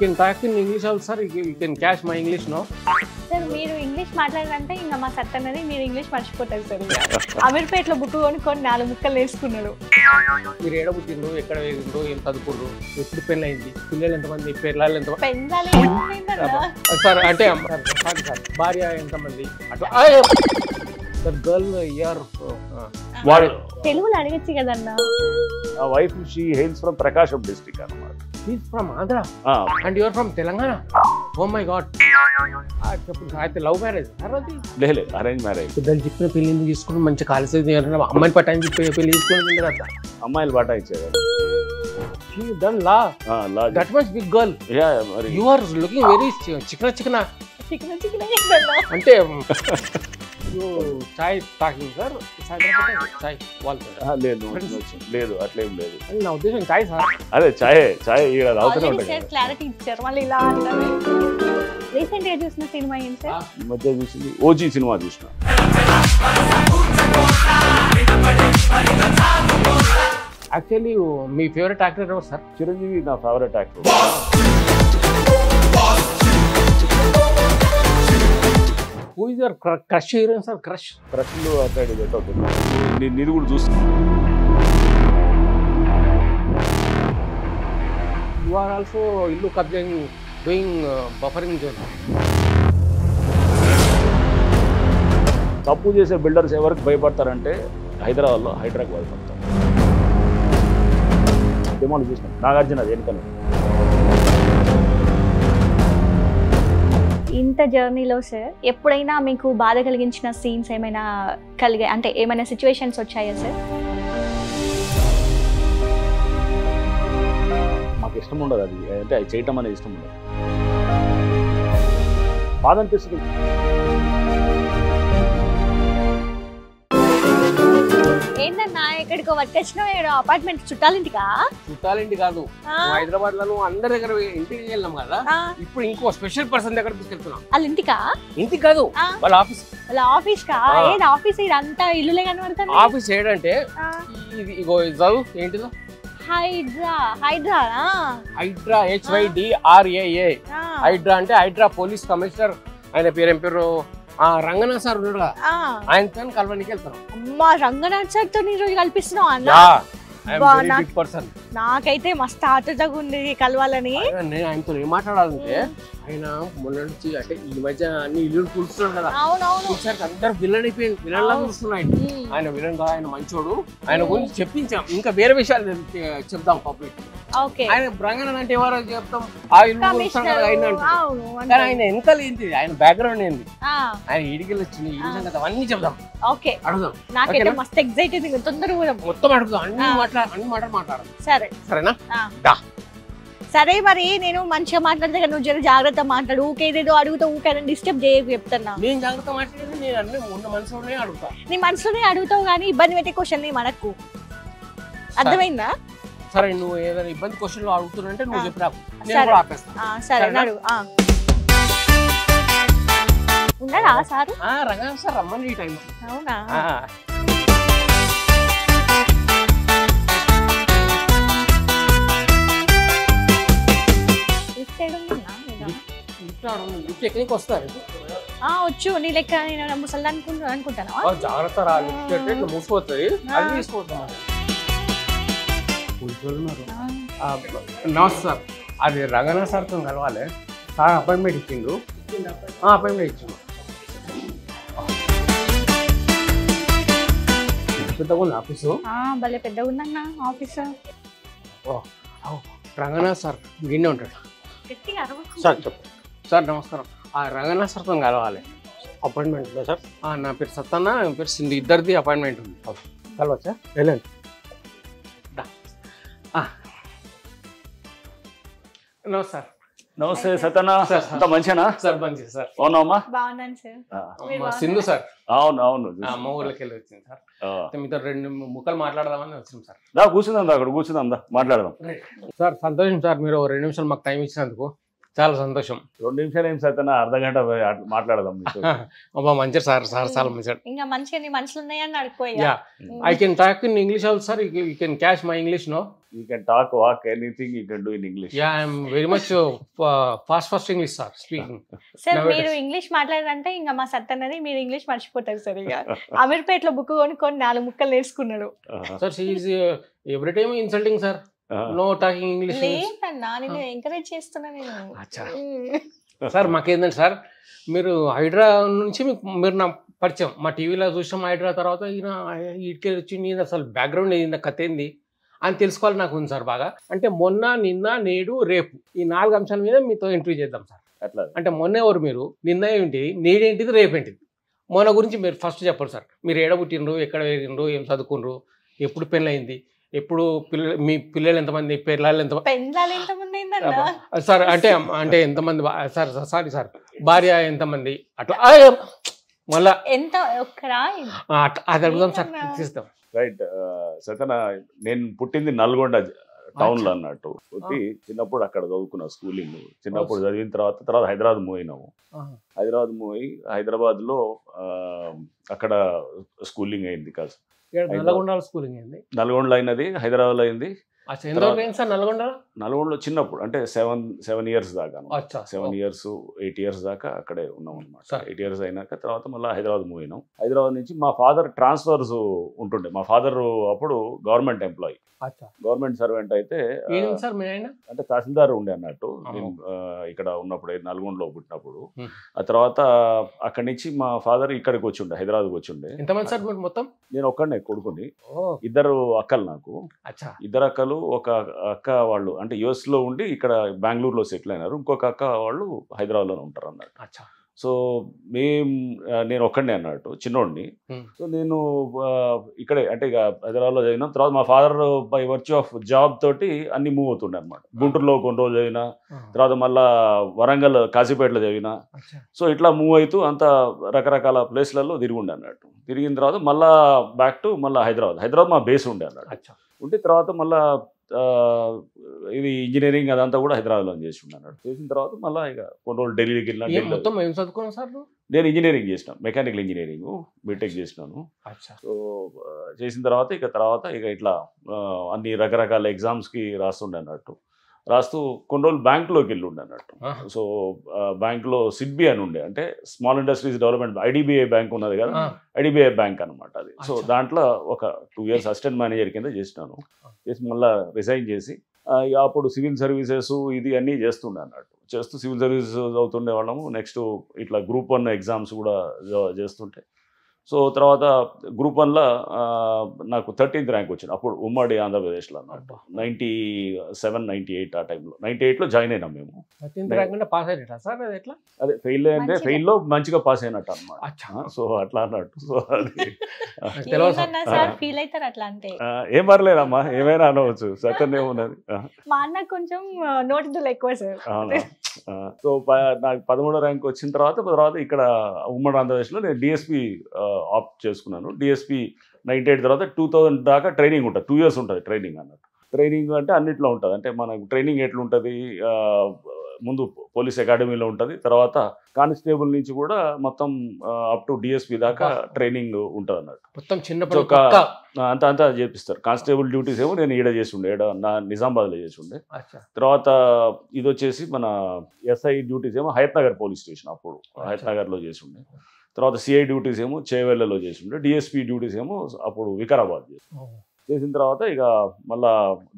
can talk in English also, sir. You can catch my English, no? Sir మీరు English మాట్లాడారంటే ఇంకా మా సత్ అన్నది మీరు ఇంగ్లీష్ మర్చిపోతారు సార్. అమీర్పేటలో బుక్ కొనుక్కొని 4 ముక్కలు వేసుకున్నాడు. మీరు ఏడ పుట్టిండ్రు, ఎక్కడ వేసిండ్రు, ఏం చదువుకుర్రు, ఎప్పుడు పెళ్ళి అయింది, పిల్లలు ఎంతమంది, పిల్లలు ఎంతమంది? పెంచాలి సార్ అంటే సారీ సార్, భార్య ఎంతమంది అట్లా. సార్ గర్ల్ ఇయర్ తెలుగులో అడగచ్చు కదన్నా. Wife she hails from Prakasam district అన్నమాట. He's from Andhra and you are from Telangana. Oh my God. చెప్పు అయితే లవ్ మ్యారేజ్ లేదు అరేంజ్ మ్యారేజ్. పెద్దలు చెప్పిన పెళ్లి తీసుకుని మంచి కాలేజ్ అమ్మాయిని పట్టాని చెప్పి పెళ్లి తీసుకుని తర్వాత అమ్మాయిలు బాటా ఇచ్చేవారు. She done law. That much big girl. Yeah, మరి You are looking very చికన అంటే చాయ్ తాకింది సార్, చాయ్ లేదు అట్లేం లేదు. నా ఉద్దేశం చాయ్ సార్. అదే చాయ్ ఇక్కడ తాగుతూనే ఉంటాయి. క్లారిటీ ఇచ్చారు మళ్ళీ ఇలా అంటారు. రీసెంట్ గా చూసిన సినిమా ఏంటి సార్? ఈ మధ్య చూసింది ఓజీ సినిమా చూసిన. యాక్చువల్లీ మీ ఫేవరెట్ యాక్టర్ ఎవరు సార్? చిరంజీవి నా favourite actor. Who is your crush heroine sir? Crush లో అక్కడ గెట్ అవుతుంది. నేను కూడా చూస్తాను. You are also illu kabjang doing buffering zone. తప్పు చేసే బిల్డర్స్ ఎవరికి భయపడతారంటే హైదరాబాద్లో హైడ్రాకి భయపడతారు. సినిమాలు చూసినాం, నాగార్జున దేనికన్నా. ఇంత జర్నీలో సార్ ఎప్పుడైనా మీకు బాధ కలిగించిన సీన్స్ ఏమైనా కలిగాయి అంటే ఏమైనా సిచ్యువేషన్స్ వచ్చాయా సార్? మాకు ఇష్టం ఉండదు అది, అంటే అది చేయటం అనేది ఇష్టం ఉండదు. బాధ అనిపిస్తుంది. ఏంటన్నా ఎక్కడికో వచ్చేసినా అపార్ట్మెంట్ చుట్టాలింటికా? చుట్టాలింటి కాదు, హైదరాబాద్ లో అందరి దగ్గర ఇంటికి వెళ్ళాం కదా, ఇప్పుడు ఇంకో స్పెషల్ పర్సన్ దగ్గర తీసుకెళ్తున్నాం. వాళ్ళ ఇంటికా? ఇంటికి కాదు, వాళ్ళ ఆఫీస్. వాళ్ళ ఆఫీస్ కా? ఏది ఆఫీస్? ఇదంతా ఇల్లులే కనబడతాను. ఆఫీస్ ఏడంటే ఇగో చదువు ఏంటిదో, హైడ్రా HYDRAA. హైడ్రా అంటే హైడ్రా పోలీస్ కమిషనర్. ఆయన పేరు ఏం పేరు? రంగనాథ్ సార్ ఉన్నాడు కదా, ఆయనతో కలవడానికి వెళ్తాను. అమ్మా రంగనాథ్ సార్ తో ఈ రోజు కల్పిస్తున్నావు అన్న? నాకైతే మస్తు ఆతృతగా ఉంది కలవాలని. నేను ఆయనతో ఏం మాట్లాడాలంటే, ఆయన మొన్న నుంచి అంటే ఈ మధ్య అన్ని ఇల్లు కూర్చున్నాడు కదా, అందరు విలన్ అయిపోయింది, విలన్ లాగా చూస్తున్నాయి. ఆయన విలన్ గా, ఆయన మంచోడు, ఆయన గురించి చెప్పించాం. ఇంకా వేరే విషయాలు చెప్తాం పబ్లిక్. ఆయన రంగనాథ్ అంటే ఎవరో చెప్తాం, ఆ ఇల్లు కానీ ఆయన ఎంత ఏంటి, ఆయన బ్యాక్గ్రౌండ్ ఏంది, ఆయన ఈడికెళ్ళి వచ్చింది ఇల్లు సంగతి అవన్నీ చెప్తాం. అడుగుదాం. నాకైతే మస్తు ఎక్సైటెడ్, తొందరగా మొత్తం అడుగుదాం, అన్ని మాటలు మాట్లాడదాం. సరేనా? సరే మరి నేను మంచిగా మాట్లాడితే నువ్వు జర జాగ్రత్త మాట్లాడు. ఊకేదేదో అడుగుతా, ఊకే డిస్టర్బ్ చేయకు చెప్తున్నా. నేను జాగ్రత్త మాట్లాడేది నేను అన్ని ఉన్న మనసులోనే అడుగుతా. నీ మనసులోనే అడుగుతావు కానీ ఇబ్బంది పెట్టే క్వశ్చన్ నీ మనకు అర్థమైందా? సరే, నువ్వు ఏదైనా ఇబ్బంది క్వశ్చన్లు అడుగుతున్నంటే నువ్వు చెప్పి రాకు, నేను కూడా ఆపేస్తా. సరే అడుగు. ఉన్నాడా సార్? రంగనాథ్ సార్ రమ్మని ఈ టైం. అవునా? వచ్చు. నీ లెక్క నేను ముసలి అనుకుంటాను. జాగ్రత్త రాలి మూసిపోతుంది, అది తీసుకోవద్దాం. నమస్తే సార్, అది రంగనాథ్ సార్తో కలవాలి సార్. అపాయింట్మెంట్ ఇచ్చిండు. అపాయింట్మెంట్ ఇచ్చిండు. పెద్దగా ఉంది ఆఫీసు. భలే పెద్దగా ఉందన్న ఆఫీసు. రంగనాథ్ సార్ గిన్నె ఉంటాడు సార్. చెప్పు సార్. నమస్కారం, రంగనాథ్ సార్తో కలవాలి. అపాయింట్మెంట్ ఉందా సార్? నా పేరు సత్తన్న, నా పేరు సింధు, ఇద్దరిది అపాయింట్మెంట్ ఉంది. కలవచ్చా? వెళ్ళండి. నమస్తే సార్. నమస్తే సతనా, అంత మంచినా సార్? మంచి సార్. అవునమ్మా? బాగున్నాను సార్. సింధు సార్. అవును, మా ఊర్లోకి వెళ్ళి వచ్చింది సార్. మీతో 2 ముక్కలు మాట్లాడదామని వచ్చినాం సార్. కూర్చుందా, అక్కడ కూర్చుందా, మాట్లాడదాం సార్. సంతోషం సార్, మీరు 2 నిమిషాలు మాకు టైం ఇచ్చినందుకు చాలా సంతోషం. 2 నిమిషాలు ఏం సైతం అర్ధగంట మాట్లాడదాం మీతో. అబ్బా మంచిది సార్, చాలా మంచిది. ఇంకా మంచిగా నీ మనుషులు ఉన్నాయని అడుకోయా. Yeah, I can talk in English also, sir. You can catch my English, no? You can talk, walk, anything you can do in English. Yeah, I am very much fast English, sir, speaking. Sir మీరు English మాట్లాడారంటే ఇంకా మా సత్తన్నది మీరు English మర్చిపోతారు sir. ఇక అమీర్పేటలో book కొనుక్కొని 4 ముక్కలు నేర్చుకున్నాడు. Sir, she is every time insulting, sir. No talking English. లేదన్నా, నేను ఎంకరేజ్ చేస్తున్నా నేను. సార్ మాకేందండి సార్, మీరు హైడ్రా నుంచి మీరు నా పరిచయం, మా టీవీలో చూసాం హైడ్రా, తర్వాత ఈయన ఇటుకే వచ్చి నేను అసలు బ్యాక్గ్రౌండ్ ఏంది, కథ ఏంది అని తెలుసుకోవాలి నాకు ఉంది సార్ బాగా. అంటే మొన్న, నిన్న, నేడు, రేపు ఈ 4 అంశాల మీద మీతో ఇంటర్వ్యూ చేద్దాం సార్. అట్లా అంటే మొన్న ఎవరు మీరు, నిన్న ఏంటిది, నేడేంటిది, రేపేంటిది. మొన్న గురించి మీరు ఫస్ట్ చెప్పండి సార్. మీరు ఏడ పుట్టినరు, ఎక్కడ పెరిగినరు, ఏం చదువుకున్నారు, ఎప్పుడు పెళ్ళయింది, ఎప్పుడు మీ పిల్లలు ఎంతమంది, పిల్లలు ఎంతమంది సార్, అంటే ఎంతమంది సార్, సారీ సార్, భార్య ఎంతమంది, అట్లా మళ్ళా ఎంత ఒక్కరా అది అడుగుదాం సార్, తీస్తాం. రైట్. సతన నేను పుట్టింది నల్గొండ టౌన్ లో అన్నట్టు. చిన్నప్పుడు అక్కడ చదువుకున్నా స్కూలింగ్. చిన్నప్పుడు చదివిన తర్వాత హైదరాబాద్ మూవ్ అయినాము. హైదరాబాద్ మూవ్ అయ్యి హైదరాబాద్ లో అక్కడ స్కూలింగ్ అయింది. కాదు, నల్గొండ స్కూలింగ్ అయింది. నల్గొండలో అయినది, హైదరాబాద్ లో అయింది. నల్గొండలో చిన్నప్పుడు అంటే 7 years దాకా, 7 years 8 years దాకా అక్కడే ఉన్నాం అనమాట. 8 years అయినాక తర్వాత మళ్ళీ హైదరాబాద్ మూవ్ అయినాం. హైదరాబాద్ నుంచి మా ఫాదర్ ట్రాన్స్ఫర్స్ ఉంటుండే. మా ఫాదర్ అప్పుడు గవర్నమెంట్ ఎంప్లాయీ, గవర్నమెంట్ సర్వెంట్. అయితే అంటే తహసీల్దార్ ఉండే అన్నట్టు నేను ఇక్కడ ఉన్నప్పుడు, నల్గొండలో పుట్టినప్పుడు. ఆ తర్వాత అక్కడి నుంచి మా ఫాదర్ ఇక్కడికి వచ్చిండే, హైదరాబాద్కి వచ్చిండే. ఎంతమంది సార్ మొత్తం? నేను ఒక్కడనే కొడుకుని, 2 అక్కలు నాకు. 2 అక్కలు, ఒక అక్క వాళ్ళు అంటే యుఎస్ లో ఉండి ఇక్కడ బెంగళూరులో సెటిల్ అయినారు. ఇంకొక అక్క వాళ్ళు హైదరాబాద్లోనే ఉంటారు అన్నట్టు. సో నేను ఒక్కడనే అన్నట్టు, చిన్నోడిని. సో నేను ఇక్కడే అంటే ఇక హైదరాబాద్లో చదివిన తర్వాత మా father by virtue of job తోటి అన్ని మూవ్ అవుతుండే అనమాట. గుంటూరులో కొన్ని రోజులు చదివిన, తర్వాత మళ్ళా వరంగల్, కాశీపేటలో చదివిన. సో ఇట్లా మూవ్ అవుతూ అంత రకరకాల ప్లేస్లలో తిరిగి అన్నట్టు. తిరిగిన తర్వాత మళ్ళా బ్యాక్ టు మళ్ళీ హైదరాబాద్ మా బేస్ ఉండే అన్నట్టు. ఉంటే తర్వాత మళ్ళా ఇది ఇంజనీరింగ్ అదంతా కూడా హైదరాబాద్లో చేసి ఉన్నాను. చేసిన తర్వాత మళ్ళీ ఇక కొన్ని రోజులు ఢిల్లీకి వెళ్ళినా. నేను ఇంజనీరింగ్ చేసిన, మెకానికల్ ఇంజనీరింగ్ బీటెక్ చేసినాను. సో చేసిన తర్వాత ఇక ఇట్లా అన్ని రకరకాల ఎగ్జామ్స్కి రాస్తుండే అన్నట్టు. రాస్తూ కొన్ని రోజులు బ్యాంకులోకి వెళ్ళి ఉండే అన్నట్టు. సో బ్యాంకులో సిడ్బి అని ఉండే, అంటే small industries development, IDBI bank ఉన్నది కదా, ఐడిబిఐ బ్యాంక్ అనమాట అది. సో దాంట్లో ఒక 2 years అసిస్టెంట్ మేనేజర్ కింద చేసినాను. చేసి మళ్ళీ రిజైన్ చేసి అప్పుడు సివిల్ సర్వీసెస్ ఇది అన్నీ చేస్తుండే అన్నట్టు. చేస్తూ సివిల్ సర్వీసెస్ చదువుతుండే వాళ్ళము. నెక్స్ట్ ఇట్లా గ్రూప్ 1 ఎగ్జామ్స్ కూడా చేస్తుంటే. సో తర్వాత గ్రూప్ 1లో నాకు 13th ర్యాంక్ వచ్చింది. అప్పుడు ఉమ్మడి ఆంధ్రప్రదేశ్లో అన్నమాట. 97, 98 ఆ టైంలో. 98లో జాయిన్ అయినాం మేము. అదే ఫెయిల్ అంటే ఫెయిల్లో మంచిగా పాస్ అయినట్టు అనమాట. సో అట్లా అన్నట్టు. సో అది ఏం పర్లేదమ్మా, ఏమైనా అనవచ్చు, సత్యం ఏమున్నది. మా అన్న కొంచెం నోటిదులు ఎక్కువ సార్. సో నాకు 13వ ర్యాంక్ వచ్చిన తర్వాత ఇక్కడ ఉమ్మడి ఆంధ్రప్రదేశ్లో నేను డిఎస్పి ఆప్ట్ చేసుకున్నాను. డిఎస్పి 98 తర్వాత 2000 దాకా ట్రైనింగ్ ఉంటుంది. 2 years ఉంటుంది ట్రైనింగ్ అన్నట్టు. ట్రైనింగ్ అంటే అన్నిట్లో ఉంటుంది. అంటే మనకు ట్రైనింగ్ ఎట్లుంటుంది, ముందు పోలీస్ అకాడమీలో ఉంటుంది, తర్వాత కానిస్టేబుల్ నుంచి కూడా మొత్తం అప్ టు డిఎస్పి దాకా ట్రైనింగ్ ఉంటుంది అన్నట్టు. మొత్తం చిన్నప్పుడు అంతా చేపిస్తారు. కానిస్టేబుల్ డ్యూటీస్ ఏమో నేను ఈడ చేసి ఉండే, నిజామాబాద్లో చేసి ఉండే. తర్వాత ఇది వచ్చేసి మన ఎస్ఐ డ్యూటీస్ ఏమో హయత్ నగర్ పోలీస్ స్టేషన్, అప్పుడు హయత్ నగర్లో చేసి ఉండే. తర్వాత సిఐ డ్యూటీస్ ఏమో చేవెళ్ళలో చేసి ఉండే. డిఎస్పి డ్యూటీస్ ఏమో అప్పుడు వికారాబాద్ చేసిన తర్వాత ఇక మళ్ళా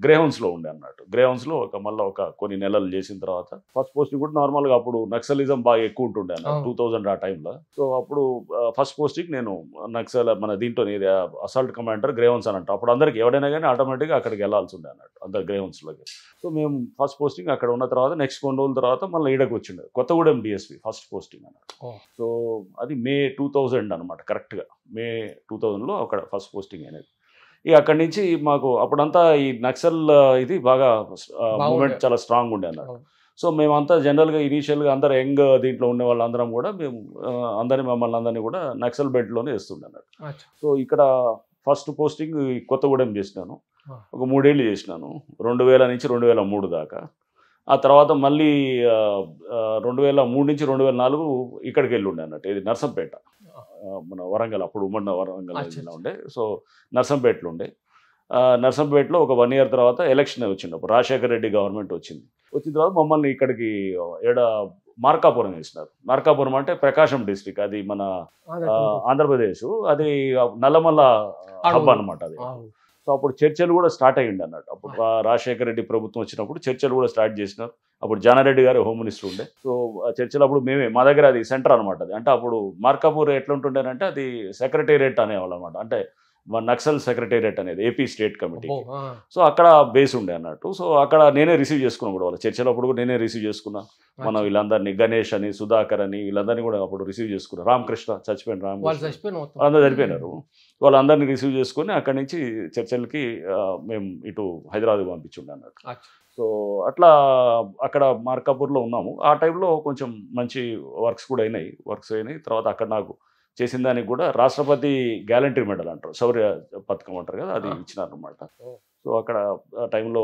గ్రేహౌన్స్లో ఉండే అన్నట్టు. గ్రేహౌన్స్లో మళ్ళీ కొన్ని నెలలు చేసిన తర్వాత ఫస్ట్ పోస్టింగ్ కూడా నార్మల్గా అప్పుడు నక్సలిజం బాగా ఎక్కువ ఉంటుండే అన్నట్టు 2000 ఆ టైంలో. సో అప్పుడు ఫస్ట్ పోస్టింగ్ నేను నక్సల్ మన దీంట్లో అసాల్ట్ కమాండర్ గ్రేహౌన్స్ అని అంటారు. అప్పుడు అందరికి ఎవడైనా కానీ ఆటోమేటిక్గా అక్కడికి వెళ్ళాల్సి ఉండే అన్నట్టు, అందరు గ్రేహౌన్స్లోకి. సో మేము ఫస్ట్ పోస్టింగ్ అక్కడ ఉన్న తర్వాత నెక్స్ట్ కొన్ని రోజుల తర్వాత మళ్ళీ ఈడకి వచ్చిండే కొత్తగూడెం డిఎస్పి ఫస్ట్ పోస్టింగ్ అన్నట్టు. సో అది May 2000 అనమాట, కరెక్ట్గా May 2000లో అక్కడ ఫస్ట్ పోస్టింగ్ అనేది. ఇక అక్కడి నుంచి మాకు అప్పుడంతా ఈ నక్సల్ ఇది బాగా మూమెంట్ చాలా స్ట్రాంగ్ ఉండే అన్నట్టు. సో మేమంతా జనరల్గా ఇనీషియల్గా అందరూ యంగ్ దీంట్లో ఉండే వాళ్ళందరం కూడా మేము మమ్మల్ని అందరినీ కూడా నక్సల్ బెల్ట్లోనే వేస్తుండే అన్నట్టు. సో ఇక్కడ ఫస్ట్ పోస్టింగ్ కొత్తగూడెం చేసినాను. ఒక 3 ఏళ్ళు చేసినాను, 2000 నుంచి 2003 దాకా. ఆ తర్వాత మళ్ళీ 2003 నుంచి 2004 ఇక్కడికి వెళ్ళి ఉండే అన్నట్టు, ఇది నర్సంపేట, మన వరంగల్, అప్పుడు ఉమ్మడి వరంగల్ ఉండే. సో నర్సంపేటలో ఉండే. నర్సంపేటలో ఒక 1 year తర్వాత ఎలక్షన్ వచ్చింది. అప్పుడు రాజశేఖర రెడ్డి గవర్నమెంట్ వచ్చింది. వచ్చిన తర్వాత మమ్మల్ని ఇక్కడికి మార్కాపురం వేసినారు. మార్కాపురం అంటే ప్రకాశం డిస్ట్రిక్ట్, అది మన ఆంధ్రప్రదేశ్, అది నల్లమల్ల హబ్ అనమాట అది. సో అప్పుడు చర్చలు కూడా స్టార్ట్ అయ్యింది అన్నట్టు. అప్పుడు రాజశేఖర రెడ్డి ప్రభుత్వం వచ్చినప్పుడు చర్చలు కూడా స్టార్ట్ చేసినారు. అప్పుడు జానారెడ్డి గారు హోమ్ మినిస్టర్ ఉండే. సో ఆ చర్చలు అప్పుడు మేమే, మా దగ్గర అది సెంటర్ అనమాట అది. అంటే అప్పుడు మార్కాపూర్ ఎట్లా ఉంటుండేనంటే అది సెక్రటేరియట్ అనేవాళ్ళు అనమాట. అంటే నక్సల్ సెక్రటేరియట్ అనేది ఏపీ స్టేట్ కమిటీ. సో అక్కడ బేస్ ఉండే అన్నట్టు. సో అక్కడ నేనే రిసీవ్ చేసుకున్నాను కూడా, వాళ్ళ చర్చలప్పుడు కూడా నేనే రిసీవ్ చేసుకున్నా. మనం వీళ్ళందరినీ, గణేష్ అని, సుధాకర్ అని, వీళ్ళందరినీ కూడా అప్పుడు రిసీవ్ చేసుకున్నాను. రామకృష్ణ చచ్చిపోయిన, అందరూ చనిపోయినారు. వాళ్ళందరినీ రిసీవ్ చేసుకుని అక్కడి నుంచి చర్చలకి మేము ఇటు హైదరాబాద్ పంపించుండే అన్నట్టు. సో అట్లా అక్కడ మార్కాపూర్లో ఉన్నాము. ఆ టైంలో కొంచెం మంచి వర్క్స్ అయినాయి. తర్వాత అక్కడ నాకు చేసిన దానికి కూడా రాష్ట్రపతి గ్యాలంటరీ మెడల్ అంటారు, శౌర్య పథకం అంటారు కదా, అది ఇచ్చినారు అనమాట. సో అక్కడ ఆ టైంలో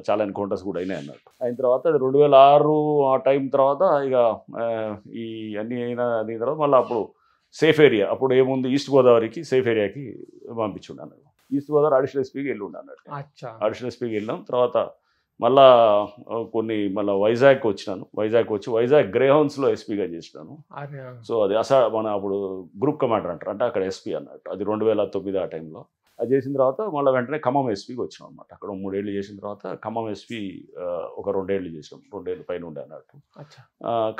చాలా ఎన్కౌంటర్స్ కూడా అయినాయి అన్నట్టు. అయిన తర్వాత 2006 ఆ టైం తర్వాత ఇక ఈ అన్నీ దీని తర్వాత మళ్ళీ అప్పుడు సేఫ్ ఏరియా, అప్పుడు ఏముంది, ఈస్ట్ గోదావరికి సేఫ్ ఏరియాకి పంపించున్నాను. ఈస్ట్ గోదావరి అడిషనల్ ఎస్పీకి వెళ్ళి ఉన్నాను అన్నట్టు. అడిషనల్ ఎస్పీకి వెళ్ళాం. తర్వాత మళ్ళా మళ్ళీ వైజాగ్ వచ్చినాను. వైజాగ్ గ్రేహౌన్స్లో ఎస్పీగా చేసినాను. సో అది మన అప్పుడు గ్రూప్ కమాండర్ అంటారు, అంటే అక్కడ ఎస్పీ అన్నట్టు. అది 2009 ఆ టైంలో. అది చేసిన తర్వాత మళ్ళీ వెంటనే ఖమ్మం ఎస్పీకి వచ్చినాం అనమాట. అక్కడ 3 ఏళ్ళు చేసిన తర్వాత ఖమ్మం ఎస్పీ ఒక 2 ఏళ్ళు చేసినాం, 2 ఏళ్ళు పైన ఉండే అన్నట్టు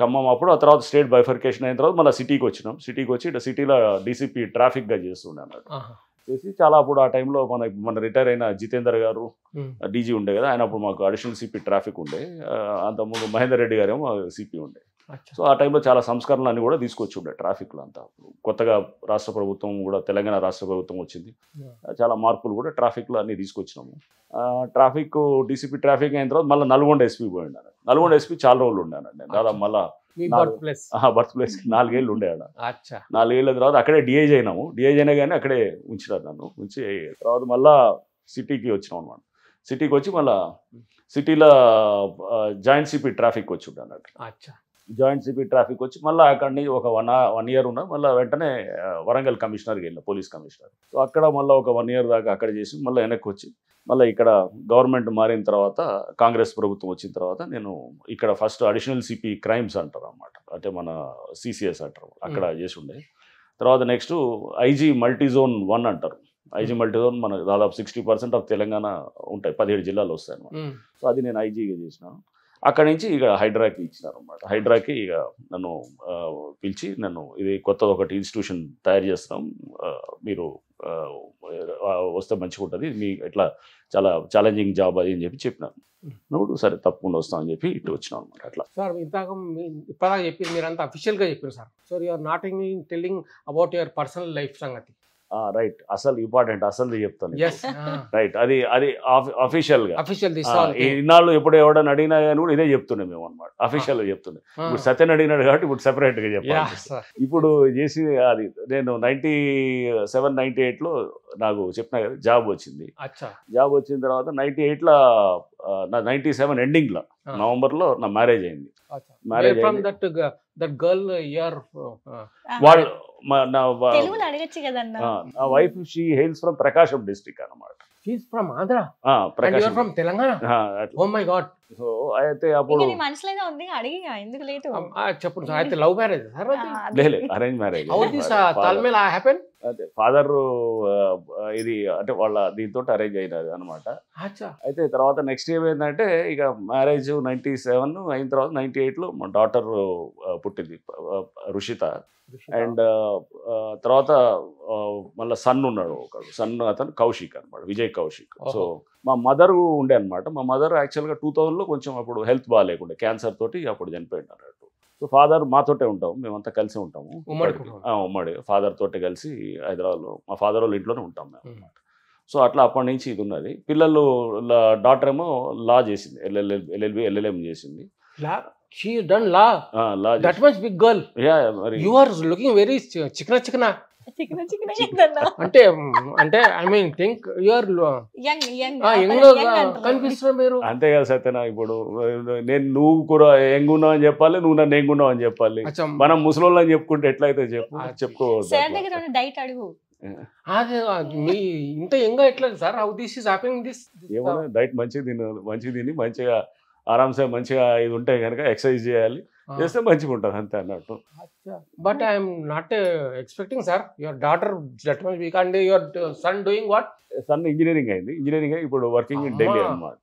ఖమ్మం. అప్పుడు ఆ తర్వాత స్టేట్ బైఫర్కేషన్ అయిన తర్వాత మళ్ళీ సిటీకి వచ్చినాం. సిటీకి వచ్చి ఇట్లా సిటీలో డీసీపీ ట్రాఫిక్గా చేస్తుండే అన్నట్టు. చేసి చాలా అప్పుడు ఆ టైంలో మన రిటైర్ అయిన జితేందర్ గారు డీజీ ఉండే కదా, ఆయన అప్పుడు మాకు అడిషనల్ సిపి ట్రాఫిక్ ఉండే. అంతకుముందు మహేందర్ రెడ్డి గారేమో సిపి ఉండే. సో ఆ టైంలో చాలా సంస్కరణలు అన్నీ కూడా తీసుకొచ్చి ఉండే ట్రాఫిక్లో అంతా. కొత్తగా రాష్ట్ర ప్రభుత్వం కూడా, తెలంగాణ రాష్ట్ర ప్రభుత్వం వచ్చింది, చాలా మార్పులు కూడా ట్రాఫిక్లో అన్నీ తీసుకొచ్చినాము. ట్రాఫిక్ డీసీపీ ట్రాఫిక్ అయిన తర్వాత మళ్ళీ నల్గొండ ఎస్పీ పోయినాను. నల్గొండ ఎస్పీ చాలా రోజులు ఉండానండి, దాదాపు మళ్ళీ బర్త్ ప్లేస్ 4 ఏళ్ళు ఉండే ఆడ. 4 ఏళ్ళ తర్వాత అక్కడే డిఐజీ అయినాము. డిఐజీ అయినా కానీ అక్కడే ఉంచినారు నన్ను. ఉంచి తర్వాత మళ్ళా సిటీకి వచ్చినాం అనమాట. సిటీకి వచ్చి మళ్ళీ సిటీలో జాయింట్ సిపి ట్రాఫిక్ వచ్చి ఉండే అన్నట్టు. జాయింట్ సిపి ట్రాఫిక్ వచ్చి మళ్ళీ అక్కడి నుంచి ఒక 1 year ఉన్నా. మళ్ళీ వెంటనే వరంగల్ కమిషనర్కి వెళ్ళిన, పోలీస్ కమిషనర్. సో అక్కడ మళ్ళీ ఒక 1 year దాకా అక్కడ చేసి మళ్ళీ వెనక్కి వచ్చి మళ్ళీ ఇక్కడ గవర్నమెంట్ మారిన తర్వాత, కాంగ్రెస్ ప్రభుత్వం వచ్చిన తర్వాత నేను ఇక్కడ ఫస్ట్ అడిషనల్ సిపి క్రైమ్స్ అంటారు అన్నమాట, అంటే మన సిసిఎస్ అంటారు, అక్కడ చేసి ఉండే. తర్వాత నెక్స్ట్ ఐజీ మల్టీజోన్ 1 అంటారు. ఐజీ మల్టీజోన్ మన దాదాపు 60% ఆఫ్ తెలంగాణ ఉంటాయి, 17 జిల్లాలు వస్తాయి అన్నమాట. సో అది నేను ఐజీగా చేసినాను. అక్కడి నుంచి ఇక హైడ్రాకి ఇచ్చినారు అన్నమాట. హైడ్రాకి ఇక నన్ను పిలిచి, ఇది కొత్తది ఒకటి ఇన్స్టిట్యూషన్ తయారు చేస్తున్నాం, మీరు వస్తే మంచిగా ఉంటుంది, మీ ఇట్లా చాలా ఛాలెంజింగ్ జాబ్ అది అని చెప్పినాను. నువ్వు సరే తప్పకుండా వస్తామని చెప్పి ఇటు వచ్చినాం అనమాట. అట్లా సార్ ఇంతక ఇప్పటిదాకా చెప్పింది మీరంతా అఫీషియల్గా చెప్పారు sir. So you're not telling about your personal life సంగతి. రైట్, అసలు ఇంపార్టెంట్, అసలు చెప్తాను. రైట్, అది అఫీషియల్ గా ఇన్నాళ్ళు ఎప్పుడు ఎవడని అడిగినా కానీ కూడా ఇదే చెప్తుండే మేము అనమాట, అఫీషియల్ గా చెప్తుండే. ఇప్పుడు సత్యన్ అడిగినాడు కాబట్టి ఇప్పుడు సెపరేట్ గా చెప్పాలి. ఇప్పుడు చేసి అది నేను 97-98లో నాకు చెప్పినా కదా జాబ్ వచ్చింది. జాబ్ వచ్చిన తర్వాత 98లో 97 ఎండింగ్ లో నవంబర్లో నా మ్యారేజ్ అయింది. మ్యారేజ్ వాళ్ళు నా wife she hails from Prakasam district అన్నమాట. సో అయితే అప్పుడు చెప్పండి, అయితే లవ్ మ్యారేజ్ అరేంజ్ మ్యారేజ్. అదే ఫాదర్ ఇది అంటే వాళ్ళ దీంతో అరేంజ్ అయినది అనమాట. అయితే తర్వాత నెక్స్ట్ ఏమైందంటే ఇక మ్యారేజ్ 97 అయిన తర్వాత 98లో మా డాటర్ పుట్టింది, రుషిత. అండ్ తర్వాత మళ్ళీ సన్ ఉన్నాడు, ఒక సన్, అతను కౌశిక్ అనమాట, విజయ్ కౌశిక్. సో మా మదర్ ఉండే అనమాట. మా మదర్ యాక్చువల్గా 2000లో కొంచెం అప్పుడు హెల్త్ బాగాలేకుండే, క్యాన్సర్ తోటి అప్పుడు చనిపోయింది అన్నట్టు. సో ఫాదర్ మాతోటే ఉంటాము, మేమంతా కలిసి ఉంటాము, ఉమ్మడి ఫాదర్ తోటి కలిసి హైదరాబాద్లో మా ఫాదర్ వాళ్ళ ఇంట్లోనే ఉంటాం మేము అనమాట. సో అట్లా అప్పటి నుంచి ఇది ఉన్నది. పిల్లలు, డాటర్ ఏమో లా చేసింది, LLM చేసింది. She done law. That much big girl. Yeah. You are looking very chikna. అంటే అంటే ఐ మీన్ థింక్ యూఆర్ కనిపిస్తున్నారు మీరు. అంతే కదా సత్యనా, ఇప్పుడు నువ్వు కూడా ఎంగున్నావు అని చెప్పాలి, నువ్వు నన్ను ఎంగున్నావు అని చెప్పాలి. మనం ముసలోళ్ళు అని చెప్పుకుంటే ఎట్లయితే చెప్పుకోవచ్చు. డైట్ అడుగు. అదే మీ ఇంత ఎంగా ఎట్లా sir? How this is happening this? ఏమన్నా డైట్ మంచిగా తిని మంచిగా ఆరామ్సే మంచిగా ఇది ఉంటే కనుక ఎక్సర్సైజ్ చేయాలి, చేస్తే మంచిగా ఉంటుంది అంతే అన్నట్టు. But I'm not expecting sir your daughter that much weak and your son doing what? Son engineering అయింది, ఇంజనీరింగ్ ఇప్పుడు వర్కింగ్ ఇన్ ఢిల్లీ అనమాట.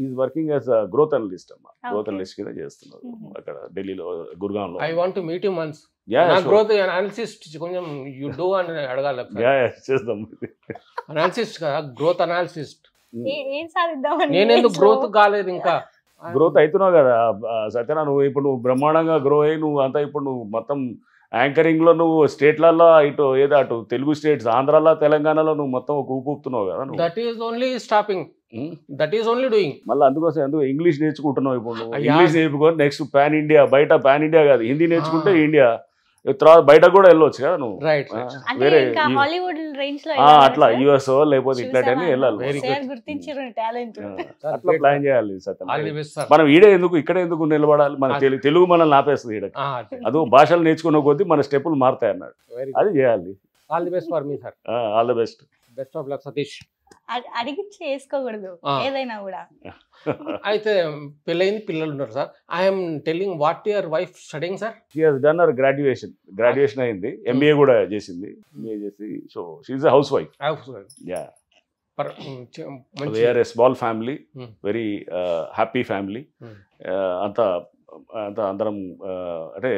Is working as growth analyst అమ్మా, గ్రోత్ అనలిస్ట్ కింద చేస్తున్నారు అక్కడ ఢిల్లీలో, గుర్గాంలో. I want to meet you once. Growth analyst కొంచెం యు డూ అని అడగాలి. చేద్దాం. అనాలిసిస్ట్ కదా, గ్రోత్ అనాలిసిస్ట్. ఏం సాధిద్దామని నేను ఎందుకు గ్రోత్ కాలేదు ఇంకా? గ్రోత్ అవుతున్నావు కదా సత్యనా, నువ్వు బ్రహ్మాండంగా గ్రో అయ్యి నువ్వు అంతా ఇప్పుడు నువ్వు మొత్తం యాంకరింగ్ లో నువ్వు స్టేట్లలో ఇటు ఏదో అటు తెలుగు స్టేట్స్, ఆంధ్రాలో, తెలంగాణలో నువ్వు మొత్తం ఒక ఊపుతున్నావు కదా. That is only stopping, that is only doing. మళ్ళీ అందుకోసం ఇంగ్లీష్ నేర్చుకుంటున్నావు ఇప్పుడు నువ్వు. ఇంగ్లీష్ నేర్చుకొని నెక్స్ట్ పాన్ ఇండియా, బయట పాన్ ఇండియా కాదు, హిందీ నేర్చుకుంటే ఇండియా, తర్వాత బయట కూడా వెళ్ళొచ్చు కదా నువ్వు. వేరే అట్లా యుఎస్ లేకపోతే ఇట్లాంటి వెళ్ళాలి. అట్లా ప్లాన్ చేయాలి. మనం ఇక్కడే ఎందుకు నిలబడాలి? మన తెలుగు మనల్ని ఆపేస్తుంది ఈడ. అది భాషలు నేర్చుకున్న కొద్దీ మన స్టెప్పులు మారుతాయి అన్నాడు, అది చేయాలి. All the best for me sir. All the best. Best of luck Satish. అడిగి చేసుకోకూడదు ఏదైనా కూడా. అయితే పెళ్ళయింది, పిల్లలు ఉన్నారు sir. I'm telling what your wife studying sir? She has done her graduation అయింది, ఎంబీఏ కూడా చేసింది. ఎంబీఏ చేసి so she is a housewife. Yeah, we are a small family, very happy family. అంతా అందరం అంటే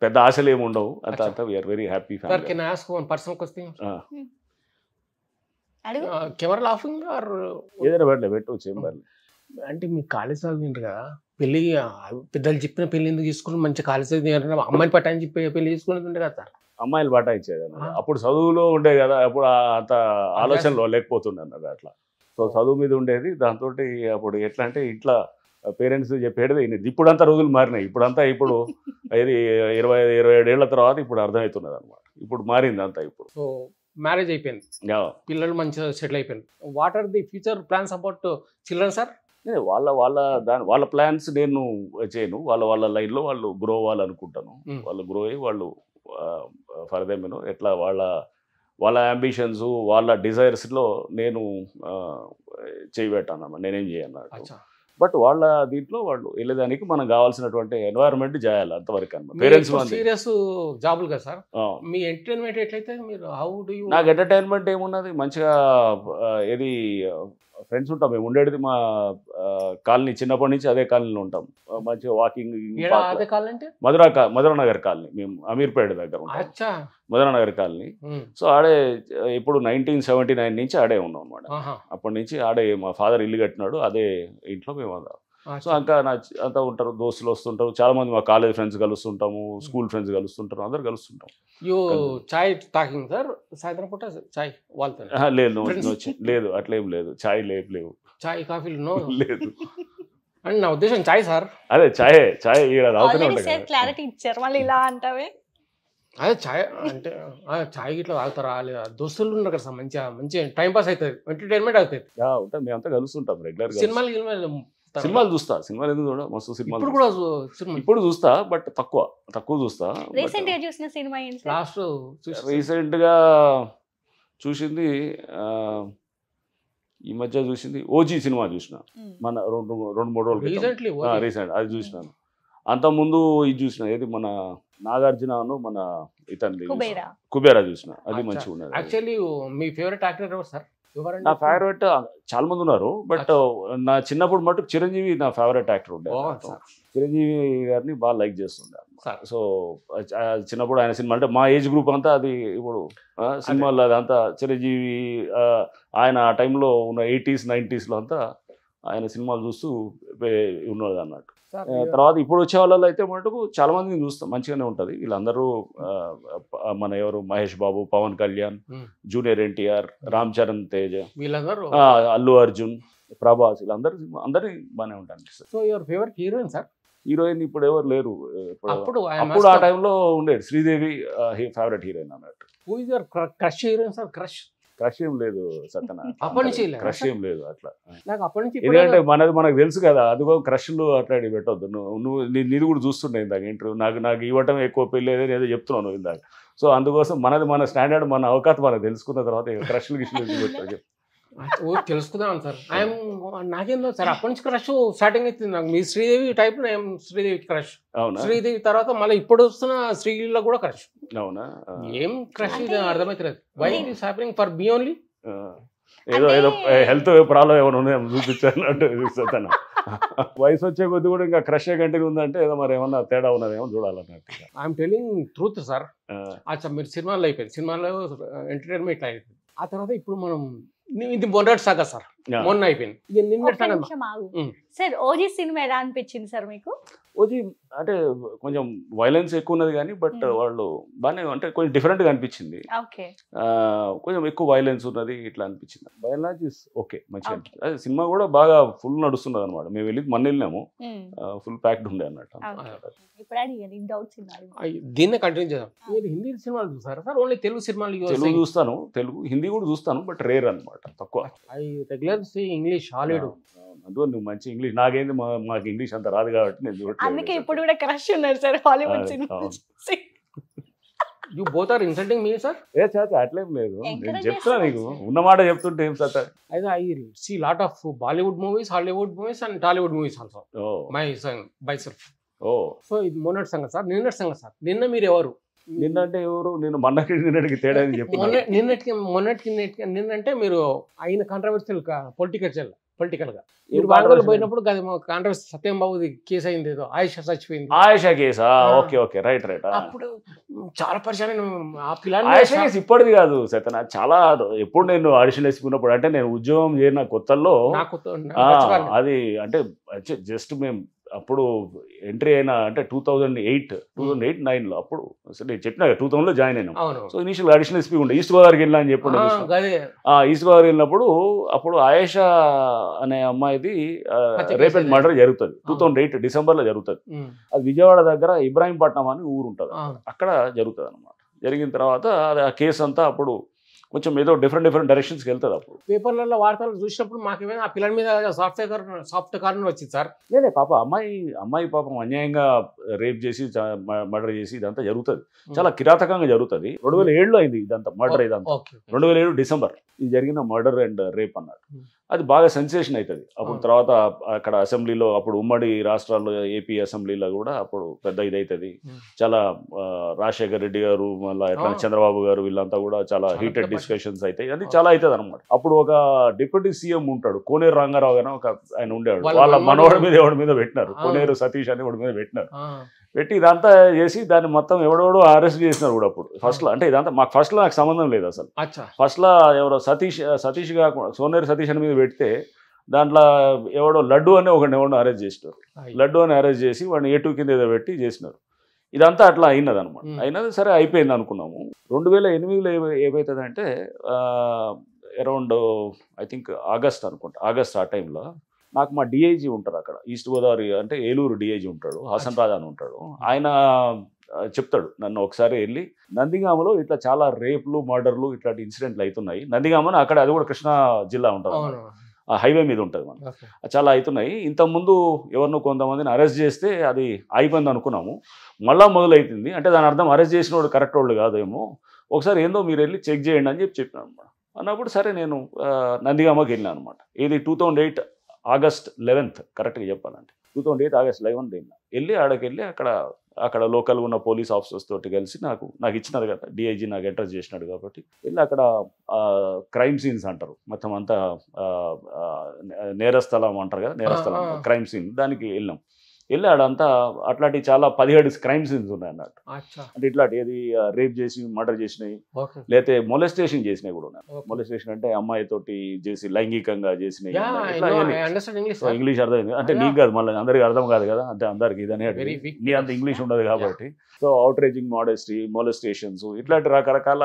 పెద్ద ఆశలు ఏమి ఉండవు, అంతా we are very happy family. Sir can I ask one personal question? Camera laughing or ఏదైనా పెట్టవచ్చు, ఏం పర్లేదు. అంటే మీ కాలేజ్ చదివిండ్రు కదా, పెళ్ళి పెద్దలు చెప్పిన పెళ్లి ఎందుకు తీసుకుని మంచి కాలేజ్ చదివి అమ్మాయిని పట్టాని చెప్పి పెళ్లి తీసుకునేది ఉండే కదా సార్? అమ్మాయిలు పటాయించేది అప్పుడు, చదువులో ఉండే కదా అప్పుడు, అంత ఆలోచనలో లేకపోతుండే అన్నది అట్లా. సో చదువు మీద ఉండేది, దాంతో అప్పుడు ఎట్లా అంటే ఇంట్లో పేరెంట్స్ చెప్పేది. ఇప్పుడు అంతా రోజులు మారినాయి, ఇప్పుడు ఇది 27 ఏళ్ల తర్వాత ఇప్పుడు అర్థమవుతున్నది అనమాట. ఇప్పుడు మారింది అంతా. ఇప్పుడు సో మ్యారేజ్ అయిపోయింది, పిల్లలు మంచిగా సెటిల్ అయిపోయింది. What are the future plans about children sir? వాళ్ళ ప్లాన్స్ నేను చేయను, వాళ్ళ లైన్లో వాళ్ళు గ్రో అవ్వాలనుకుంటాను. వాళ్ళు గ్రో అయ్యి వాళ్ళు ఫర్దర్ ఎట్లా వాళ్ళ అంబిషన్స్, వాళ్ళ డిజైర్స్లో నేను చేయబెట్టాను, నేనేం చేయను. బట్ వాళ్ళ దీంట్లో వాళ్ళు వెళ్ళేదానికి మనం కావాల్సినటువంటి ఎన్వైరన్మెంట్ చేయాలి అంతవరకు అన్నమాట. పేరెంట్స్ సీరియస్ జాబులు కదా సార్, మీ ఎంటర్టైన్మెంట్ ఎట్లయితే మీరు హౌ డు యు? నాకు ఎంటర్టైన్మెంట్ ఏమున్నది, మంచిగా ఏది ఫ్రెండ్స్ ఉంటాం. మేము ఉండేది మా కాలనీ, చిన్నప్పటి నుంచి అదే కాలనీలో ఉంటాం. మంచిగా వాకింగ్. మధురానగర్ కాలనీ, మేము అమీర్పేట దగ్గర ఉంటాం, మధురానగర్ కాలనీ. సో ఆడే ఇప్పుడు 1979 నుంచి ఆడే ఉన్నాం అనమాట. అప్పటి నుంచి ఆడే మా ఫాదర్ ఇల్లు కట్టినాడు, అదే ఇంట్లో మేము. సో ఇంకా అంతా ఉంటారు, దోస్తులు వస్తుంటారు, చాలా మంది మా కాలేజ్ ఫ్రెండ్స్ కలుస్తుంటాము, స్కూల్ ఫ్రెండ్స్ కలుస్తుంటారు, అందరు కలుస్తుంటాం. చాయ్ తాకింగ్ సార్ సాయంత్రం పూట? చాయ్ వాళ్ళతో లేదు, అట్లేం లేదు, చాయ్ లేవు, చాయ్ కాఫీలు లేదు అని నా ఉద్దేశం. చాయ్ సార్, అదే చాయ్ తాగుతూనే ఉంటాయి. క్లారిటీ ఇచ్చారు మళ్ళీ ఇలా అంటావే. అదే చాయ్ అంటే చాయ్ ఇట్లా తాగుతారా లేదా? దోస్తులు ఉన్నారు కదా సార్, మంచిగా టైం పాస్ అవుతుంది, ఎంటర్టైన్మెంట్ అవుతుంది. ఉంటాం, మేమంతా కలుస్తుంటాం రెగ్యులర్. సినిమాలు చూస్తా, సినిమాలు ఎందుకు చూడ, మస్తు సినిమాలు ఇప్పుడు చూస్తా, బట్ తక్కువ చూస్తా. రీసెంట్ గా చూసింది ఈ మధ్య చూసింది ఓజీ సినిమా చూసిన, మన 2-3 రోజులు రీసెంట్, అది చూసినాను. అంతకుముందు ఇది చూసిన, ఏది మన నాగార్జునను మన ఇతని కుబేరా చూసిన, అది మంచిగా ఉన్నది. యాక్చువల్లీ మీ ఫేవరెట్ యాక్టర్ ఎవరు సార్? నా ఫేవరెట్ చాలా మంది ఉన్నారు, బట్ నా చిన్నప్పుడు మటుకు చిరంజీవి నా ఫేవరెట్ యాక్టర్ ఉండే. చిరంజీవి గారిని బాగా లైక్ చేస్తుండే. సో చిన్నప్పుడు ఆయన సినిమా అంటే మా ఏజ్ గ్రూప్ అంతా అది ఇప్పుడు సినిమాల్లో అదంతా చిరంజీవి, ఆయన ఆ టైంలో ఉన్న 80s 90sలో అంతా ఆయన సినిమాలు చూస్తూ ఉన్నది అన్నట్టు. తర్వాత ఇప్పుడు వచ్చే వాళ్ళలో అయితే మటుకు చాలా మందిని చూస్తాం, మంచిగానే ఉంటుంది. వీళ్ళందరూ మన ఎవరు, మహేష్ బాబు, పవన్ కళ్యాణ్, జూనియర్ ఎన్టీఆర్, రామ్ చరణ్ తేజ్, అల్లు అర్జున్, ప్రభాస్, వీళ్ళందరూ అందరి బాగానే ఉంటాను. So your favourite heroine sir? Heroine ఇప్పుడు ఎవరు లేరు. అప్పుడు అప్పుడు ఆ టైంలో ఉండేది శ్రీదేవి ఫేవరెట్ హీరోయిన్ అన్నట్టు. క్రష్ హీరోయిన్ సార్, క్రష్ ఏం లేదు సత్యన, అప్పటి నుంచి క్రష్ ఏం లేదు అట్లా. నాకు అప్పటి నుంచి ఎందుకంటే మనకు తెలుసు కదా, అదిగో క్రష్లు అట్లాంటి పెట్టొద్దు. నువ్వు నీది కూడా చూస్తుండే ఇందాక ఇంటర్వ్యూ, నాకు ఇవ్వటం ఎక్కువ పెళ్ళేదని ఏదో చెప్తున్నాను ఇందాక. సో అందుకోసం మన స్టాండర్డ్, మన అవకాశం మనకు తెలుసుకున్న తర్వాత క్రష్లు గిష్లు పెట్టారు. తెలుసుకుందాం సార్. నాకేందో సార్ అప్పటి నుంచి క్రష్ స్టార్టింగ్ అవుతుంది నాకు. మీ శ్రీదేవి టైప్ శ్రీదేవి క్రష్. అవునా? శ్రీదేవి తర్వాత మళ్ళీ ఇప్పుడు వస్తున్న శ్రీలో కూడా క్రష్. అవునా? ఏం క్రష్ ఇది అర్థమవుతుంది. Why it is happening for me only? ఏదో హెల్త్ ప్రాబ్లం ఏమైనా ఉన్నాయేమో చూపించాను సతన. వయసు వచ్చే కొద్ది కూడా ఇంకా క్రష్ కంటిన్యూ ఉందంటే ఏదో మరి ఏమన్నా తేడా ఉన్నదేమో చూడాలన్నట్టు. I'm telling truth sir. అచ్చా, మీరు సినిమాలో అయిపోయింది, సినిమాలో ఎంటర్టైన్మెంట్ అయిపోయింది. ఆ తర్వాత ఇప్పుడు మనం ఇది మొన్నటి సాగా సార్, మొన్న అయిపోయింది. ఇక నిన్న సార్ ఓజీ సినిమా ఎలా అనిపించింది సార్ మీకు? ఓజీ అంటే కొంచెం వైలెన్స్ ఎక్కువ ఉన్నది కానీ బట్ వాళ్ళు బాగానే, అంటే కొంచెం డిఫరెంట్గా అనిపించింది. కొంచెం ఎక్కువ వైలెన్స్ ఉన్నది ఇట్లా అనిపించింది. బయలాజీస్ ఓకే, మంచిగా అనిపించింది. అదే సినిమా కూడా బాగా ఫుల్ నడుస్తున్నది అనమాట. మేము మొన్న వెళ్ళినాము, ఫుల్ ప్యాక్డ్ ఉండే అన్నట్టు. దీన్నే కంటిన్యూ చేద్దాం. మీరు హిందీ సినిమాలు చూస్తారా సార్? ఓన్లీ తెలుగు సినిమాలు? తెలుగు చూస్తాను, తెలుగు హిందీ కూడా చూస్తాను, బట్ రేర్ అనమాట, తక్కువ. I regular see English, Hollywood. అందులో నువ్వు మంచి ఇంగ్లీష్, నాకేంది మాకు ఇంగ్లీష్ అంత రాదు కాబట్టి నేను చూడట్లేదు. అందుకే ఇప్పుడు కూడా క్రష్ ఉన్నారు sir Hollywood cinema. You both are insulting me sir? అట్లేం లేదు, నేను చెప్తున్నా నీకు ఉన్నమాట చెప్తుంటే ఏం సార్. అయితే I see lot of Bollywood movies, Hollywood movies and Tollywood movies also my by self. So ఇది మొన్నటి సంగతి సార్. నిన్నటి సంగతి సార్. నిన్న మీరు ఎవరు? నిన్న అంటే ఎవరు? నేను నిన్నటికి తేడా అని చెప్పి నిన్నంటే మీరు అయిన కాంట్రవర్షియల్ పొలిటికల్ గా మీరు బాంగ్లాలో పోయినప్పుడు కాంట్రవర్సీ సత్యం బాబుది కేసు అయింది, ఏదో ఆయిషా చచ్చిపోయింది. ఆయిషా కేసా? Okay right. అప్పుడు చాలా పరిచయం. ఆ పిల్లలు ఆయిషా కేసు ఇప్పటిది కాదు సత్యన, చాలా ఎప్పుడు నేను ఆడిషన్ వేసుకున్నప్పుడు, అంటే నేను ఉద్యోగం చేరిన కొత్తల్లో అది, అంటే జస్ట్ మేము అప్పుడు ఎంట్రీ అయినా అంటే 2008-9లో అప్పుడు నేను చెప్పినా 2000లో జాయిన్ అయినాం. సో ఇనిషియల్ అడిషనల్ ఎస్పీ ఉండే, ఈస్ట్ గోదావరికి వెళ్ళినా అని చెప్పండి. ఈస్ట్ గోదావరి వెళ్ళినప్పుడు అప్పుడు ఆయేషా అనే అమ్మాయిది రేప్ అండ్ మర్డర్ జరుగుతుంది. 2008 డిసెంబర్లో జరుగుతుంది. అది విజయవాడ దగ్గర ఇబ్రాహీంపట్నం అని ఊరు ఉంటుంది, అక్కడ జరుగుతుంది అనమాట. జరిగిన తర్వాత అది ఆ కేసు అంతా అప్పుడు కొంచెం ఏదో డిఫరెంట్ డైరెక్షన్స్కి వెళ్తుంది. అప్పుడు పేపర్లలో వార్తలు చూసినప్పుడు మాకేమైనా ఆ పిల్లల మీద సాఫ్ట్ కార్నర్ వచ్చింది సార్. లేదే పాప, అమ్మాయి పాపం అన్యాయంగా రేప్ చేసి మర్డర్ చేసి ఇదంతా జరుగుతుంది, చాలా కిరాతకంగా జరుగుతుంది. 2007లో అయింది ఇదంతా మర్డర్. ఇదంతా 2007 డిసెంబర్ ఇది జరిగిన మర్డర్ అండ్ రేప్ అన్నాడు. అది బాగా సెన్సేషన్ అవుతుంది. అప్పుడు తర్వాత అక్కడ అసెంబ్లీలో, అప్పుడు ఉమ్మడి రాష్ట్రాల్లో ఏపీ అసెంబ్లీలో కూడా అప్పుడు పెద్ద ఇది అవుతుంది. చాలా రాజశేఖర్ రెడ్డి గారు, మళ్ళీ ఎట్లా చంద్రబాబు గారు, వీళ్ళంతా కూడా చాలా హీటెడ్ డిస్కషన్స్ అవుతాయి. అది చాలా అవుతుంది అనమాట. అప్పుడు ఒక డిప్యూటీ సీఎం ఉంటాడు, కోనేరు రంగారావు గారు ఒక ఆయన ఉండేవాడు. వాళ్ళ మనవాడి మీద ఎవడి మీద పెట్టినారు, కోనేరు సతీష్ అని వాడి మీద పెట్టినారు. పెట్టి ఇదంతా చేసి దాన్ని మొత్తం ఎవడెవడో అరెస్ట్ చేసినారు కూడా అప్పుడు ఫస్ట్లో. అంటే ఇదంతా మాకు ఫస్ట్లో నాకు సంబంధం లేదు అసలు. ఫస్ట్లో ఎవరో సతీష్ కాకుండా సోనేరు సతీష్ అని మీద పెడితే దాంట్లో ఎవడో లడ్డు అని ఎవడో అరెస్ట్ చేసినారు. లడ్డు అని అరెస్ట్ చేసి వాడిని A2 కింద ఏదో పెట్టి చేసినారు. ఇదంతా అట్లా అయినది అనమాట. అయినది సరే అయిపోయింది అనుకున్నాము. 2008లో ఏమవుతుందంటే అరౌండ్ ఐ థింక్ ఆగస్ట్ ఆ టైంలో నాకు మా డిఐజీ ఉంటారు అక్కడ ఈస్ట్ గోదావరి, అంటే ఏలూరు డిఐజీ ఉంటాడు, హసన్ రాజా అని ఉంటాడు. ఆయన చెప్తాడు నన్ను ఒకసారి వెళ్ళి, నందిగామలో ఇట్లా చాలా రేప్లు మర్డర్లు ఇట్లాంటి ఇన్సిడెంట్లు అవుతున్నాయి. నందిగామని అక్కడ, అది కూడా కృష్ణా జిల్లా ఉంటుంది, ఆ హైవే మీద ఉంటుంది మనం, చాలా అవుతున్నాయి. ఇంతకుముందు ఎవరినో కొంతమందిని అరెస్ట్ చేస్తే అది అయిపోయింది అనుకున్నాము, మళ్ళా మొదలవుతుంది. అంటే దాని అర్థం అరెస్ట్ చేసిన వాడు కరెక్ట్ వాళ్ళు కాదేమో, ఒకసారి ఏందో మీరు వెళ్ళి చెక్ చేయండి అని చెప్పినాను అనమాట. అన్నప్పుడు సరే నేను నందిగామకి వెళ్ళాను అనమాట. ఇది 2008 ఆగస్ట్ 11 కరెక్ట్గా చెప్పాలంటే 2008 ఆగస్ట్ 11 వెళ్ళి ఆడకెళ్ళి అక్కడ లోకల్ ఉన్న పోలీస్ ఆఫీసర్స్ తోటి కలిసి నాకు ఇచ్చినారు కదా, డిఐజీ నాకు అడ్రస్ చేసినాడు కాబట్టి వెళ్ళి అక్కడ క్రైమ్ సీన్స్ అంటారు, మొత్తం అంతా నేరస్థలం అంటారు కదా, నేరస్థలం క్రైమ్ సీన్, దానికి వెళ్ళి ఆడంతా అట్లాంటి చాలా 17 క్రైమ్ సీన్స్ ఉన్నాయి అన్నట్టు. అంటే ఇట్లాంటి ఏది రేప్ చేసి మర్డర్ చేసినాయి, లేకపోతే మొలెస్టేషన్ చేసినాయి కూడా ఉన్నాయి. మొలెస్టేషన్ అంటే అమ్మాయి తోటి చేసి లైంగికంగా చేసినాయి. ఇంగ్లీష్ అర్థమైంది అంటే నీకు కాదు, మళ్ళీ అందరికి అర్థం కాదు కదా, అంటే అందరికి ఇదనే నీ అంత ఇంగ్లీష్ ఉండదు కాబట్టి. సో అవుట్రేజింగ్, మొలెస్టేషన్స్ ఇట్లాంటి రకరకాల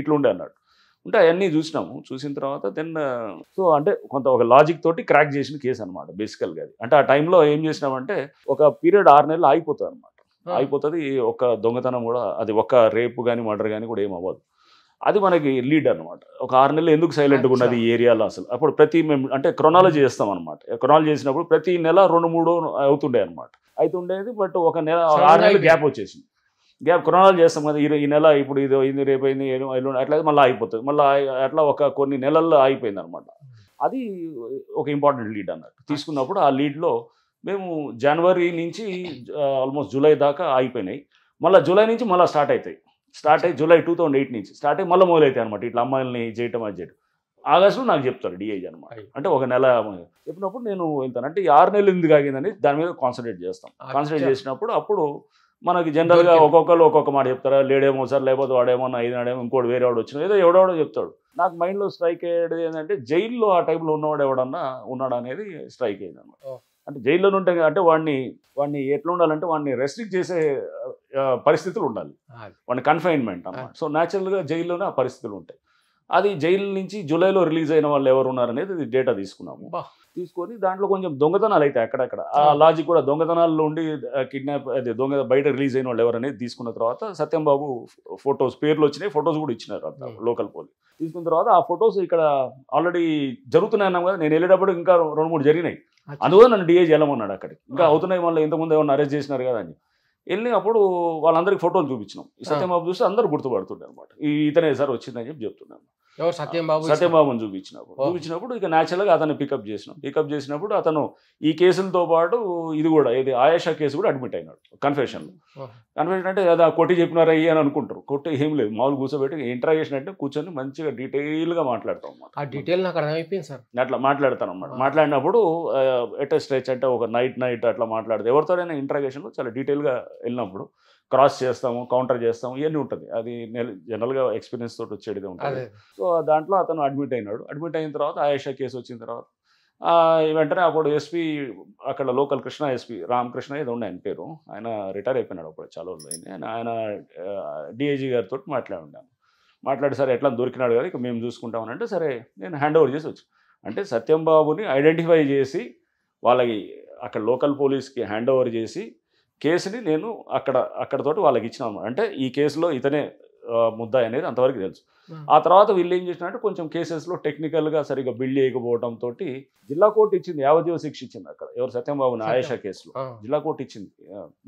ఇట్లుండే అన్నట్టు. ఉంటే అవన్నీ చూసినాము. చూసిన తర్వాత దెన్ సో అంటే కొంత ఒక లాజిక్ తోటి క్రాక్ చేసిన కేసు అనమాట బేసికల్గా అది. అంటే ఆ టైంలో ఏం చేసినామంటే ఒక పీరియడ్ 6 నెలలు ఆగిపోతుంది అనమాట. అయిపోతుంది. ఒక దొంగతనం కూడా అది ఒక రేపు కానీ మర్డర్ కానీ కూడా ఏం అవ్వదు. అది మనకి లీడ్ అనమాట. ఒక 6 నెలలు ఎందుకు సైలెంట్గా ఉన్నది ఈ ఏరియాలో అసలు. అప్పుడు మేము అంటే క్రొనాలజీ చేస్తాం అనమాట. క్రొనాలజీ చేసినప్పుడు ప్రతి నెల 2-3 అవుతుండే అనమాట. అవుతుండేది. బట్ ఒక నెల 6 నెలలు గ్యాప్ వచ్చేసింది. గ్యాప్ క్రొనాలజీ చేస్తాం కదా, ఈ నెల ఇప్పుడు ఇది అయింది, రేపు అయింది, అట్లా మళ్ళీ అయిపోతుంది. మళ్ళీ అట్లా ఒక కొన్ని నెలల్లో అయిపోయింది అనమాట. అది ఒక ఇంపార్టెంట్ లీడ్ అన్నట్టు తీసుకున్నప్పుడు ఆ లీడ్లో మేము జనవరి నుంచి ఆల్మోస్ట్ జూలై దాకా అయిపోయినాయి. మళ్ళీ జూలై నుంచి మళ్ళీ స్టార్ట్ అయ్యి జూలై 2008 నుంచి స్టార్ట్ అయ్యి మళ్ళీ మొదలవుతాయి అనమాట. ఇట్లా అమ్మాయిల్ని చేయటం అది చేయడం. ఆగస్టులో నాకు చెప్తాడు డిఐజీ అనమాట. అంటే ఒక నెల చెప్పినప్పుడు నేను వెళ్తాను. ఈ 6 నెలలు ఎందుకు ఆగిందని దాని మీద కాన్సన్ట్రేట్ చేస్తాం. కాన్సన్ట్రేట్ చేసినప్పుడు అప్పుడు మనకి జనరల్గా ఒక్కొక్కరు ఒక్కొక్క మాట చెప్తారా, లేడేమో సార్, లేకపోతే వాడేమో 5 నాడేమో, ఇంకోటి వేరే వాడు వచ్చిన ఏదో ఎవడో చెప్తాడు. నాకు మైండ్లో స్ట్రైక్ అయ్యేది ఏంటంటే జైల్లో ఆ టైంలో ఉన్నవాడు ఎవడన్నా ఉన్నాడు అనేది స్ట్రైక్ అయ్యింది అనమాట. అంటే జైల్లో ఉంటే అంటే వాడిని ఎట్లా ఉండాలంటే వాడిని రెస్ట్రిక్ట్ చేసే పరిస్థితులు ఉండాలి. వాడిని కన్ఫైన్మెంట్ అన్నమాట. సో న్యాచురల్గా జైల్లోనే ఆ పరిస్థితులు ఉంటాయి. అది జైలు నుంచి జూలైలో రిలీజ్ అయిన వాళ్ళు ఎవరు ఉన్నారనేది డేటా తీసుకున్నాము. తీసుకొని దాంట్లో కొంచెం దొంగతనాలు అయితే అక్కడక్కడ ఆ లాజిక్ కూడా దొంగతనాల్లో ఉండి కిడ్నాప్ అదే బయట రిలీజ్ అయిన వాళ్ళు ఎవరనేది తీసుకున్న తర్వాత సత్యంబాబు ఫొటోస్ పేర్లు వచ్చినాయి, ఫొటోస్ కూడా ఇచ్చినారు అంత లోకల్ పోలీస్. తీసుకున్న తర్వాత ఆ ఫొటోస్ ఇక్కడ ఆల్రెడీ జరుగుతున్నాయి అన్నాం కదా. నేను వెళ్ళేటప్పుడు ఇంకా 2-3 జరిగినాయి. అందువల్ల నన్ను డిఐజీ వెళ్ళమన్నాడు అక్కడికి. ఇంకా అవుతున్నాయి, మళ్ళీ ఇంతకుముందు ఏమన్నా అరెస్ట్ చేసినారు కదా అని వెళ్ళి అప్పుడు వాళ్ళందరికీ ఫోటోలు చూపించినాం. ఈ సత్యంబాబు చూస్తే అందరూ గుర్తుపడుతుండే అనమాట. ఇతనే సార్ వచ్చిందని చెప్పి చెప్తున్నాను. సత్యంబాబుని చూపించినప్పుడు ఇక న్యాచురల్గా అతన్ని పికప్ చేసినప్పుడు అతను ఈ కేసులతో పాటు ఇది కూడా ఇది ఆయేషా కేసు కూడా అడ్మిట్ అయినాడు కన్ఫెషన్ అంటే అదా కొట్టి చెప్పినారా అయ్యి అని అనుకుంటారు. కొట్టి ఏం లేదు, మామూలు కూర్చోబెట్టి ఇంటరాగేషన్ అంటే కూర్చొని మంచిగా డీటెయిల్గా మాట్లాడతాం అన్నమాట. ఆ డీటెయిల్ నాకు అర్థమైపోయింది సార్. అట్లా మాట్లాడతాను అన్నమాట. మాట్లాడినప్పుడు ఎట్ స్ట్రెచ్ అంటే ఒక నైట్ అట్లా మాట్లాడితే ఎవరితోనైనా ఇంటరాగేషన్లో చాలా డీటెయిల్గా వెళ్ళినప్పుడు క్రాస్ చేస్తాము, కౌంటర్ చేస్తాము, ఇవన్నీ ఉంటుంది. అది జనరల్గా ఎక్స్పీరియన్స్ తోటి వచ్చేది ఉంటుంది. సో దాంట్లో అతను అడ్మిట్ అయిన తర్వాత ఆయేషా కేసు వచ్చిన తర్వాత వెంటనే అప్పుడు ఎస్పీ అక్కడ లోకల్ కృష్ణ ఎస్పీ రామకృష్ణ ఏదో ఉండే ఆయన పేరు, ఆయన రిటైర్ అయిపోయినాడు అప్పుడు చాలా రోజులు అయింది. ఆయన డిఐజీ గారితో మాట్లాడి సరే ఎట్లా దొరికినాడు కదా ఇక మేము చూసుకుంటామని సరే నేను హ్యాండ్ ఓవర్ చేసి వచ్చి అంటే సత్యంబాబుని ఐడెంటిఫై చేసి వాళ్ళకి అక్కడ లోకల్ పోలీస్కి హ్యాండ్ ఓవర్ చేసి కేసుని నేను అక్కడతోటి వాళ్ళకి ఇచ్చినాము. అంటే ఈ కేసులో ఇతనే ముద్దాయి అనేది అంతవరకు తెలుసు. ఆ తర్వాత వీళ్ళు ఏం చేసినారంటే కొంచెం కేసెస్లో టెక్నికల్గా సరిగ్గా బిల్డ్ చేయకపోవడంతో జిల్లా కోర్టు ఇచ్చింది, యావజ్జీవ శిక్ష ఇచ్చింది. అక్కడ ఎవరు సత్యంబాబుని ఆయేషా కేసులో జిల్లా కోర్టు ఇచ్చింది.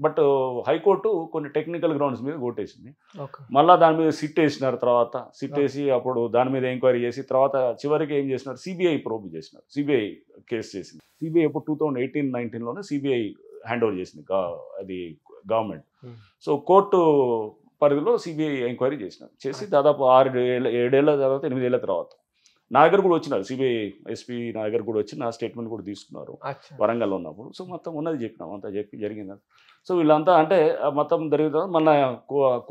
బట్ హైకోర్టు కొన్ని టెక్నికల్ గ్రౌండ్స్ మీద కొట్టేసింది. మళ్ళీ దాని మీద సిట్ వేసినారు. తర్వాత సిట్ వేసి అప్పుడు దాని మీద ఎంక్వైరీ చేసి తర్వాత చివరికి ఏం చేసినారు, సిబిఐ ప్రోబ్ చేసినారు. సిబిఐ కేసు చేసింది. సిబిఐ ఇప్పుడు 2018-19లోనే సిబిఐ హ్యాండ్ ఓవర్ చేసింది అది గవర్నమెంట్. సో కోర్టు పరిధిలో సిబిఐ ఎంక్వైరీ చేసి దాదాపు 7 ఏళ్ళ తర్వాత 8 ఏళ్ళ తర్వాత నా దగ్గర కూడా వచ్చినారు. సిబిఐ ఎస్పీ నా దగ్గర కూడా వచ్చి నా స్టేట్మెంట్ కూడా తీసుకున్నారు వరంగల్లో ఉన్నప్పుడు. సో మొత్తం ఉన్నది చెప్పినాం, అంతా చెప్పి జరిగింది. సో వీళ్ళంతా అంటే మొత్తం జరిగిన తర్వాత మళ్ళీ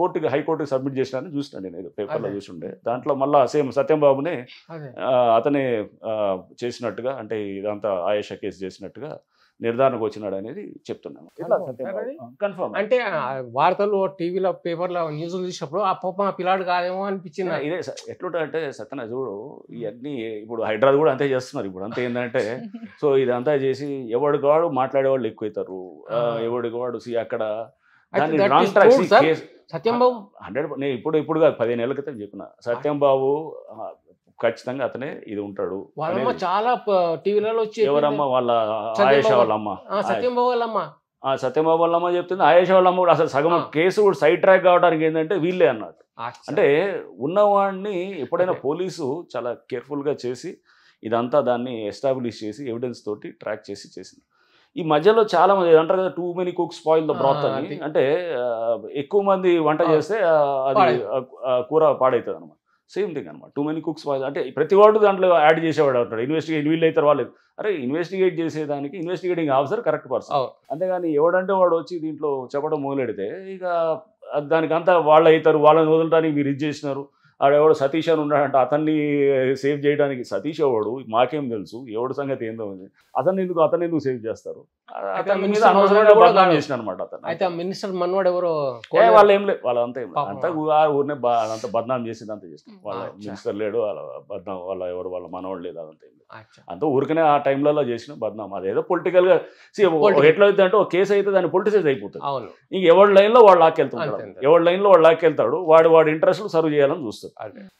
కోర్టుకి హైకోర్టుకి సబ్మిట్ చేసినారని చూసినా నేను ఏదో పేపర్లో చూసిండే. దాంట్లో మళ్ళీ సేమ్ సత్యంబాబునే అతనే చేసినట్టుగా అంటే ఇదంతా ఆయేషా కేసు చేసినట్టుగా నిర్ధారణకు వచ్చినాడు అనేది చెప్తున్నాను. కన్ఫర్మ్ అంటే వార్తలు టీవీలో పేపర్లో న్యూస్లు చూసినప్పుడు ఆ పాప పిల్లాడు కాదేమో అనిపించింది. ఇదే ఎట్లుంటా అంటే సత్యన చూడు ఇవన్నీ ఇప్పుడు హైదరాబాద్ కూడా అంతే చేస్తున్నారు. ఇప్పుడు అంతే ఏంటంటే సో ఇదంతా చేసి ఎవడికి వాడు మాట్లాడేవాళ్ళు ఎక్కువైతారు. ఎవడికి వాడు అక్కడ సత్యంబాబు 100 నేను ఇప్పుడు కాదు 15 ఏళ్ళ క్రితం చెప్పిన సత్యంబాబు ఖచ్చితంగా అతనే ఇది ఉంటాడు. వాళ్ళమ్మ చాలా టీవీలలో వచ్చి ఎవరమ్మ వాళ్ళ ఆయేషా వాళ్ళమ్మ సత్యంబాబు వాళ్ళమ్మ సత్యంబాబు వాళ్ళమ్మ చెప్తుంది. ఆయేషా వాళ్ళమ్మ కూడా అసలు సగం కేసు కూడా సైడ్ ట్రాక్ కావడానికి ఏంటంటే వీళ్ళే అన్నట్టు. అంటే ఉన్నవాడిని ఎప్పుడైనా పోలీసు చాలా కేర్ఫుల్గా చేసి ఇదంతా దాన్ని ఎస్టాబ్లిష్ చేసి ఎవిడెన్స్ తోటి ట్రాక్ చేసింది. ఈ మధ్యలో చాలా మంది అంటారు కదా, too many cooks spoil the బ్రాత్ అని. అంటే ఎక్కువ మంది వంట చేస్తే అది కూర పాడవుతుంది అనమాట. సేమ్ థింగ్ అనమాట. టూ మెనీ కుక్స్ అంటే ప్రతి వాడు దాంట్లో యాడ్ చేసేవాడు అంటాడు. ఇన్వెస్టిగేట్ వీళ్ళు అవుతారు వాళ్ళు. అరే ఇన్వెస్టిగేట్ చేసేదానికి ఇన్వెస్టిగేటింగ్ ఆఫీసర్ కరెక్ట్ పర్సన్. అంతేగాని ఎవడంటే వాడు వచ్చి దీంట్లో చెప్పడం మొదలెడితే ఇక దానికి అంతా వాళ్ళు అవుతారు, వాళ్ళని వదలడానికి మీరు ఇది చేసినారు ఆడెవడు సతీష్ అని ఉన్నాడంటే అతన్ని సేవ్ చేయడానికి సతీష్ ఎవడు మాకేం తెలుసు ఎవడు సంగతి ఏందో అతన్ని ఎందుకు సేవ్ చేస్తారు అతని మీద అనవసరంగా బదనాం చేసిన అనమాట అతను. అయితే ఆ మినిస్టర్ మనవాడు ఎవరో వాళ్ళు ఏం లేదు వాళ్ళంతా అంతా ఊరినే అంతా బదనాం చేసింది అంతా చేసిన వాళ్ళ మినిస్టర్ లేడు వాళ్ళ బదనాం వాళ్ళ ఎవరు వాళ్ళ మనవాడు లేదు అదంతా ఏం లేదు అంతా ఊరికనే ఆ టైంలలో చేసిన బదనాం అదేదో పొలిటికల్ గా ఎట్లా అవుతుంది అంటే ఒక కేసు అయితే దాన్ని పొలిటిసైజ్ అయిపోతుంది. ఇంక ఎవరి లైన్లో వాళ్ళు లాక్కెళ్తాడు ఎవరి లైన్లో వాడు లాక్కెళ్తాడు వాడి ఇంట్రెస్ట్లు సర్వ్ చేయాలని చూస్తాడు.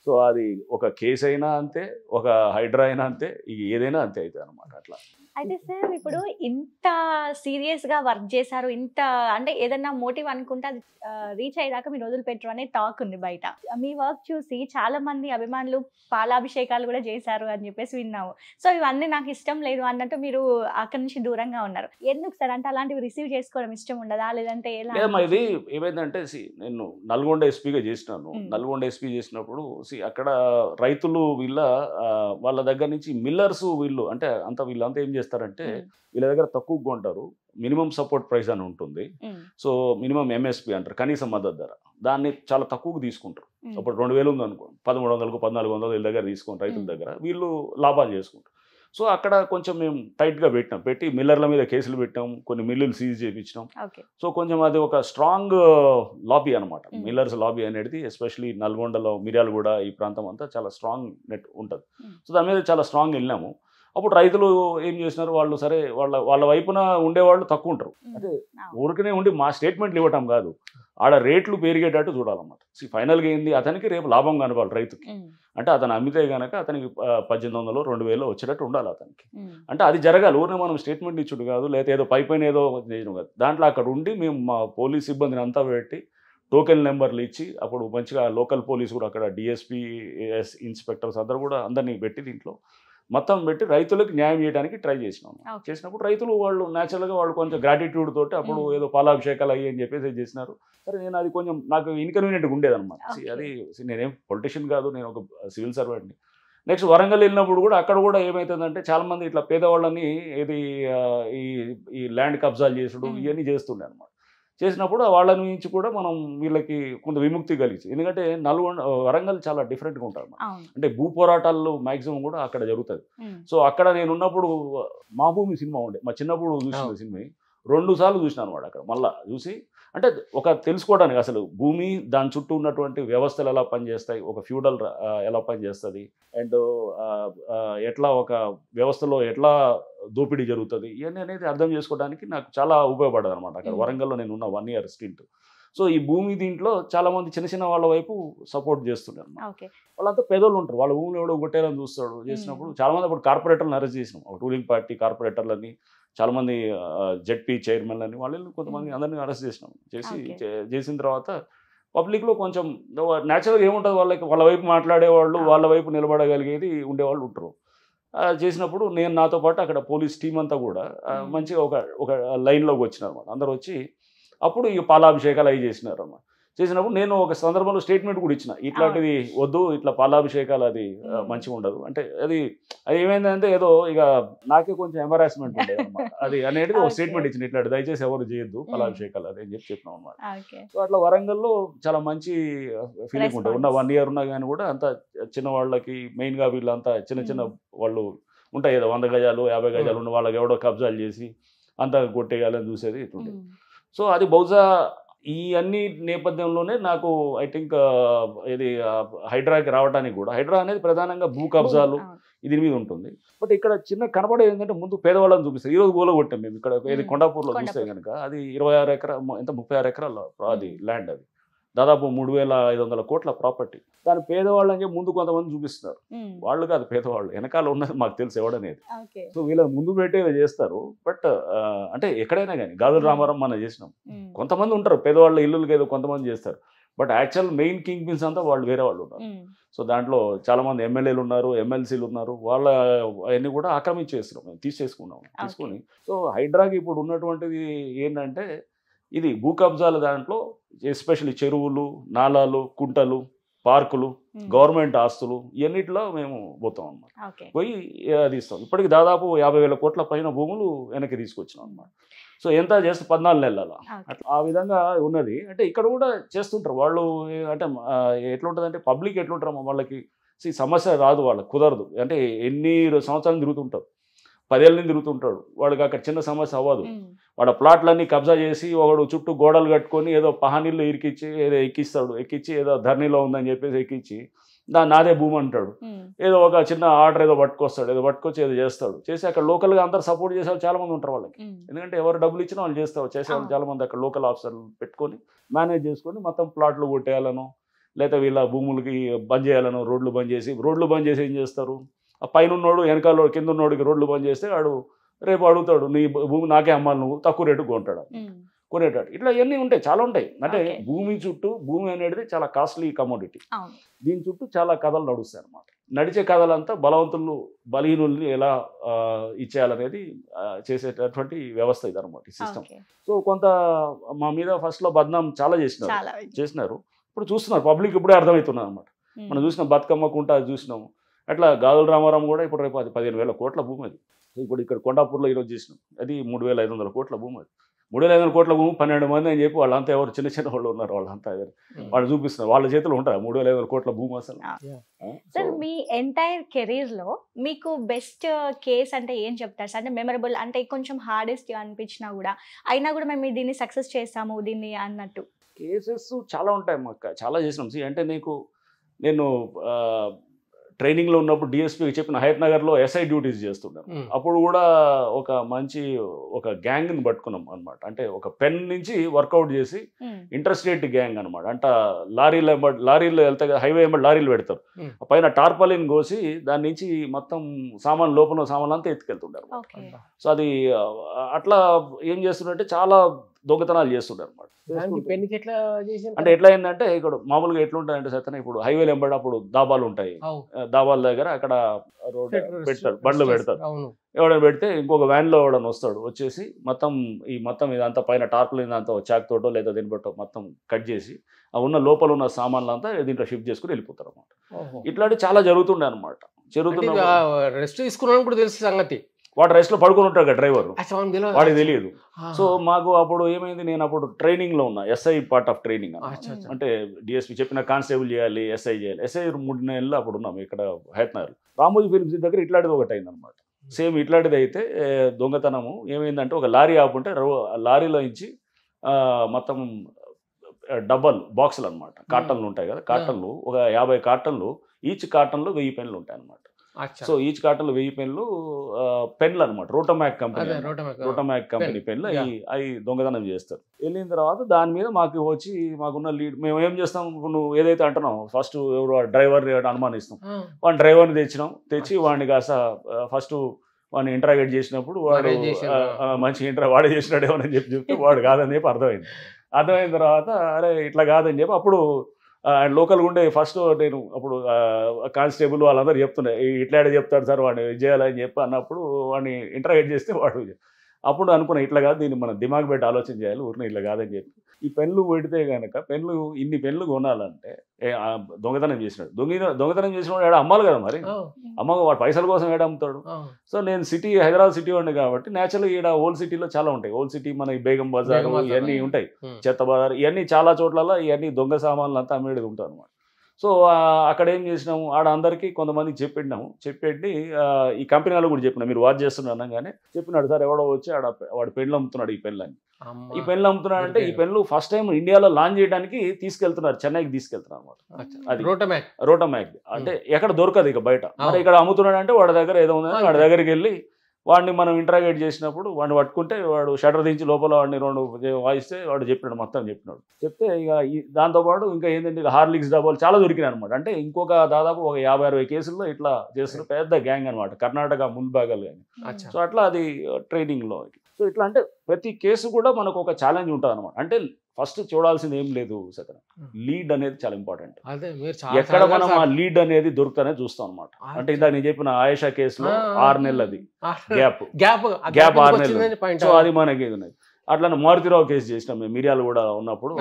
సో అది ఒక కేసు అయినా అంతే ఒక హైడ్రా అయినా అంతే ఏదైనా అంతే అవుతుంది అనమాట అట్లా. అయితే సార్ ఇప్పుడు ఇంత సీరియస్ గా వర్క్ చేశారు ఇంత అంటే ఏదన్నా మోటివ్ అనుకుంటే అది రీచ్ అయ్యేదాకా మీరు వదిలిపెట్టరు అనే టాక్ ఉంది బయట. మీ వర్క్ చూసి చాలా మంది అభిమానులు పాలాభిషేకాలు కూడా చేశారు అని చెప్పేసి విన్నాము. సో ఇవన్నీ నాకు ఇష్టం లేదు అన్నట్టు మీరు అక్కడి నుంచి దూరంగా ఉన్నారు. ఎందుకు సార్ అంటే అలాంటివి రిసీవ్ చేసుకోవడం ఇష్టం ఉండదా లేదంటే ఎలా? ఇది ఏమైందంటే నేను నల్గొండ ఎస్పీగా చేసినాను. నల్గొండ ఎస్పీ చేసినప్పుడు అక్కడ రైతులు వాళ్ళ దగ్గర నుంచి మిల్లర్స్ వీళ్ళంతా ఏం చేస్తారంటే వీళ్ళ దగ్గర తక్కువ కొంటారు. మినిమం సపోర్ట్ ప్రైస్ అని ఉంటుంది. సో మినిమం ఎంఎస్పి అంటారు కనీస మద్దతు ధర. దాన్ని చాలా తక్కువకు తీసుకుంటారు. అప్పుడు 2000 ఉంది అనుకో 1300కు 1400 వీళ్ళ దగ్గర తీసుకుని రైతుల దగ్గర వీళ్ళు లాభాలు చేసుకుంటారు. సో అక్కడ కొంచెం మేము టైట్గా పెట్టి మిల్లర్ల మీద కేసులు పెట్టాం, కొన్ని మిల్లులు సీజ్ చేయించినాం. సో కొంచెం అది ఒక స్ట్రాంగ్ లాబీ అనమాట. మిల్లర్స్ లాబీ అనేది ఎస్పెషలీ నల్గొండలో మిర్యాలగూడ ఈ ప్రాంతం అంతా చాలా స్ట్రాంగ్ నెట్ ఉంటుంది. సో దాని మీద చాలా స్ట్రాంగ్ వెళ్ళాము. అప్పుడు రైతులు ఏం చేసినారు వాళ్ళు సరే వాళ్ళ వైపున ఉండేవాళ్ళు తక్కువ ఉంటారు. అంటే ఊరికనే ఉండి మా స్టేట్మెంట్లు ఇవ్వటం కాదు ఆడ రేట్లు పెరిగేటట్టు చూడాలన్నమాట. ఫైనల్గా ఏంది అతనికి రేపు లాభం కనుకోవాలి రైతుకి. అంటే అతను అమ్మితే కనుక అతనికి 1800 2000 వచ్చేటట్టు ఉండాలి అతనికి. అంటే అది జరగాలి. ఊరినే మనం స్టేట్మెంట్ ఇచ్చుడు కాదు లేదా ఏదో పైన ఏదో చేయడం కాదు. దాంట్లో అక్కడ ఉండి మేము మా పోలీస్ సిబ్బందిని అంతా పెట్టి టోకెన్ నెంబర్లు ఇచ్చి అప్పుడు మంచిగా లోకల్ పోలీసు కూడా అక్కడ డిఎస్పీ ఇన్స్పెక్టర్స్ అందరినీ పెట్టి దీంట్లో మొత్తం పెట్టి రైతులకు న్యాయం చేయడానికి ట్రై చేసినప్పుడు రైతులు వాళ్ళు న్యాచురల్గా వాళ్ళు కొంచెం గ్రాటిట్యూడ్ తోటి అప్పుడు ఏదో పాలాభిషేకాలు అయ్యి అని చెప్పేసి చేసినారు. సరే నేను అది కొంచెం నాకు ఇన్కన్వీనియంట్గా ఉండేదన్నమాట. అది నేనేం పొలిటీషియన్ కాదు, నేను ఒక సివిల్ సర్వెంట్ని. నెక్స్ట్ వరంగల్ వెళ్ళినప్పుడు కూడా అక్కడ కూడా ఏమవుతుందంటే చాలామంది ఇట్లా పేదవాళ్ళని ఈ ల్యాండ్ కబ్జాలు చేసుడు ఇవన్నీ చేస్తుండే అనమాట. చేసినప్పుడు వాళ్ళ నుంచి కూడా మనం వీళ్ళకి కొంత విముక్తి కలిగించి. ఎందుకంటే వరంగల్ చాలా డిఫరెంట్గా ఉంటారు. అంటే భూ పోరాటాలు మ్యాక్సిమం కూడా అక్కడ జరుగుతుంది. సో అక్కడ నేను ఉన్నప్పుడు మా భూమి సినిమా ఉండే మా చిన్నప్పుడు చూసిన సినిమా 2 సార్లు చూసిన అనమాట. అక్కడ మళ్ళీ చూసి అంటే ఒక తెలుసుకోవడానికి అసలు భూమి దాని చుట్టూ ఉన్నటువంటి వ్యవస్థలు ఎలా పనిచేస్తాయి, ఒక ఫ్యూడల్ ఎలా పనిచేస్తుంది, అండ్ ఎట్లా ఒక వ్యవస్థలో ఎట్లా దోపిడీ జరుగుతుంది ఇవన్నీ అనేది అర్థం చేసుకోవడానికి నాకు చాలా ఉపయోగపడదు అనమాట. అక్కడ వరంగల్లో నేను ఉన్న 1 year స్టింట్. సో ఈ భూమి దీంట్లో చాలామంది చిన్న వాళ్ళ వైపు సపోర్ట్ చేస్తుంటారు. వాళ్ళంతా పేదోళ్ళు ఉంటారు. వాళ్ళ భూమిని ఎవడో కొట్టేయాలని చూస్తాడు. చేసినప్పుడు చాలామంది అప్పుడు కార్పొరేటర్లను అరెస్ట్ చేసినాం. రూలింగ్ పార్టీ కార్పొరేటర్లని చాలామంది జెడ్పీ చైర్మన్లని వాళ్ళని కొంతమంది అందరినీ అరెస్ట్ చేసిన తర్వాత పబ్లిక్లో కొంచెం న్యాచురల్గా ఏముంటుంది వాళ్ళ వైపు మాట్లాడేవాళ్ళు వాళ్ళ వైపు నిలబడగలిగేది ఉండేవాళ్ళు ఉంటారు. చేసినప్పుడు నాతో పాటు అక్కడ పోలీస్ టీం అంతా కూడా మంచిగా ఒక లైన్లోకి వచ్చినారు అనమాట. అందరూ వచ్చి అప్పుడు ఈ పాలాభిషేకాలు అవి చేసినారు అన్నమాట. చేసినప్పుడు నేను ఒక సందర్భంలో స్టేట్మెంట్ కూడా ఇచ్చిన, ఇట్లాంటిది వద్దు, ఇట్లా పాలాభిషేకాలు అది మంచిగా ఉండదు అంటే. అది ఏమైందంటే ఏదో ఇక నాకే కొంచెం ఎంబారాస్మెంట్ ఉండేది అనమాట. అది అనేది ఒక స్టేట్మెంట్ ఇచ్చిన, ఇట్లాంటి దయచేసి ఎవరు చేయొద్దు పాలాభిషేకాలు అది అని చెప్పినాం అనమాట. సో అట్లా వరంగల్లో చాలా మంచి ఫీలింగ్ ఉంటుంది. ఉన్న 1 year ఉన్నా కానీ కూడా అంత చిన్న వాళ్ళకి మెయిన్గా వీళ్ళంతా చిన్న వాళ్ళు ఉంటాయి కదా 100 గజాలు 50 గజాలు ఉన్న వాళ్ళకి ఎవడో కబ్జాలు చేసి అంతా కొట్టేయాలని చూసేది ఇట్లుండేది. సో అది బహుశా ఈ అన్ని నేపథ్యంలోనే నాకు ఐ థింక్ ఇది హైడ్రాకి రావడానికి కూడా, హైడ్రా అనేది ప్రధానంగా భూ కబ్జాలు దీని మీద ఉంటుంది. బట్ ఇక్కడ చిన్న కనపడేది ఏంటంటే ముందు పేదవాళ్ళని చూపిస్తారు. ఈరోజు గోల కొట్టాం మేము ఇక్కడ కొండాపూర్లో చూస్తే కనుక అది 26 ఎకరాలు 36 ఎకరాల అది ల్యాండ్. అది దాదాపు 3500 కోట్ల ప్రాపర్టీ. దాని పేదవాళ్ళు అని చెప్పి ముందు కొంతమంది చూపిస్తున్నారు. వాళ్ళు కాదు పేదవాళ్ళు, వెనకాల ఉన్నది మాకు తెలుసు ఎవడనేది. సో వీళ్ళకి ముందు పెట్టే చేస్తారు. బట్ అంటే ఎక్కడైనా కానీ గాజుల రామారావు మనం చేసినాం. కొంతమంది ఉంటారు పేదవాళ్ళ ఇల్లులకి ఏదో కొంతమంది చేస్తారు. But actual main king pins అంతా వాళ్ళు వేరే వాళ్ళు ఉన్నారు. సో దాంట్లో చాలామంది ఎమ్మెల్యేలు ఉన్నారు, ఎమ్మెల్సీలు ఉన్నారు. వాళ్ళ అవన్నీ కూడా ఆక్రమించేస్తున్నాం, మేము తీసుకొని. సో హైడ్రాకి ఇప్పుడు ఉన్నటువంటిది ఏంటంటే ఇది భూ కబ్జాల దాంట్లో ఎస్పెషల్లీ చెరువులు, నాలాలు, కుంటలు, పార్కులు, గవర్నమెంట్ ఆస్తులు ఇవన్నిటిలో మేము పోతాం అన్నమాట. పోయి అది ఇస్తాం. ఇప్పటికి దాదాపు 50,000 కోట్ల పైన భూములు వెనక్కి తీసుకొచ్చినాం అన్నమాట. సో ఎంత చేస్తే 14 నెలలు అట్లా ఆ విధంగా ఉన్నది. అంటే ఇక్కడ కూడా చేస్తుంటారు వాళ్ళు. అంటే ఎట్లుంటుందంటే పబ్లిక్ ఎట్లుంటారు వాళ్ళకి సమస్య రాదు, వాళ్ళకి కుదరదు. అంటే ఎన్ని సంవత్సరాలు తిరుగుతుంటారు, 10 ఏళ్ళ నుంచి తిరుగుతుంటాడు, వాడికి అక్కడ చిన్న సమస్య అవ్వదు. వాడు ప్లాట్లన్నీ కబ్జా చేసి ఒకడు చుట్టూ గోడలు కట్టుకొని ఏదో పహానీళ్ళు ఇరికిచ్చి ఏదో ఎక్కిచ్చి ఏదో ధర్నీలో ఉందని చెప్పేసి ఎక్కించి నాదే భూమి అంటాడు. ఏదో ఒక చిన్న ఆర్డర్ ఏదో పట్టుకొస్తాడు, ఏదో పట్టుకొచ్చి ఏదో చేసి అక్కడ లోకల్గా అందరు సపోర్ట్ చేసే వాళ్ళు చాలా మంది ఉంటారు వాళ్ళకి. ఎందుకంటే ఎవరు డబ్బులు ఇచ్చినా వాళ్ళు చేసేవాళ్ళు చాలా మంది అక్కడ లోకల్ ఆఫీసర్లు పెట్టుకొని మేనేజ్ చేసుకొని మొత్తం ప్లాట్లు కొట్టేయాలను, లేదా వీళ్ళ భూములకి బంద్ చేయాలను, రోడ్లు బంద్ చేసి ఏం చేస్తారు, ఆ పైన ఉన్నోడు వెనకాల కింద ఉన్నోడికి రోడ్లు బంద్ చేస్తే వాడు రేపు అడుగుతాడు నీ భూమి నాకే అమ్మాలి, నువ్వు తక్కువ రేటుకు కొంటాడు కొనేటాడు. ఇట్లా ఇవన్నీ ఉంటాయి, చాలా ఉంటాయి. అంటే భూమి అనేది చాలా కాస్ట్లీ కమోడిటీ. దీని చుట్టూ చాలా కథలు నడుస్తాయి అన్నమాట. నడిచే కథలంతా బలవంతులు బలహీనుల్ని ఎలా ఇచ్చేయాలనేది చేసేటటువంటి వ్యవస్థ ఇది అనమాట, ఈ సిస్టమ్. సో కొంత మా మీద ఫస్ట్లో బద్నాం చాలా చేసినారు. ఇప్పుడు చూస్తున్నారు పబ్లిక్, ఇప్పుడే అర్థమవుతున్నారు అనమాట. మనం చూసిన బతుకమ్మ కుంట చూసినాము. అట్లా గాజుల రామారాం కూడా ఇప్పుడు రేపు అది 15,000 కోట్ల భూమి. అది ఇప్పుడు ఇక్కడ కొండాపూర్లో ఈరోజు చేసినాం, అది 3,500 కోట్ల భూమి. అది 3,500 కోట్ల భూమి 12 మంది అని చెప్పి వాళ్ళంతా ఎవరు చిన్న వాళ్ళు ఉన్నారు, వాళ్ళంతా వాళ్ళు చూపిస్తున్నారు, వాళ్ళ చేతులు ఉంటారు 3,500 కోట్ల భూమి అసలు. సార్ మీ ఎంటైర్ కెరీర్ లో మీకు బెస్ట్ కేస్ అంటే ఏం చెప్తారు సార్? అంటే మెమరబుల్, అంటే కొంచెం హార్డెస్ట్ అనిపించినా కూడా అయినా కూడా మేము దీన్ని సక్సెస్ చేస్తాము దీన్ని అన్నట్టు. కేసెస్ చాలా ఉంటాయి మాకు, చాలా చేసినాం. అంటే నేను ట్రైనింగ్లో ఉన్నప్పుడు డిఎస్పీకి చెప్పిన హయత్ నగర్లో ఎస్ఐ డ్యూటీస్ చేస్తున్నాను. అప్పుడు కూడా ఒక గ్యాంగ్ని పట్టుకున్నాం అనమాట. అంటే ఒక పెన్ నుంచి వర్కౌట్ చేసి ఇంటర్స్టేట్ గ్యాంగ్ అనమాట. అంటే లారీలు వెళ్తాయి కదా, హైవే వెంబడి లారీలు పెడతారు, పైన టార్పాలిన్ కోసి దాని నుంచి మొత్తం లోపల సామాన్లు అంతా ఎత్తుకెళ్తుంటారు. సో అది అట్లా ఏం చేస్తుంటే చాలా దొంగతనాలు చేస్తుంటారు అనమాట. అంటే ఎట్లా అయిందంటే ఇక్కడ మామూలుగా ఎట్లుంటాయంటే సత్యన ఇప్పుడు హైవేలు వెంబడి అప్పుడు దాబాలు ఉంటాయి, దాబాల దగ్గర అక్కడ రోడ్ పెడతారు, బండ్లు పెడతారు. ఎవడైనా పెడితే ఇంకొక వ్యాన్లో ఎవడన్నా వస్తాడు, వచ్చేసి మొత్తం ఇదంతా పైన టార్పులు ఇదంతా చాక్ తోటో లేదా దీని బట్టో మొత్తం కట్ చేసి ఆ ఉన్న లోపల ఉన్న సామాన్లు అంతా దీంట్లో షిఫ్ట్ చేసుకుని వెళ్ళిపోతారు అనమాట. ఇట్లాంటివి చాలా జరుగుతుండే అనమాట. రెస్ట్ తీసుకున్నాను కూడా తెలుసు సంగతి. వాడు రెస్ట్లో పడుకుని ఉంటాడు కదా డ్రైవర్, వాడికి తెలియదు. సో మాకు అప్పుడు ఏమైంది, నేను అప్పుడు ట్రైనింగ్లో ఉన్నా, ఎస్ఐ పార్ట్ ఆఫ్ ట్రైనింగ్. అంటే డిఎస్పీ చెప్పిన కానిస్టేబుల్ చేయాలి, ఎస్ఐ చేయాలి. ఎస్ఐ 3 నెలలు అప్పుడు ఉన్నాము ఇక్కడ హయత్ నగర్. రామోజీ ఫిలిమ్స్ దగ్గర ఇట్లాంటిది ఒకటి అయింది అనమాట. సేమ్ ఇట్లాంటిది అయితే దొంగతనము ఏమైందంటే ఒక లారీ ఆపుంటే లారీలో నుంచి మొత్తం డబ్బల్ బాక్సులు అనమాట, కార్టన్లు ఉంటాయి కదా, కార్టన్లు ఒక 50 కార్టన్లు, ఈచ్ కార్టన్లో 1000 పెన్లు ఉంటాయి అనమాట. సో ఈచ్ కార్టన్లో 1000 పెన్లు, పెన్లు అనమాట. రోటోమాక్ కంపెనీ పెన్లు అవి దొంగతనం చేస్తారు. వెళ్ళిన తర్వాత దాని మీద మాకున్న లీడ్ మేము ఏం చేస్తాం, నువ్వు ఏదైతే అంటున్నావు ఫస్ట్ ఎవరు డ్రైవర్ని అనుమానిస్తాం, వాడిని డ్రైవర్ని తెచ్చి వాడిని కాస్త ఫస్ట్ వాడిని ఇంటరాగేట్ చేసినప్పుడు వాడు మంచి వాడే చేసినాడేమో అని చెప్తే వాడు కాదని చెప్పి అర్థమైన తర్వాత అరే ఇట్లా కాదని చెప్పి అప్పుడు లోకల్గా ఉండే ఫస్ట్ నేను అప్పుడు కానిస్టేబుల్ వాళ్ళందరూ చెప్తుండే ఇట్లాడే చెప్తాడు సార్ వాడిని చేయాలని చెప్పి అన్నప్పుడు వాడిని ఇంటరాగేట్ చేస్తే వాడు అప్పుడు అనుకున్నా ఇట్లా కాదు, దీన్ని మనం దిమాగ్ పెట్టి ఆలోచన చేయాలి, ఊరిని ఇట్లా కాదని చెప్పి ఈ పెన్లు పెడితే కనుక ఇన్ని పెన్లు కొనాలంటే దొంగతనం చేసినాడు. దొంగతనం చేసినాడు ఏడా అమ్మాలి కదా, మరి వాడు పైసల కోసం ఏడా అమ్ముతాడు. సో నేను హైదరాబాద్ సిటీ వాడిని కాబట్టి న్యాచురల్గా ఈడ ఓల్డ్ సిటీలో చాలా ఉంటాయి. ఓల్డ్ సిటీ మనకి బేగం బజార్ ఇవన్నీ ఉంటాయి, చెత్త బజార్ ఇవన్నీ చాలా చోట్ల ఇవన్నీ దొంగ సామాన్లు అంతా అమ్మేది ఉంటుంది అనమాట. సో అక్కడ ఏం చేసినాము, ఆడ అందరికీ కొంతమందికి చెప్పి ఈ కంపెనీ వాళ్ళు కూడా చెప్పినా మీరు వాచ్ చేస్తున్నారు అనగానే చెప్పినాడు, సార్ ఎవడో వచ్చి వాడు పెన్లు అమ్ముతున్నాడు, ఈ పెన్లు అమ్ముతున్నాడు అంటే ఈ పెన్లు ఫస్ట్ టైం ఇండియాలో లాంచ్ చేయడానికి తీసుకెళ్తున్నారు, చెన్నైకి తీసుకెళ్తున్నారు అనమాట. అది రోటోమాక్ అంటే ఎక్కడ దొరకదు ఇక బయట. మరి ఇక్కడ అమ్ముతున్నాడు అంటే వాడి దగ్గర ఏదో ఉందని వాడి దగ్గరికి వెళ్ళి వాడిని మనం ఇంటరాగేట్ చేసినప్పుడు వాడిని పట్టుకుంటే వాడు షటర్ దించి లోపల వాడిని 2 వాయిస్తే వాడు చెప్పినాడు. చెప్తే ఇక దాంతోపాటు ఇంకా ఏంటంటే ఇక హార్లిక్స్ డబ్బాలు చాలా దొరికినాయి అనమాట. అంటే ఇంకొక దాదాపు ఒక 50-60 కేసుల్లో ఇట్లా చేస్తున్న పెద్ద గ్యాంగ్ అనమాట, కర్ణాటక మున్బాగల్ గ్యాంగ్. సో అట్లా అది ట్రైనింగ్లో. సో ఇట్లా అంటే ప్రతి కేసు కూడా మనకు ఒక ఛాలెంజ్ ఉంటుంది అనమాట. అంటే ఫస్ట్ చూడాల్సింది ఏం లేదు సతన, లీడ్ అనేది చాలా ఇంపార్టెంట్. ఎక్కడ మనం ఆ లీడ్ అనేది దొరుకుతానే చూస్తాం అనమాట. అంటే ఇందాక నేను చెప్పిన ఆయేషా కేసులో 6 నెలలు అది గ్యాప్ 6 నెలలు. సో అది మనకి ఇది ఉన్నది. అట్లా మారుతిరావు కేసు చేసినాం మేము మిర్యాల కూడా ఉన్నప్పుడు,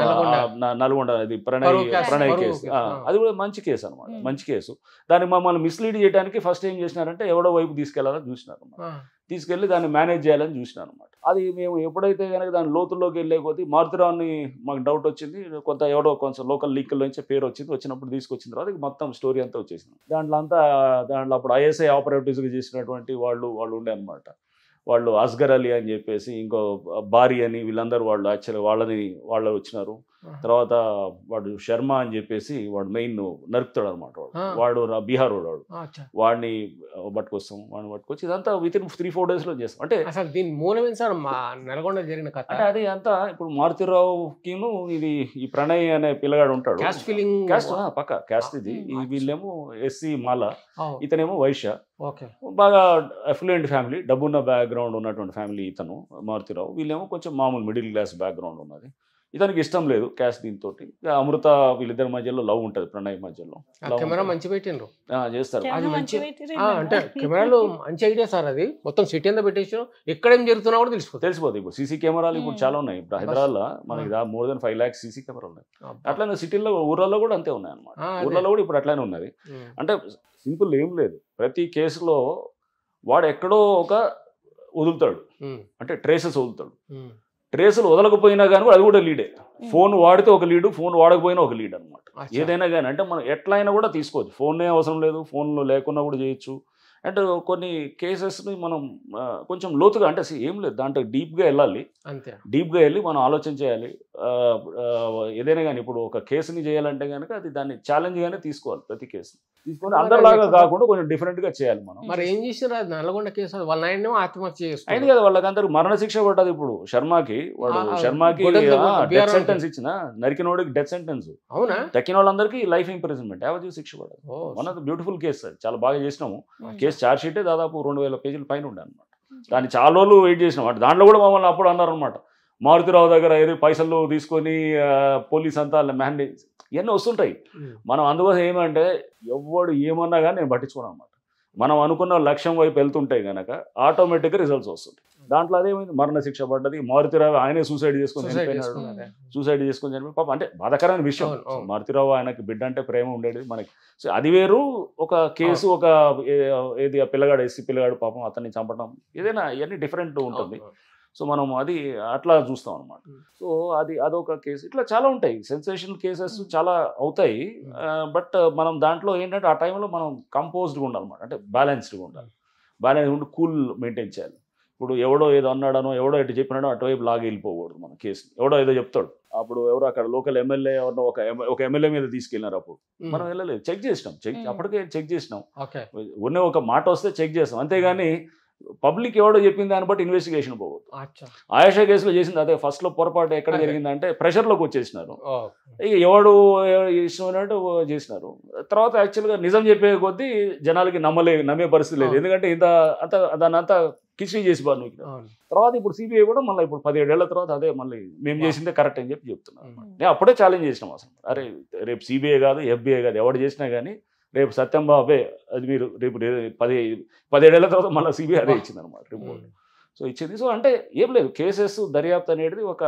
నల్గొండ అది ప్రణయ్ కేసు. అది కూడా మంచి కేసు అనమాట, మంచి కేసు. దాన్ని మమ్మల్ని మిస్లీడ్ చేయడానికి ఫస్ట్ ఏం చేసినారంటే ఎవడో వైపు తీసుకెళ్లాలని చూసినారు అనమాట. తీసుకెళ్లి దాన్ని మేనేజ్ చేయాలని చూసినారు అనమాట. అది మేము ఎప్పుడైతే కనుక దాని లోతుల్లోకి వెళ్ళే కొద్దీ మారుతిరావుని మాకు డౌట్ వచ్చింది. ఎవడో కొంచెం లోకల్ లీకల్ నుంచి పేరు వచ్చినప్పుడు తీసుకొచ్చిన తర్వాత మొత్తం స్టోరీ అంతా వచ్చేసింది. దాంట్లో అప్పుడు ఐఎస్ఐ ఆపరేటివ్స్గా చేసినటువంటి వాళ్ళు ఉండే అనమాట. వాళ్ళు అస్గర్ అలీ అని చెప్పేసి, ఇంకో బారీ అని, వీళ్ళందరూ వాళ్ళు యాక్చువల్లీ వాళ్ళు వచ్చినారు. తర్వాత వాడు శర్మ అని చెప్పేసి వాడు మెయిన్ నరుకుతాడు అనమాట. వాడు బీహార్ వాడిని పట్టుకొచ్చి ఇదంతా విత్ ఇన్ 3-4 days లో చేస్తాం. అంటే అసలు దీని మూలం సార్ నల్గొండ జరిగిన కథ. అంటే అది అంతా ఇప్పుడు మారుతిరావుకిను ఇది ఈ ప్రణయ్ అనే పిల్లగాడు ఉంటాడు. క్యాస్ట్ పక్క క్యాస్ట్ ఇది. వీళ్ళేమో ఎస్సీ మాల, ఇతనేమో వైశ్య. బాగా అఫ్లూయెంట్ ఫ్యామిలీ, డబ్బున్న బ్యాక్గ్రౌండ్ ఉన్నటువంటి ఫ్యామిలీ ఇతను మారుతిరావు. వీళ్ళేమో కొంచెం మామూలు మిడిల్ క్లాస్ బ్యాక్గ్రౌండ్ ఉన్నది. ఇతనికి ఇష్టం లేదు క్యాస్ట్. దీంతో అమృత వీళ్ళిద్దరి మధ్యలో లవ్ ఉంటుంది, ప్రణయ్ మధ్యలో. కెమెరా మంచి పెట్టిండ్రు, చేస్తారు. అది మంచి అంటే కెమెరాలో మంచి ఐడియా సార్. అది మొత్తం సిటీ అంతా పెట్టేసారు, ఎక్కడేం జరుగుతున్నా కూడా తెలిసిపోతుంది. ఇప్పుడు సీసీ కెమెరాలు ఇప్పుడు చాలా ఉన్నాయి. ఇప్పుడు హైదరాబాద్ లో మనకి more than 5 lakhs సీసీ కెమెరాలు ఉన్నాయి. అట్లానే సిటీల్లో ఊర్లలో కూడా అంతే ఉన్నాయి అనమాట. ఊర్లలో కూడా ఇప్పుడు అట్లానే ఉన్నది. అంటే సింపుల్ ఏం లేదు. ప్రతి కేసులో వాడు ఎక్కడో ఒక వదులుతాడు, అంటే ట్రేసెస్ వదులుతాడు. ట్రేసులు వదలకపోయినా కానీ అది కూడా లీడే. ఫోన్ వాడితే ఒక లీడు, ఫోన్ వాడకపోయినా ఒక లీడ్ అనమాట. ఏదైనా కానీ అంటే మనం ఎట్లయినా కూడా తీసుకోవచ్చు. ఫోన్నే అవసరం లేదు, ఫోన్లో లేకున్నా కూడా చేయొచ్చు. అండ్ కొన్ని కేసెస్ని మనం కొంచెం లోతుగా, అంటే ఏం లేదు దాంట్లో డీప్గా వెళ్ళాలి. అంతే, డీప్గా వెళ్ళి మనం ఆలోచన చేయాలి. ఏదైనా కానీ ఇప్పుడు ఒక కేసుని చేయాలంటే కనుక అది దాన్ని ఛాలెంజ్గానే తీసుకోవాలి. ప్రతి కేసు తీసుకొని అందరిలాగా కాకుండా కొంచెం డిఫరెంట్గా చేయాలి మనం. మరి ఏం చేసినారు? అది నల్గొండ కేసు వాళ్ళ ఆయన ఆత్మహత్య అయింది కదా, వాళ్ళకందరికి మరణశిక్ష పడ్డది. ఇప్పుడు శర్మకి డెత్ సెంటెన్స్ ఇచ్చిన, నరికినోడికి డెత్ సెంటెన్స్, అవునా? తక్కిన వాళ్ళందరికీ లైఫ్ ఇంప్రిజన్మెంట్, యావజ్జీవ శిక్ష పడ్డది. One of the beautiful case. అది చాలా బాగా చేసినాము. కేసు ఛార్జ్ షీటే దాదాపు 2000 పేజీల పైన ఉండే అనమాట. దాన్ని చాలా రోజులు వెయిట్ చేసినాం. అంటే దాంట్లో కూడా మమ్మల్ని అప్పుడు అన్నారు అనమాట, మారుతిరావు దగ్గర ఏదో పైసలు తీసుకొని పోలీస్ అంతా మ్యాండేట్ ఇవన్నీ వస్తుంటాయి. మనం అందుకోసం ఏమంటే ఎవడు ఏమన్నా కానీ నేను పట్టించుకోను అనమాట. మనం అనుకున్న లక్ష్యం వైపు వెళ్తుంటే కనుక ఆటోమేటిక్గా రిజల్ట్స్ వస్తుంది. దాంట్లో అదేమైంది, మరణశిక్ష పడ్డది. మారుతిరావు ఆయనే సూసైడ్ చేసుకొని చనిపోయి పాప. అంటే బాధాకరమైన విషయం. మారుతిరావు ఆయనకి బిడ్డ అంటే ప్రేమ ఉండేది మనకి. సో అది వేరు. ఒక కేసు, ఒక ఏది పిల్లగాడు, ఎస్సీ పిల్లగాడు పాపం అతన్ని చంపడం, ఏదైనా ఇవన్నీ డిఫరెంట్ ఉంటుంది. సో మనం అది అట్లా చూస్తాం అనమాట. సో అదొక కేసు. ఇట్లా చాలా ఉంటాయి, సెన్సేషనల్ కేసెస్ చాలా అవుతాయి. బట్ మనం దాంట్లో ఏంటంటే ఆ టైంలో మనం కంపోజ్డ్గా ఉండాలన్నమాట. అంటే బ్యాలెన్స్డ్గా ఉండాలి. బ్యాలెన్స్ ఉండి కూల్ మెయింటైన్ చేయాలి. ఇప్పుడు ఎవడో ఏదో అన్నాడనో, ఎవడో ఎటు చెప్పినాడో అటువైపు లాగా వెళ్ళిపోకూడదు మన కేసు. ఎవడో ఏదో చెప్తాడు, అప్పుడు ఎవరో అక్కడ లోకల్ ఎమ్మెల్యే ఎవరినో ఒక ఎమ్మెల్యే మీద తీసుకెళ్ళినారు. అప్పుడు మనం వెళ్ళలేదు, చెక్ చేసినాం. అప్పటికే చెక్ చేసినాం. ఉన్న ఒక మాట వస్తే చెక్ చేస్తాం, అంతేగాని పబ్లిక్ ఎవడో చెప్పింది దాన్ని బట్టి ఇన్వెస్టిగేషన్ పోవద్దు. ఆయేషా కేసులో చేసింది అదే. ఫస్ట్లో పొరపాటు ఎక్కడ జరిగిందంటే ప్రెషర్లోకి వచ్చేసినారు. ఇక ఎవడు ఇష్టమైనట్టు చేసినారు. తర్వాత యాక్చువల్గా నిజం చెప్పే కొద్దీ జనాలకి నమ్మే పరిస్థితి లేదు. ఎందుకంటే దాన్ని అంతా కిస్రీ చేసి బాను. తర్వాత ఇప్పుడు సిబిఐ కూడా మళ్ళీ ఇప్పుడు 17 ఏళ్ల తర్వాత అదే మళ్ళీ మేము చేసిందే కరెక్ట్ అని చెప్తున్నాను. నేను అప్పుడే ఛాలెంజ్ చేసినాం అసలు. అరే రేపు సిబిఐ కాదు, ఎఫ్బిఐ కాదు, ఎవడు చేసినా కానీ రేపు సత్యం బాబే అది మీరు రేపు 17 ఏళ్ల తర్వాత మళ్ళీ సిబిఐ అదే ఇచ్చింది అనమాట రిపోర్ట్. సో ఇచ్చింది. సో అంటే ఏం లేదు, కేసెస్ దర్యాప్తు అనేది ఒక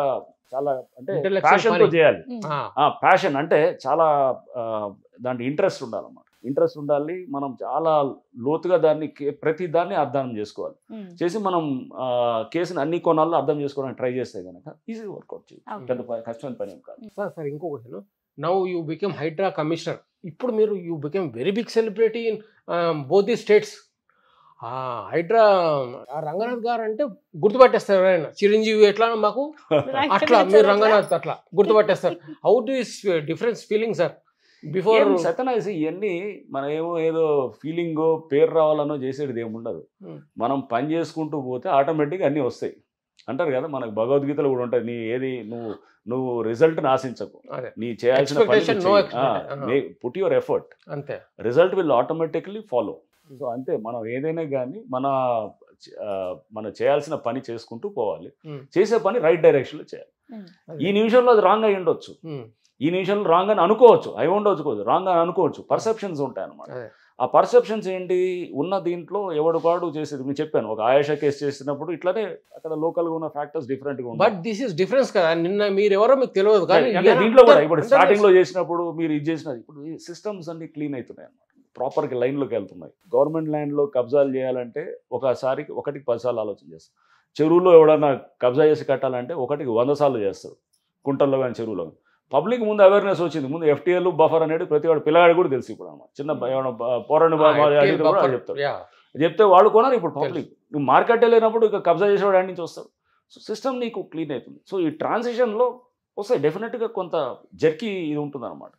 చాలా అంటే ప్యాషన్తో చేయాలి. ప్యాషన్ అంటే చాలా దాంట్లో ఇంట్రెస్ట్ ఉండాలన్నమాట. ఇంట్రెస్ట్ ఉండాలి. మనం చాలా లోతుగా ప్రతి దాన్ని అర్థం చేసుకోవాలి. చేసి మనం కేసుని అన్ని కోణాల్లో అర్థం చేసుకోవడానికి ట్రై చేస్తే కనుక ఈజీ వర్కౌట్ చేయాలి. కష్టమైన పని ఏం కాదు. సార్ ఇంకో question, now you become Hydra commissioner. ఇప్పుడు మీరు you become very big celebrity in both the states. Hydra Ranganath garu అంటే గుర్తుపట్టేస్తారు ఎవరైనా. చిరంజీవి ఎట్లా మాకు అట్లా, మీరు రంగనాథ్ అట్లా గుర్తుపట్టేస్తారు. How do difference feeling sir before సత్యనాసి? ఇవన్నీ మనం ఏదో ఫీలింగ్ పేరు రావాలనో చేసేది ఏముండదు. మనం పని చేసుకుంటూ పోతే ఆటోమేటిక్గా అన్నీ వస్తాయి అంటారు కదా. మనకు భగవద్గీతలో కూడా ఉంటుంది, నువ్వు రిజల్ట్ని ఆశించకు, నీ చేయాల్సిన పని పుట్ యువర్ ఎఫర్ట్, అంతే, result will automatically follow. So అంతే, మనం ఏదైనా కానీ మన చేయాల్సిన పని చేసుకుంటూ పోవాలి. చేసే పని రైట్ డైరెక్షన్లో చేయాలి. ఈ నిమిషంలో అది రాంగ్ అయి ఉండొచ్చు, ఈ నిమిషంలో రాంగ్ అని అనుకోవచ్చు, అయి ఉండవచ్చు, రాంగ్ అని అనుకోవచ్చు. పర్సెప్షన్స్ ఉంటాయి అన్నమాట. ఆ పర్సెప్షన్స్ ఏంటి ఉన్న దీంట్లో ఎవడు కాడు చేసేది. నేను చెప్పాను, ఒక ఆయేషా కేసు చేసినప్పుడు ఇట్లనే అక్కడ లోకల్గా ఉన్న ఫ్యాక్టర్స్ డిఫరెంట్గా ఉంటాయి. బట్ దిస్ ఇస్ డిఫరెన్స్ కదా. నిన్న మీరు ఎవరో మీకు తెలియదు, కానీ దీంట్లో కూడా ఇప్పుడు స్టార్టింగ్లో చేసినప్పుడు మీరు ఇది చేసినది, ఇప్పుడు సిస్టమ్స్ అన్ని క్లీన్ అవుతున్నాయి అన్నమాట. ప్రాపర్గా లైన్లోకి వెళ్తున్నాయి. గవర్నమెంట్ ల్యాండ్లో కబ్జాలు చేయాలంటే ఒకసారికి 1కి 10 సార్లు ఆలోచన చేస్తాం. చెరువులో ఎవడన్నా కబ్జా చేసి కట్టాలంటే ఒకటికి 100 సార్లు చేస్తాడు, కుంటల్లో కానీ చెరువులో. పబ్లిక్ ముందు అవేర్నెస్ వచ్చింది, ముందు FTL బఫర్ అనేది ప్రతి వాడు పిల్లగాడు కూడా తెలుసు ఇప్పుడు అన్నమాట. చిన్న పోరాడు కూడా చెప్తాడు, చెప్తే వాళ్ళు కొనరు ఇప్పుడు పబ్లిక్. నువ్వు మార్కెట్ లేనప్పుడు ఇక కబ్జా చేసేవాడు ఆడి నుంచి వస్తాడు. సో సిస్టమ్ నీకు క్లీన్ అవుతుంది. సో ఈ ట్రాన్సిషన్లో వస్తాయి డెఫినెట్గా కొంత జర్కీ ఇది ఉంటుంది అనమాట.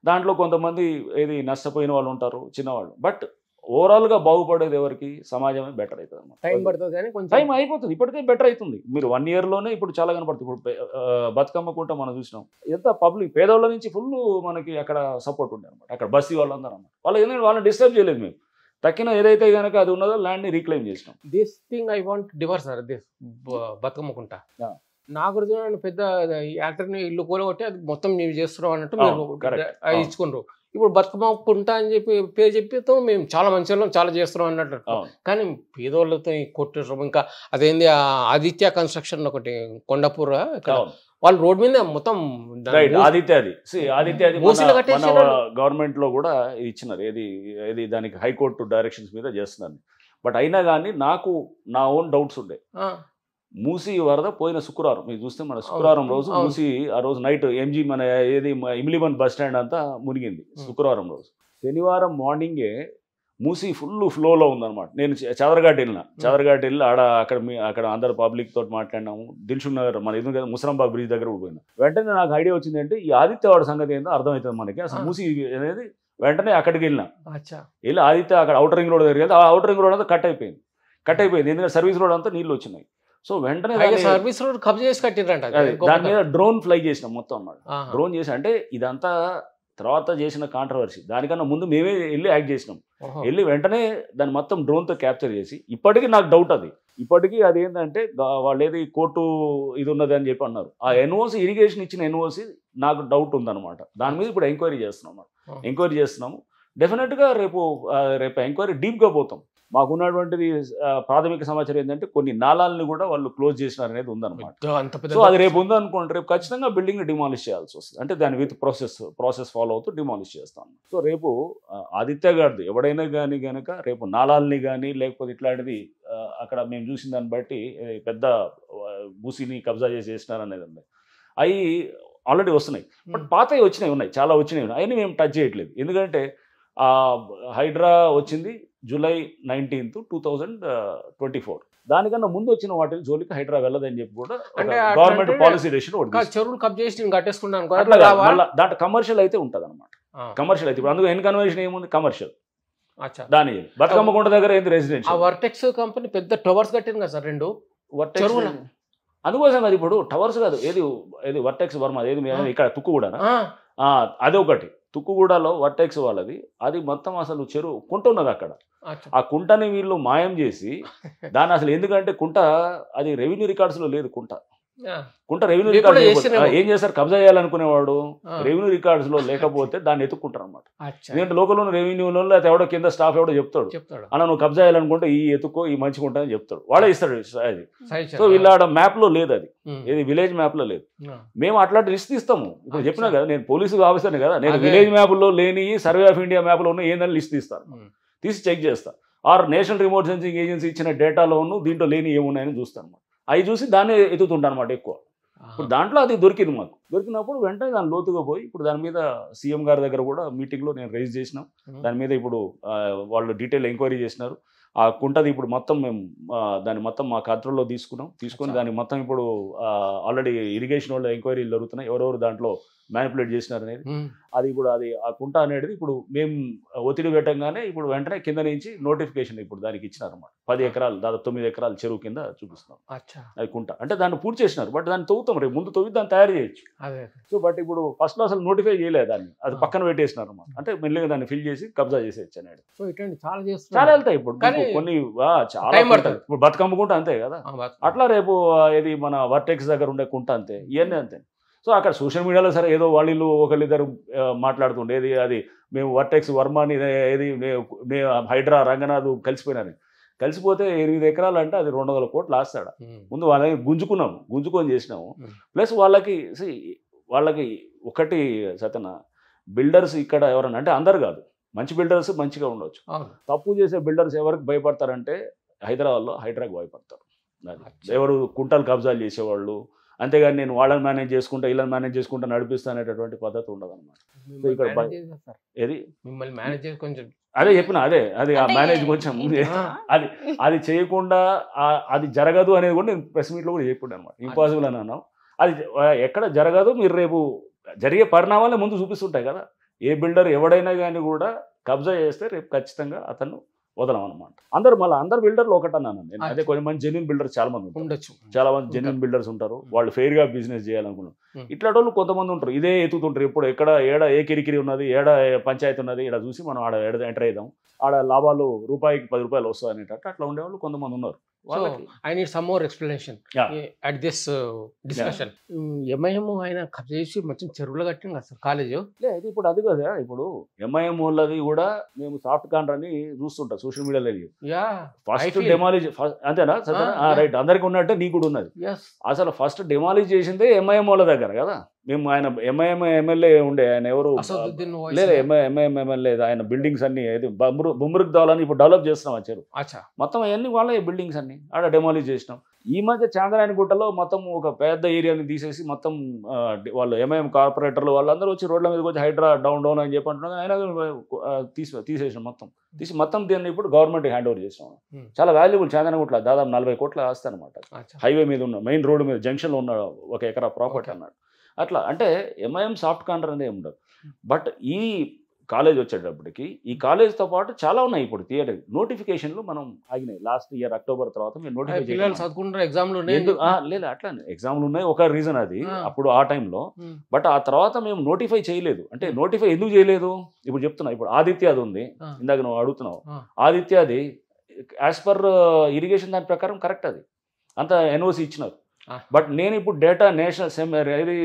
దాంట్లో కొంతమంది ఏది నష్టపోయిన వాళ్ళు ఉంటారు, చిన్నవాళ్ళు. బట్ ఓవరాల్గా బాగుపడేది ఎవరికి? సమాజమే బెటర్ అవుతుంది అన్నమాట. టైం పడుతుంది కానీ కొంచెం టైం అయిపోతుంది, ఇప్పటికే బెటర్ అవుతుంది. మీరు 1 ఇయర్లోనే ఇప్పుడు చాలా కనపడుతుంది. ఇప్పుడు బతుకమ్మ కుంట మనం చూసినాం, ఎంత పబ్లిక్ పేదవాళ్ళ నుంచి ఫుల్ మనకి అక్కడ సపోర్ట్ ఉండే అనమాట. అక్కడ బస్సీ వాళ్ళందరూ అన్నమాట. వాళ్ళు ఎందుకంటే వాళ్ళని డిస్టర్బ్ చేయలేదు మేము. తక్కిన ఏదైతే కనుక అది ఉన్నదో ల్యాండ్ని రీక్లెయిమ్ చేసినాం. This thing I want divorce sir, this Bathukammakunta. నా గురించి పెద్ద యాక్టర్ని ఇల్లు కూలగొట్టి అది మొత్తం మేము చేస్తున్నాం అన్నట్టు మీరు ఇచ్చుకున్నారు. ఇప్పుడు బతుకమ్మకుంటా అని చెప్పి పేరు చెప్పితో మేము చాలా మంచి వాళ్ళం, చాలా చేస్తున్నాం అన్నట్టు. కానీ పేదోళ్ళతో కొట్టడం, ఇంకా అదేంది ఆదిత్య కన్స్ట్రక్షన్ ఒకటి కొండపూర్, వాళ్ళు రోడ్ మీద మొత్తం ఆదిత్య గవర్నమెంట్ లో కూడా ఇచ్చినారు, ఏది దానికి హైకోర్టు డైరెక్షన్స్ మీద చేస్తున్నారు. బట్ అయినా కానీ నాకు నా ఓన్ డౌట్స్ ఉండే. మూసీ వరద పోయిన శుక్రవారం మీరు చూస్తే, మన శుక్రవారం రోజు మూసీ ఆ రోజు నైట్ MG మన ఏది ఇమ్లిమన్ బస్ స్టాండ్ అంతా మునిగింది శుక్రవారం రోజు. శనివారం మార్నింగే మూసీ ఫుల్ ఫ్లోలో ఉందన్నమాట. నేను చదరఘాట్ వెళ్ళి అక్కడ అందరు పబ్లిక్ తోటి మాట్లాడినాము. దిల్షుక్ నగర్ మన ఎదురు కదా ముసరాంబాగ్ బ్రిడ్జ్ దగ్గర పోయినా. వెంటనే నాకు ఐడియా వచ్చింది అంటే ఈ ఆదిత్యవాడ సంగతి ఏందో అర్థమవుతుంది మనకి. అసలు మూసీ అనేది వెంటనే అక్కడికి వెళ్ళి ఆదిత్య అక్కడ అవుటర్ రింగ్ రోడ్ దగ్గర వెళ్తే ఆ అవుటర్ రింగ్ రోడ్ అంతా కట్ అయిపోయింది. ఎందుకంటే సర్వీస్ రోడ్ అంతా నీళ్ళు వచ్చినాయి. సో వెంటనే సర్వీస్ రోడ్ కబ్జా చేసి కట్టిరంట. దాని మీద డ్రోన్ ఫ్లై చేసినాం మొత్తం అన్నమాట. డ్రోన్ చేసి అంటే ఇదంతా తర్వాత చేసిన కాంట్రవర్సీ. దానికన్నా ముందు మేమే వెళ్ళి యాక్ట్ చేసినాం. వెళ్ళి వెంటనే దాన్ని మొత్తం డ్రోన్తో క్యాప్చర్ చేసి, ఇప్పటికీ నాకు డౌట్ అది, ఇప్పటికీ అది ఏంటంటే వాళ్ళు ఏది కోర్టు ఇది ఉన్నది అని చెప్పి అన్నారు. ఆ NOC ఇరిగేషన్ ఇచ్చిన NOC నాకు డౌట్ ఉందన్నమాట. దాని మీద ఇప్పుడు ఎంక్వైరీ చేస్తున్నాము. డెఫినెట్గా రేపు ఎంక్వైరీ డీప్గా పోతాం. మాకున్నటువంటిది ప్రాథమిక సమాచారం ఏంటంటే కొన్ని నాళాలని కూడా వాళ్ళు క్లోజ్ చేసినారు అనేది ఉందన్నమాట. సో అది రేపు ఉందనుకోండి, రేపు ఖచ్చితంగా బిల్డింగ్ని డిమాలిష్ చేయాల్సి వస్తుంది. అంటే దాని విత్ ప్రాసెస్ ఫాలో అవుతూ డిమాలిష్ చేస్తాం. సో రేపు ఆదిత్య గారిది ఎవడైనా కానీ కనుక రేపు నాళాలని కానీ లేకపోతే ఇట్లాంటిది అక్కడ మేము చూసిన దాన్ని బట్టి పెద్ద మూసీని కబ్జా చేసినారు అనేది ఉంది. అవి ఆల్రెడీ వస్తున్నాయి. బట్ పాతవి ఉన్నాయి, చాలా వచ్చినాయి. అవన్నీ మేము టచ్ చేయట్లేదు. ఎందుకంటే హైడ్రా వచ్చింది July 19th, 2024. దానికన్నా ముందు వచ్చిన వాటి జోలికి హైడ్రా వెళ్ళదని చెప్పి కూడా గవర్నమెంట్ పాలసీ డెసిషన్ ఒకటి. చెరువులు కబ్ చేసి కట్టేసుకున్నాను. దాంట్లో కమర్షియల్ అయితే ఉంటుంది అనమాట. కమర్షియల్ అయితే ఇప్పుడు అందుకు ఎన్కన్వర్షన్ ఏముంది, కమర్షియల్. దాని బతుకమ్మ కుంట దగ్గర ఏంది రెసిడెన్షియల్. వర్టెక్స్ కంపెనీ పెద్ద టవర్స్ కట్టింది కదా సార్, 2 చెరువులు. అందుకోసం అది ఇప్పుడు టవర్స్ కాదు, ఏది వర్టెక్స్ వర్మ, ఏది ఇక్కడ తుక్కుగూడ, అది ఒకటి. తుక్కుగూడలో వర్టెక్స్ వాళ్ళది. అది మొత్తం అసలు చెరువు కుంట ఉన్నది అక్కడ. ఆ కుంటని వీళ్ళు మాయం చేసి దాన్ని అసలు, ఎందుకంటే కుంట అది రెవెన్యూ రికార్డ్స్లో లేదు. కుంట రెవెన్యూ రికార్డ్స్ ఏం చేస్తారు, కబ్జా చేయాలనుకునేవాడు రెవెన్యూ రికార్డ్స్లో లేకపోతే దాన్ని ఎత్తుక్కుంటారు అనమాట. ఎందుకంటే లోకల్ రెవెన్యూలో లేకపోతే ఎవడో కింద స్టాఫ్ ఎవడో చెప్తాడు, అలా నువ్వు కబ్జా చేయాలనుకుంటే ఈ ఎత్తుకో, ఈ మంచిగా ఉంటుందని చెప్తాడు, వాడే ఇస్తాడు అది. సో వీళ్ళ మ్యాప్లో లేదు, అది ఏది విలేజ్ మ్యాప్లో లేదు. మేము అట్లాంటి లిస్ట్ ఇస్తాము. ఇప్పుడు చెప్పినా కదా, నేను పోలీసు ఆఫీసర్ని కదా, నేను విలేజ్ మ్యాప్లో లేని సర్వే ఆఫ్ ఇండియా మ్యాప్లో ఉన్న ఏందని లిస్ట్ తీస్తాను, తీసి చెక్ చేస్తాను. Or national remote sensing agency ఇచ్చిన డేటాలోను దీంట్లో లేని ఏమున్నాయని చూస్తాను. అవి చూసి దాన్ని ఎత్తుతుంటా అనమాట ఎక్కువ. ఇప్పుడు దాంట్లో అది దొరికింది మాకు. దొరికినప్పుడు వెంటనే దాని లోతుగా పోయి ఇప్పుడు దాని మీద సీఎం గారి దగ్గర కూడా మీటింగ్లో నేను రైజ్ చేసినాం. దాని మీద ఇప్పుడు వాళ్ళు డీటెయిల్ ఎంక్వైరీ చేసినారు. ఆ కుంటది ఇప్పుడు మొత్తం మేము దాన్ని మొత్తం మా కంట్రోల్లో తీసుకొని దాన్ని మొత్తం ఇప్పుడు ఆల్రెడీ ఇరిగేషన్ వాళ్ళు ఎంక్వైరీలు జరుగుతున్నాయి, ఎవరెవరు దాంట్లో మ్యానిపులేట్ చేసినారు అనేది. అది కూడా అది ఆ కుంట అనేది ఇప్పుడు మేము ఒత్తిడి పెట్టంగానే ఇప్పుడు వెంటనే కింద నుంచి నోటిఫికేషన్ ఇప్పుడు దానికి ఇచ్చినారన్నమాట. 10 ఎకరాలు, దాదాపు 9 ఎకరాలు చెరువు కింద చూపిస్తున్నాం అది కుంట. అంటే దాన్ని పూర్తి చేసినారు, బట్ దాన్ని తవ్వుతాం, రేపు ముందు తవ్వి దాన్ని తయారు చేయొచ్చు. సో బట్ ఇప్పుడు ఫస్ట్లో అసలు నోటిఫై చేయలేదు దాన్ని, అది పక్కన పెట్టేసినారు అన్నమాట. అంటే మెల్లిగా దాన్ని ఫిల్ చేసి కబ్జా చేసేయచ్చు అనేది. సో ఇట్లాంటి చాలా వెళ్తాయి ఇప్పుడు కొన్ని చాలా పడుతుంది. ఇప్పుడు బతుకమ్మ కుంట అంతే కదా, అట్లా రేపు ఏది మన వర్టెక్స్ దగ్గర ఉండే కుంట అంతే, ఇవన్నీ అంతే. సో అక్కడ సోషల్ మీడియాలో సరే ఏదో వాళ్ళు ఒకళ్ళిద్దరు మాట్లాడుతుండే, ఏది అది మేము వర్టెక్స్ వర్మని ఏది హైడ్రా రంగనాథ్ కలిసిపోతే 8 ఎకరాలు అంటే అది 200 కోట్లు ఆస్తాడు. ముందు వాళ్ళని గుంజుకొని చేసినాము. ప్లస్ వాళ్ళకి ఒకటి సతన బిల్డర్స్ ఇక్కడ ఎవరన్నా అంటే అందరు కాదు, మంచి బిల్డర్స్ మంచిగా ఉండొచ్చు. తప్పు చేసే బిల్డర్స్ ఎవరికి భయపడతారంటే హైదరాబాద్లో హైడ్రాకి భయపడతారు. ఎవరు కుంటలు కబ్జాలు చేసేవాళ్ళు, అంతేగాని నేను వాళ్ళని మేనేజ్ చేసుకుంటా వీళ్ళని మేనేజ్ చేసుకుంటా నడిపిస్తా అనేటటువంటి పద్ధతి ఉండదు అనమాట. ఏది మిమ్మల్ని మేనేజ్ చేసి కొంచెం అదే చెప్పిన అది ఆ మేనేజ్ కొంచెం అది చేయకుండా అది జరగదు అనేది కూడా నేను ప్రెస్ మీట్లో కూడా చెప్పాడు అనమాట. ఇంపాసిబుల్ అని అన్నాం. అది ఎక్కడ జరగదు. మీరు రేపు జరిగే పరిణామాలే ముందు చూపిస్తుంటాయి కదా. ఏ బిల్డర్ ఎవడైనా కానీ కూడా కబ్జా చేస్తే రేపు ఖచ్చితంగా అతను వదలం అనమాట. అందరు బిల్డర్లు ఒకటన్నాను నేను. అదే కొంచెం మంది జెన్యున్ బిల్డర్స్ చాలా మంది ఉండొచ్చు, చాలా మంది జెన్యున్ బిల్డర్స్ ఉంటారు. వాళ్ళు ఫెయిర్ గా బిజినెస్ చేయాలనుకున్నారు. ఇట్లాంటి వాళ్ళు కొంతమంది ఉంటారు, ఇదే ఎత్తుతుంటారు. ఎప్పుడు ఎక్కడ ఏ కిరికిరి ఉన్నది, పంచాయతీ ఉన్నది, ఇక్కడ చూసి మనం ఆడ ఎంటర్ అవుదాం, ఆడ లాభాలు రూపాయికి 10 రూపాయలు వస్తాయి అనేటట్టు అట్లా ఉండేవాళ్ళు కొంతమంది ఉన్నారు. I need some more explanation at this discussion. MIM ఆయన కబ్జా చేసి మొత్తం చెరువులు కట్టింది కదా సార్ కాలేజ్. లేదు ఇప్పుడు అది కదా, ఇప్పుడు ఎంఐఎం వాళ్ళది కూడా మేము సాఫ్ట్ కార్నర్ అని చూస్తుంటాం సోషల్ మీడియాలో. ఫస్ట్ డెమాలిజ్ అంతేనా? రైట్, అందరికి ఉన్నట్టే నీకు కూడా ఉన్నది. అసలు ఫస్ట్ డెమాలిజ్ చేసిందే ఎంఐఎం వాళ్ళ దగ్గర కదా. మేము ఆయన ఎంఐఎం ఎమ్మెల్యే ఉండే, ఆయన ఎవరు లేదు, ఎంఐఎం ఎమ్మెల్యే, ఆయన బిల్డింగ్స్ అన్ని బుమ్రుక్ దాలని ఇప్పుడు డెవలప్ చేస్తున్నాం వచ్చారు. మొత్తం అవన్నీ వాళ్ళే బిల్డింగ్స్ అన్ని ఆడ డెమాలిజ్ చేసినాం. ఈ మధ్య చాంద్రాయణ గుట్టలో మొత్తం ఒక పెద్ద ఏరియాని తీసేసి మొత్తం వాళ్ళు ఎంఐఎం కార్పొరేటర్లు వాళ్ళందరూ వచ్చి రోడ్ల మీదకి వచ్చి హైడ్రా డౌన్ అని చెప్పి అంటున్నారు. ఆయన తీసేసినాం మొత్తం దీన్ని ఇప్పుడు గవర్నమెంట్ హ్యాండ్ ఓవర్ చేసినాం. చాలా వాల్యుబుల్ చాంద్రాయణ గుట్ల దాదాపు 40 కోట్ల ఆస్తి అనమాట. హైవే మీద ఉన్న మెయిన్ రోడ్డు మీద జంక్షన్లో ఉన్న 1 ఎకరా ప్రాపర్టీ అన్నాడు. అట్లా అంటే ఎంఐఎం సాఫ్ట్ కార్నర్ అనేది ఉండదు. బట్ ఈ కాలేజ్ వచ్చేటప్పటికి ఈ కాలేజ్తో పాటు చాలా ఉన్నాయి. ఇప్పుడు థియేటర్ నోటిఫికేషన్లు మనం ఆగినాయి లాస్ట్ ఇయర్ అక్టోబర్ తర్వాత. మీరు నోటిఫికేషన్ లేదు అట్లానే ఎగ్జామ్లు ఉన్నాయి, ఒక రీజన్ అది అప్పుడు ఆ టైంలో. బట్ ఆ తర్వాత మేము నోటిఫై చేయలేదు. అంటే నోటిఫై ఎందుకు చేయలేదు ఇప్పుడు చెప్తున్నా. ఇప్పుడు ఆదిత్య అది ఉంది, ఇందాక నువ్వు అడుగుతున్నావు. ఆదిత్య అది యాజ్ పర్ ఇరిగేషన్ దాని ప్రకారం కరెక్ట్, అది అంత ఎన్ఓసి ఇచ్చినారు. బట్ నేను ఇప్పుడు డేటా నేషనల్ ఇది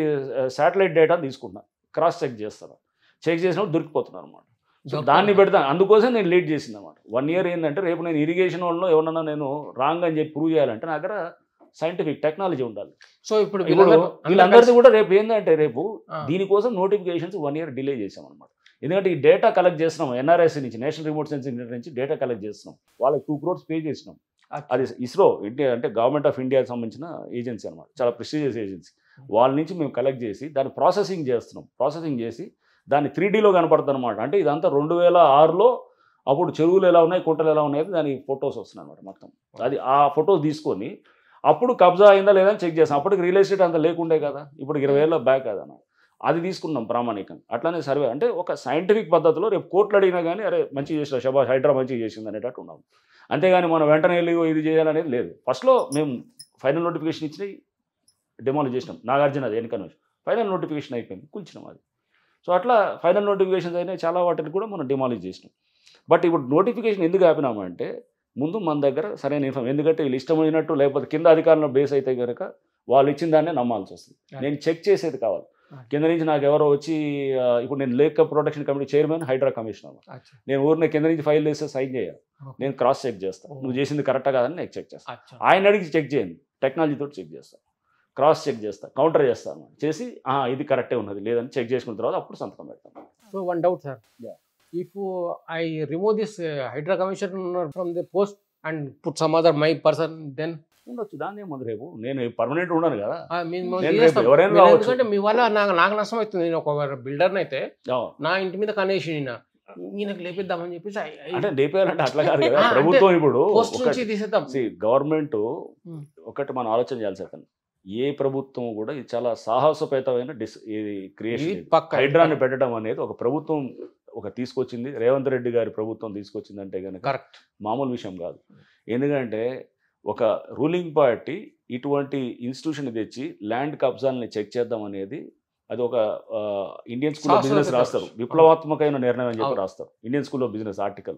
శాటిలైట్ డేటా తీసుకున్నా, క్రాస్ చెక్ చేసినప్పుడు దొరికిపోతున్నారు అనమాట. సో దాన్ని పెడతాను, అందుకోసం నేను లేట్ చేసింది అనమాట. 1 ఇయర్ ఏంటంటే రేపు నేను ఇరిగేషన్ వాళ్ళలో ఎవరన్నా నేను రాంగ్ అని చెప్పి ప్రూవ్ చేయాలంటే నా దగ్గర సైంటిఫిక్ టెక్నాలజీ ఉండాలి. సో ఇప్పుడు వీళ్ళందరిది కూడా రేపు ఏంటంటే రేపు దీనికోసం నోటిఫికేషన్స్ 1 ఇయర్ డిలే చేసాం అనమాట. ఎందుకంటే ఈ డేటా కలెక్ట్ చేస్తున్నాం, ఎన్ఆర్ఎస్ నుంచి, నేషనల్ రిమోట్ సెన్సింగ్ యూనిట్ నుంచి డేటా కలెక్ట్ చేస్తున్నాం. వాళ్ళకి 2 crores పే చేసినాం. అది ఇస్రో, ఇండియా అంటే గవర్నమెంట్ ఆఫ్ ఇండియాకి సంబంధించిన ఏజెన్సీ అనమాట, చాలా ప్రెస్టీజియస్ ఏజెన్సీ. వాళ్ళ నుంచి మేము కలెక్ట్ చేసి దాన్ని ప్రాసెసింగ్ చేసి దాన్ని 3Dలో కనపడుతుంది అనమాట. అంటే ఇదంతా 2006లో అప్పుడు చెరువులు ఎలా ఉన్నాయి, కుంటలు ఎలా ఉన్నాయి, దాని ఫొటోస్ వస్తున్నాయి అనమాట మొత్తం. అది ఆ ఫొటోస్ తీసుకొని అప్పుడు కబ్జా అయిందా లేదా అని చెక్ చేస్తాం. అప్పటికి రియల్ ఎస్టేట్ అంత లేకుండే కదా, ఇప్పుడు 20 ఏళ్ళ బ్యాక్ కదా, అది తీసుకున్నాం ప్రామాణికంగా. అట్లానే సర్వే అంటే ఒక సైంటిఫిక్ పద్ధతిలో రేపు కోర్టులు అడిగినా కానీ అరే మంచిగా చేసిన షబాష్ హైడ్రా మంచిగా చేసింది అనేటట్టు ఉన్నాము. అంతేగాని మనం వెంటనే వెళ్ళి ఇది చేయాలనేది లేదు. ఫస్ట్లో మేము ఫైనల్ నోటిఫికేషన్ ఇచ్చి డెమాలిజ్ చేసినాం. నాగార్జున అది ఎన్నికను ఫైనల్ నోటిఫికేషన్ అయిపోయింది, కూల్చినాం అది. సో అట్లా ఫైనల్ నోటిఫికేషన్స్ అయినా చాలా వాటిని కూడా మనం డెమాలిజ్ చేసినాం. బట్ ఇప్పుడు నోటిఫికేషన్ ఎందుకు ఆపినామంటే ముందు మన దగ్గర సరైన ఇన్ఫర్మేషన్, ఎందుకంటే వీళ్ళు ఇష్టమైనట్టు లేకపోతే కింద అధికారులను బేస్ అయితే కనుక వాళ్ళు ఇచ్చిన దాన్నే నమ్మాల్సి వస్తుంది. నేను చెక్ చేసేది కావాలి. కింద నుంచి నాకు ఎవరో వచ్చి ఇప్పుడు నేను lake protection committee chairman, Hydra commissioner, నేను ఊరిని కింద నుంచి ఫైల్ చేస్తే సైన్ చేయాలి. నేను క్రాస్ చెక్ చేస్తాను, నువ్వు చేసింది కరెక్టా కాదని నేను చెక్ చేస్తాను. ఆయన అడిగి చెక్ చేయండి, టెక్నాలజీతో చెక్ చేస్తాను, క్రాస్ చెక్ చేస్తాను, కౌంటర్ చేస్తాను, చేసి ఇది కరెక్టే ఉన్నది లేదని చెక్ చేసుకున్న తర్వాత అప్పుడు సంతకం పెడతాను. So one doubt sir, if I remove this Hydra commissioner from the post and put some other my person, then ఉండొచ్చు. దాన్ని ఏముంది, రేపు నేను పర్మనెంట్ ఉండను కదా, ఎందుకంటే మీ వల్ల నాకు నష్టం అవుతుంది. నేను ఒక బిల్డర్ని అయితే నా ఇంటి మీద కనేసి ఈయనకు లేపిద్దామని చెప్పేసి అంటే లేపేయాలంటే అట్లా కాదు కదా. ప్రభుత్వం ఇప్పుడు గవర్నమెంట్ ఒకటి మనం ఆలోచన చేయాల్సి వస్తుంది. ఏ ప్రభుత్వం కూడా ఇది చాలా సాహసోపేతమైన క్రియేషన్. హైడ్రాని పెట్టడం అనేది ఒక ప్రభుత్వం తీసుకొచ్చింది, రేవంత్ రెడ్డి గారి ప్రభుత్వం తీసుకొచ్చిందంటే కనుక కరెక్ట్ మామూలు విషయం కాదు. ఎందుకంటే ఒక రూలింగ్ పార్టీ ఇటువంటి ఇన్స్టిట్యూషన్ తెచ్చి ల్యాండ్ కబ్జాలని చెక్ చేద్దాం అనేది అది ఒక ఇండియన్ స్కూల్ ఆఫ్ బిజినెస్ రాస్తారు, విప్లవాత్మకమైన నిర్ణయం అని చెప్పి రాస్తారు Indian school of business article.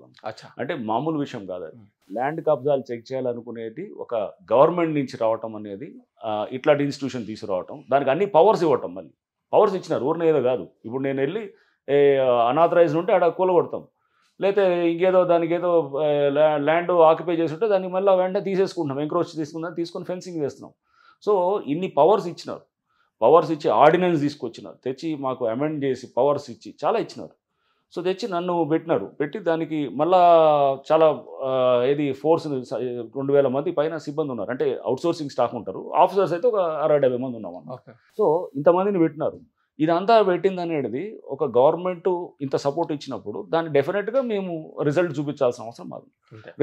అంటే మామూలు విషయం కాదు అది. ల్యాండ్ కబ్జాలు చెక్ చేయాలనుకునేది ఒక గవర్నమెంట్ నుంచి రావటం అనేది, ఇట్లాంటి ఇన్స్టిట్యూషన్ తీసుకురావటం, దానికి అన్ని పవర్స్ ఇవ్వటం. మళ్ళీ పవర్స్ ఇచ్చినారు, ఊరిని ఏదో కాదు. ఇప్పుడు నేను వెళ్ళి అనాథరైజ్డ్ ఉంటే ఆడ కూలగొడతాం, లేకపోతే ఇంకేదో దానికి ఏదో ల్యాండ్ ఆక్యుపై చేసి ఉంటే దాన్ని మళ్ళీ వెంటనే తీసేసుకుంటున్నాం, ఎంక్రోచ్ తీసుకొని ఫెన్సింగ్ వేస్తున్నాం. సో ఇన్ని పవర్స్ ఇచ్చినారు, పవర్స్ ఇచ్చి ఆర్డినెన్స్ తీసుకొచ్చినారు, తెచ్చి మాకు అమెండ్ చేసి పవర్స్ ఇచ్చి చాలా ఇచ్చినారు. సో తెచ్చి నన్ను పెట్టినారు. పెట్టి దానికి మళ్ళా చాలా ఏది ఫోర్స్ 2000 మంది పైన సిబ్బంది ఉన్నారు. అంటే అవుట్సోర్సింగ్ స్టాఫ్ ఉంటారు. ఆఫీసర్స్ అయితే ఒక 60-70 మంది ఉన్నాం అన్నమాట. సో ఇంతమందిని పెట్టినారు. ఇదంతా పెట్టింది అనేది ఒక గవర్నమెంట్ ఇంత సపోర్ట్ ఇచ్చినప్పుడు దాన్ని డెఫినెట్గా మేము రిజల్ట్ చూపించాల్సిన అవసరం మాది.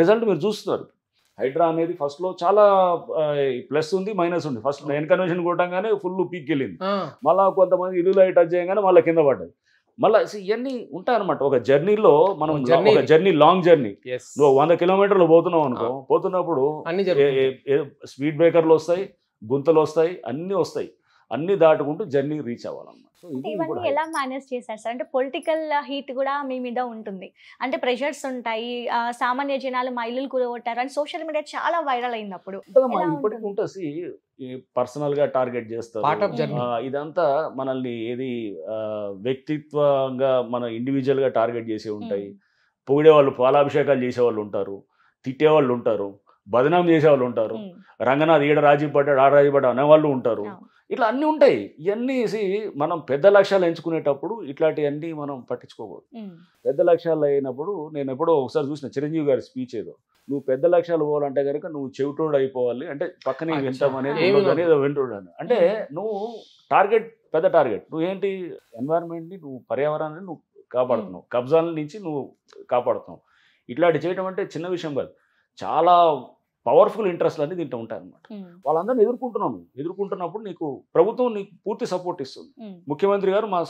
రిజల్ట్ మీరు చూస్తున్నారు. హైడ్రా అనేది ఫస్ట్లో చాలా ప్లస్ ఉంది, మైనస్ ఉంది. ఫస్ట్ ఎన్ కన్వెన్షన్ కొట్టంగానే ఫుల్ పీక్ వెళ్ళింది. మళ్ళీ కొంతమంది ఇల్లు టచ్ చేయగానే మళ్ళీ కింద పడ్డది. మళ్ళీ ఇవన్నీ ఉంటాయన్నమాట. ఒక జర్నీలో మనం ఒక జర్నీ, లాంగ్ జర్నీ, నువ్వు 100 కిలోమీటర్లు పోతున్నావు అనుకో, పోతున్నప్పుడు స్పీడ్ బ్రేకర్లు వస్తాయి, గుంతలు వస్తాయి, అన్నీ వస్తాయి. అన్ని దాటుకుంటూ జర్నీ రీచ్ అవ్వాలన్నమాట. ఇవన్నీ ఎలా మేనేజ్ చేశారు సార్? అంటే పొలిటికల్ హీట్ కూడా మీ మీద ఉంటుంది, అంటే ప్రెషర్స్ ఉంటాయి, సామాన్య జనాలు మా ఇల్లు కూడగొట్టారు అని సోషల్ మీడియా చాలా వైరల్ అయినప్పుడు ఇప్పటికీ ఉంటుంది. పర్సనల్ గా టార్గెట్ చేస్తారు. ఇదంతా మనల్ని ఏది వ్యక్తిత్వంగా మన ఇండివిజువల్ గా టార్గెట్ చేసే ఉంటాయి. పొగిడేవాళ్ళు, పాలాభిషేకాలు చేసేవాళ్ళు ఉంటారు, తిట్టేవాళ్ళు ఉంటారు, బదనాం చేసేవాళ్ళు ఉంటారు, రంగనాథ్ ఈడ రాజీ పడ్డాడు, ఆడ రాజీ పడ్డాడు అనేవాళ్ళు ఉంటారు. ఇట్లా అన్నీ ఉంటాయి. ఇవన్నీ మనం పెద్ద లక్ష్యాలు ఎంచుకునేటప్పుడు ఇట్లాంటివన్నీ మనం పట్టించుకోకూడదు. పెద్ద లక్ష్యాలు అయినప్పుడు నేను ఎప్పుడో ఒకసారి చూసిన చిరంజీవి గారి స్పీచ్ ఏదో, నువ్వు పెద్ద లక్ష్యాలు పోవాలంటే కనుక నువ్వు చెవిటోడు అయిపోవాలి, అంటే పక్కనే వింటామనేది వింటున్నాను. అంటే నువ్వు టార్గెట్, పెద్ద టార్గెట్, నువ్వేంటి ఎన్వైరన్మెంట్ని, నువ్వు పర్యావరణాన్ని నువ్వు కాపాడుతున్నావు, కబ్జాల నుంచి నువ్వు కాపాడుతున్నావు. ఇట్లాంటి చేయడం అంటే చిన్న విషయం కాదు. చాలా పవర్ఫుల్ ఇంట్రెస్ట్లు అనేది దీంట్లో ఉంటాయి అన్నమాట. వాళ్ళందరినీ ఎదుర్కొంటున్నప్పుడు నీకు ప్రభుత్వం నీకు పూర్తి సపోర్ట్ ఇస్తుంది. ముఖ్యమంత్రి గారు, మా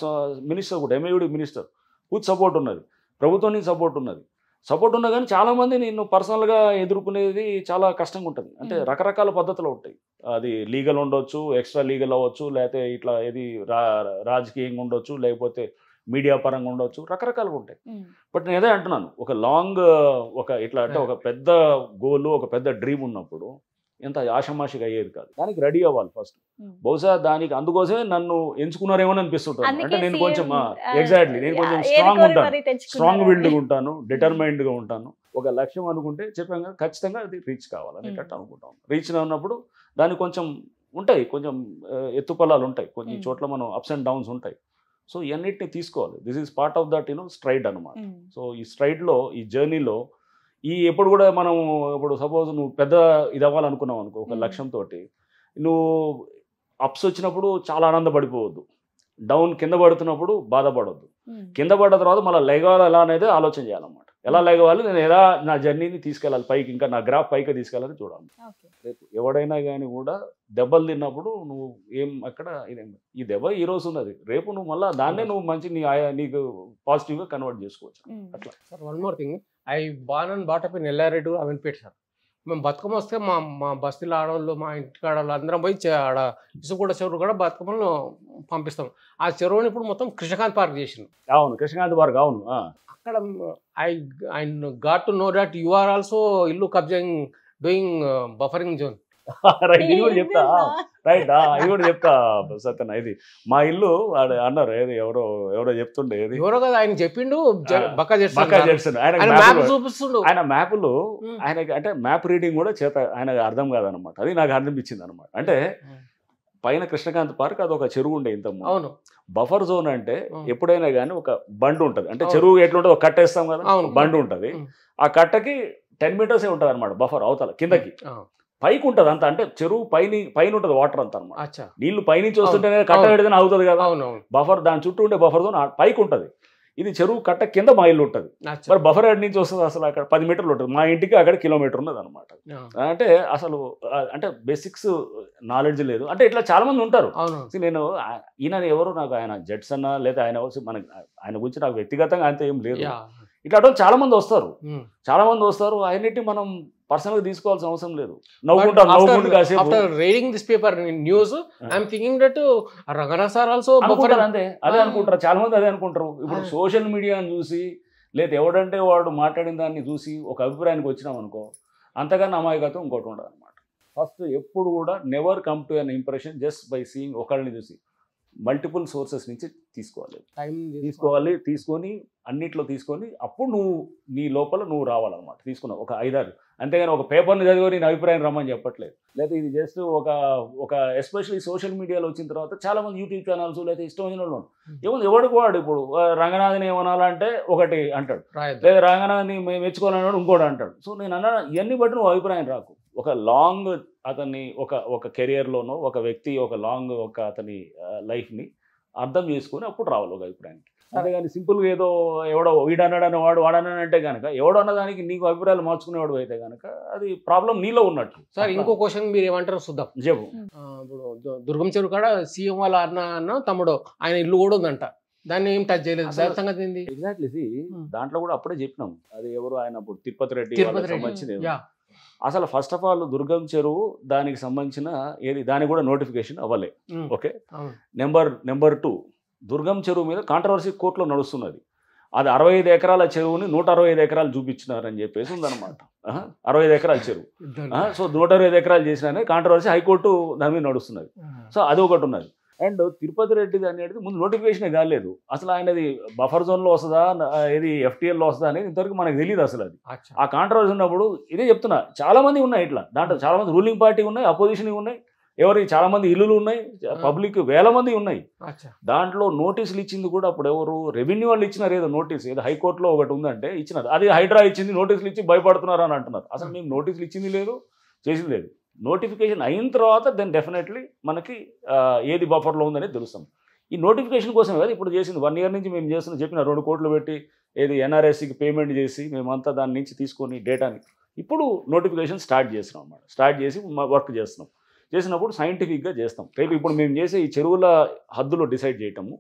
మినిస్టర్ కూడా, ఎంఏయుడి మినిస్టర్, పూర్తి సపోర్ట్ ఉన్నది. ప్రభుత్వం నుంచి సపోర్ట్ ఉన్నది. సపోర్ట్ ఉన్నా కానీ చాలామంది నిన్ను పర్సనల్గా ఎదుర్కొనేది చాలా కష్టంగా ఉంటుంది. అంటే రకరకాల పద్ధతులు ఉంటాయి. అది లీగల్ ఉండొచ్చు, ఎక్స్ట్రా లీగల్ అవ్వచ్చు, లేకపోతే ఇట్లా ఏది రాజకీయంగా ఉండొచ్చు, లేకపోతే మీడియా పరంగా ఉండొచ్చు, రకరకాలుగా ఉంటాయి. బట్ నేను అదే అంటున్నాను, ఒక లాంగ్, ఒక ఇట్లా అంటే ఒక పెద్ద గోల్, ఒక పెద్ద డ్రీమ్ ఉన్నప్పుడు ఎంత ఆషమాషిగా అయ్యేది కాదు. దానికి రెడీ అవ్వాలి ఫస్ట్. బహుశా దానికి అందుకోసమే నన్ను ఎంచుకున్నారేమో అనిపిస్తుంటుంది. అంటే నేను కొంచెం ఎగ్జాక్ట్లీ నేను కొంచెం స్ట్రాంగ్ విల్డ్గా ఉంటాను, డిటర్మైన్డ్గా ఉంటాను. ఒక లక్ష్యం అనుకుంటే చెప్పాం కదా, ఖచ్చితంగా అది రీచ్ కావాలనేటట్టు అనుకుంటాం. రీచ్ ఉన్నప్పుడు దానికి కొంచెం ఉంటాయి, కొంచెం ఎత్తుపల్లాలు ఉంటాయి, కొన్ని చోట్ల మనం అప్స్ అండ్ డౌన్స్ ఉంటాయి. సో ఇవన్నిటిని తీసుకోవాలి. This is part of that stride అనమాట. సో ఈ స్ట్రైడ్లో, ఈ జర్నీలో ఎప్పుడు కూడా మనం ఇప్పుడు సపోజ్ నువ్వు పెద్ద ఇది అవ్వాలనుకున్నావు అనుకో, ఒక లక్ష్యంతో, నువ్వు అప్స్ వచ్చినప్పుడు చాలా ఆనందపడిపోవద్దు, డౌన్ కింద పడుతున్నప్పుడు బాధపడవద్దు. కింద పడ్డ తర్వాత మళ్ళీ లెగవాలి ఎలా అనేది ఆలోచన చేయాలన్నమాట. ఎలా లెగవాలి, నేను ఎలా నా జర్నీని తీసుకెళ్ళాలి పైకి, ఇంకా నా గ్రాఫ్ పైకి తీసుకెళ్ళాలని చూడాలి. రేపు ఎవడైనా కానీ కూడా దెబ్బలు తిన్నప్పుడు నువ్వు అక్కడ ఈ దెబ్బ ఈ రోజు ఉన్నది, రేపు నువ్వు మళ్ళీ దాన్నే నువ్వు మంచి నీకు పాజిటివ్గా కన్వర్ట్ చేసుకోవచ్చు. అట్లా sir, one more thing, I ban and బాటప్ ఇన్ ఎల్లారెడ్డి, అమీన్పేట్ సార్. మేము బతుకమ్మ వస్తే మా బస్తీలో ఆడవాళ్ళు, మా ఇంటికి ఆడవాళ్ళు అందరం పోయి ఆడ ఇసుగూడ చెరువు కూడా బతుకమ్మను పంపిస్తాం. ఆ చెరువుని ఇప్పుడు మొత్తం కృష్ణకాంత్ పార్క్ చేసిండు. అవును, కృష్ణకాంత్ పార్క్. అవును, అక్కడ I got to know that you are also ఇల్లు కబ్జింగ్ డూయింగ్ బఫరింగ్ జోన్. రైట్, ఇది కూడా చెప్తా. రైట్, ఇది కూడా చెప్తా సత్యన. ఇది మా ఇల్లు అన్నారు, ఏది ఎవరో చెప్తుండే, ఎవరో కదా ఆయన చెప్పిండు, బక్కా చేస్తుండే. ఆయన మ్యాపులు, ఆయనకి అంటే మ్యాప్ రీడింగ్ కూడా చేత ఆయనకు అర్థం కాదనమాట. అది నాకు అనిపించింది అనమాట. అంటే పైన కృష్ణకాంత్ పార్క్ అది ఒక చెరువు ఉండే ఇంత. అవును, బఫర్ జోన్ అంటే ఎప్పుడైనా కానీ ఒక బండ్ ఉంటుంది. అంటే చెరువు ఎట్లుంటే ఒక కట్ట వేస్తాం కదా, బండ్ ఉంటుంది. ఆ కట్టకి 10 మీటర్సే ఉంటుంది అనమాట బఫర్. అవతల కిందకి పైకి ఉంటుంది అంత, అంటే చెరువు పైన ఉంటుంది వాటర్ అంతా అనమాట. నీళ్లు పైనుంచి వస్తుంటేనే కట్ట పెడితేనే అవుతుంది కదా బఫర్. దాని చుట్టూ ఉండే బఫర్ జోన్ పైకి ఉంటుంది. ఇది చెరువు కట్ట కింద మా ఇల్లు ఉంటుంది. మరి బఫర్ ఎడ్ నుంచి వస్తుంది అసలు అక్కడ 10 మీటర్లు ఉంటుంది. మా ఇంటికి అక్కడ కిలోమీటర్ ఉన్నది అనమాట. అంటే అసలు అంటే బేసిక్స్ నాలెడ్జ్ లేదు. అంటే ఇట్లా చాలా మంది ఉంటారు. నేను ఈయన ఎవరు, నాకు ఆయన జడ్స్ అన్నా లేదా ఆయన గురించి నాకు వ్యక్తిగతంగా అంత ఏం లేదు. ఇట్లా చాలా మంది వస్తారు. అన్నిటి మనం పర్సనల్ గా తీసుకోవాల్సిన అవసరం లేదు. Reading this paper news, I'm thinking that Ranganath sir also అంతే అదే అనుకుంటారు. చాలా మంది అదే అనుకుంటారు. ఇప్పుడు సోషల్ మీడియాని చూసి లేదా ఎవడంటే వాడు మాట్లాడిన దాన్ని చూసి ఒక అభిప్రాయానికి వచ్చినాం అనుకో, అంతకన్నా అమాయకత్వం ఇంకోటి ఉండదు అనమాట. ఫస్ట్ ఎప్పుడు కూడా never come to an impression just by seeing ఒకళ్ళని చూసి. మల్టిపుల్ సోర్సెస్ నుంచి తీసుకోవాలి తీసుకొని అన్నిట్లో తీసుకొని అప్పుడు నువ్వు నీ లోపల నువ్వు రావాలన్నమాట తీసుకున్నావు ఒక 5-6 అంతేగాని ఒక పేపర్ని చదివి నీ అభిప్రాయం రమ్మని చెప్పట్లేదు లేదా ఇది జస్ట్ ఒక ఎస్పెషల్లీ సోషల్ మీడియాలో వచ్చిన తర్వాత చాలా మంది యూట్యూబ్ ఛానల్స్ లేదా ఇష్టం వచ్చిన వాళ్ళు ఏముంది ఎవడికి వాడు ఇప్పుడు రంగనాథ్ని ఏమనాలంటే ఒకటి అంటాడు లేదా రంగనాథ్ని మెచ్చుకోవాలన్నాడు ఇంకోటి అంటాడు సో నేను అన్నా ఇవన్నీ బట్టి నువ్వు అభిప్రాయం రాకు ఒక లాంగ్ అతన్ని ఒక కెరియర్లోనో ఒక వ్యక్తి ఒక లాంగ్ ఒక అతని లైఫ్ని అర్థం చేసుకొని అప్పుడు రావాలి ఒక అభిప్రాయానికి అంతేగాని సింపుల్గా ఏదో ఎవడో వీడన్నాడని వాడన్నాడంటే కనుక ఎవడో అన్నదానికి నీకు అభిప్రాయాలు మార్చుకునేవాడు అయితే కనుక అది ప్రాబ్లం నీలో ఉన్నట్టు. సార్ ఇంకో క్వశ్చన్ మీరు ఏమంటారు చూద్దాం. చెప్పు. ఇప్పుడు దుర్గం చెరువు కాడ సీఎం వాళ్ళ అన్న తమ్ముడు ఆయన ఇల్లు కూడా ఉందంట, దాన్ని ఏం టచ్ చేయలేదు సంగతి ఏంది? ఎగ్జాక్ట్లీ దాంట్లో కూడా అప్పుడే చెప్పినాం అది ఎవరు ఆయన అప్పుడు తిరుపతి రెడ్డి సంబంధించింది. అసలు ఫస్ట్ ఆఫ్ ఆల్ దుర్గం చెరువు దానికి సంబంధించిన దానికి కూడా నోటిఫికేషన్ అవ్వలే. ఓకే. నెంబర్ 2 దుర్గం చెరువు మీద కాంట్రవర్సీ కోర్టులో నడుస్తున్నది. అది 65 ఎకరాల చెరువుని 165 ఎకరాలు చూపించినారని చెప్పేసి ఉందన్నమాట. 65 ఎకరాల చెరువు. సో 165 ఎకరాలు చేసినా కాంట్రవర్సీ హైకోర్టు దాని మీద నడుస్తున్నది. సో అది ఒకటి ఉన్నది. అండ్ తిరుపతి రెడ్డిది అనేది ముందు నోటిఫికేషనే కాలేదు. అసలు ఆయనది బఫర్ జోన్లో వస్తుందా ఏది FTLలో వస్తుందా అనేది ఇంతవరకు మనకు తెలియదు. అసలు అది ఆ కాంట్రవర్సీ ఉన్నప్పుడు ఇదే చెప్తున్నా చాలా మంది ఉన్నాయి ఇట్లా దాంట్లో చాలా మంది రూలింగ్ పార్టీ ఉన్నాయి, అపోజిషన్ ఉన్నాయి, చాలా మంది ఇల్లులు ఉన్నాయి, పబ్లిక్ వేల మంది ఉన్నాయి. దాంట్లో నోటీసులు ఇచ్చింది కూడా అప్పుడు ఎవరు రెవెన్యూ వాళ్ళు ఇచ్చినారు. ఏదో నోటీస్ ఏదో హైకోర్టులో ఒకటి ఉందంటే ఇచ్చినారు, అది హైడ్రా ఇచ్చింది, నోటీసులు ఇచ్చి భయపడుతున్నారు అని అంటున్నారు. అసలు మేము నోటీసులు ఇచ్చింది లేదు, చేసింది లేదు. నోటిఫికేషన్ అయిన తర్వాత దెన్ డెఫినెట్లీ మనకి ఏది బఫర్లో ఉందనేది తెలుస్తాం. ఈ నోటిఫికేషన్ కోసమే కదా ఇప్పుడు చేసింది. 1 year నుంచి మేము చేస్తున్న చెప్పిన 2 కోట్లు పెట్టి NRSCకి పేమెంట్ చేసి మేమంతా దాని నుంచి తీసుకొని డేటాని ఇప్పుడు నోటిఫికేషన్ స్టార్ట్ చేస్తున్నాం అన్నమాట. స్టార్ట్ చేసి వర్క్ చేస్తున్నాం. చేసినప్పుడు సైంటిఫిక్గా చేస్తాం. రేపు ఇప్పుడు మేము చేసే ఈ చెరువుల హద్దులు డిసైడ్ చేయటము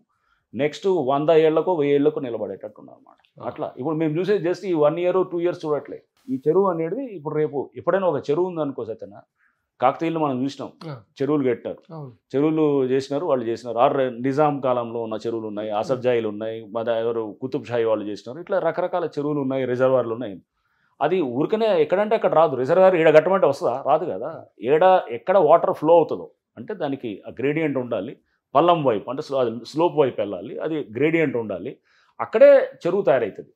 నెక్స్ట్ 100 ఏళ్లకో 1000 ఏళ్లకో నిలబడేటట్టు అన్నమాట. అట్లా ఇప్పుడు మేము చూసేది జస్ట్ ఈ 1 year 2 years చూడట్లే. ఈ చెరువు అనేది ఇప్పుడు రేపు ఎప్పుడైనా ఒక చెరువు ఉందనుకో సత్యన కాకతీయులు మనం చూసినాం, చెరువులు కట్టారు, చెరువులు చేసినారు, వాళ్ళు చేసినారు. నిజాం కాలంలో ఉన్న చెరువులు ఉన్నాయి, అసఫ్జాయిలు ఉన్నాయి, ఎవరు కుతుబ్ షాహీ వాళ్ళు చేసినారు. ఇట్లా రకరకాల చెరువులు ఉన్నాయి, రిజర్వాయర్లు ఉన్నాయి. అది ఊరికనే ఎక్కడంటే అక్కడ రాదు. రిజర్వాయర్ ఈడ కట్టమంటే వస్తుందా? రాదు కదా. ఎక్కడ వాటర్ ఫ్లో అవుతుందో అంటే దానికి ఆ గ్రేడియంట్ ఉండాలి, పల్లం వైపు అంటే స్లోప్ వైపు వెళ్ళాలి, అది గ్రేడియంట్ ఉండాలి, అక్కడే చెరువు తయారవుతుంది.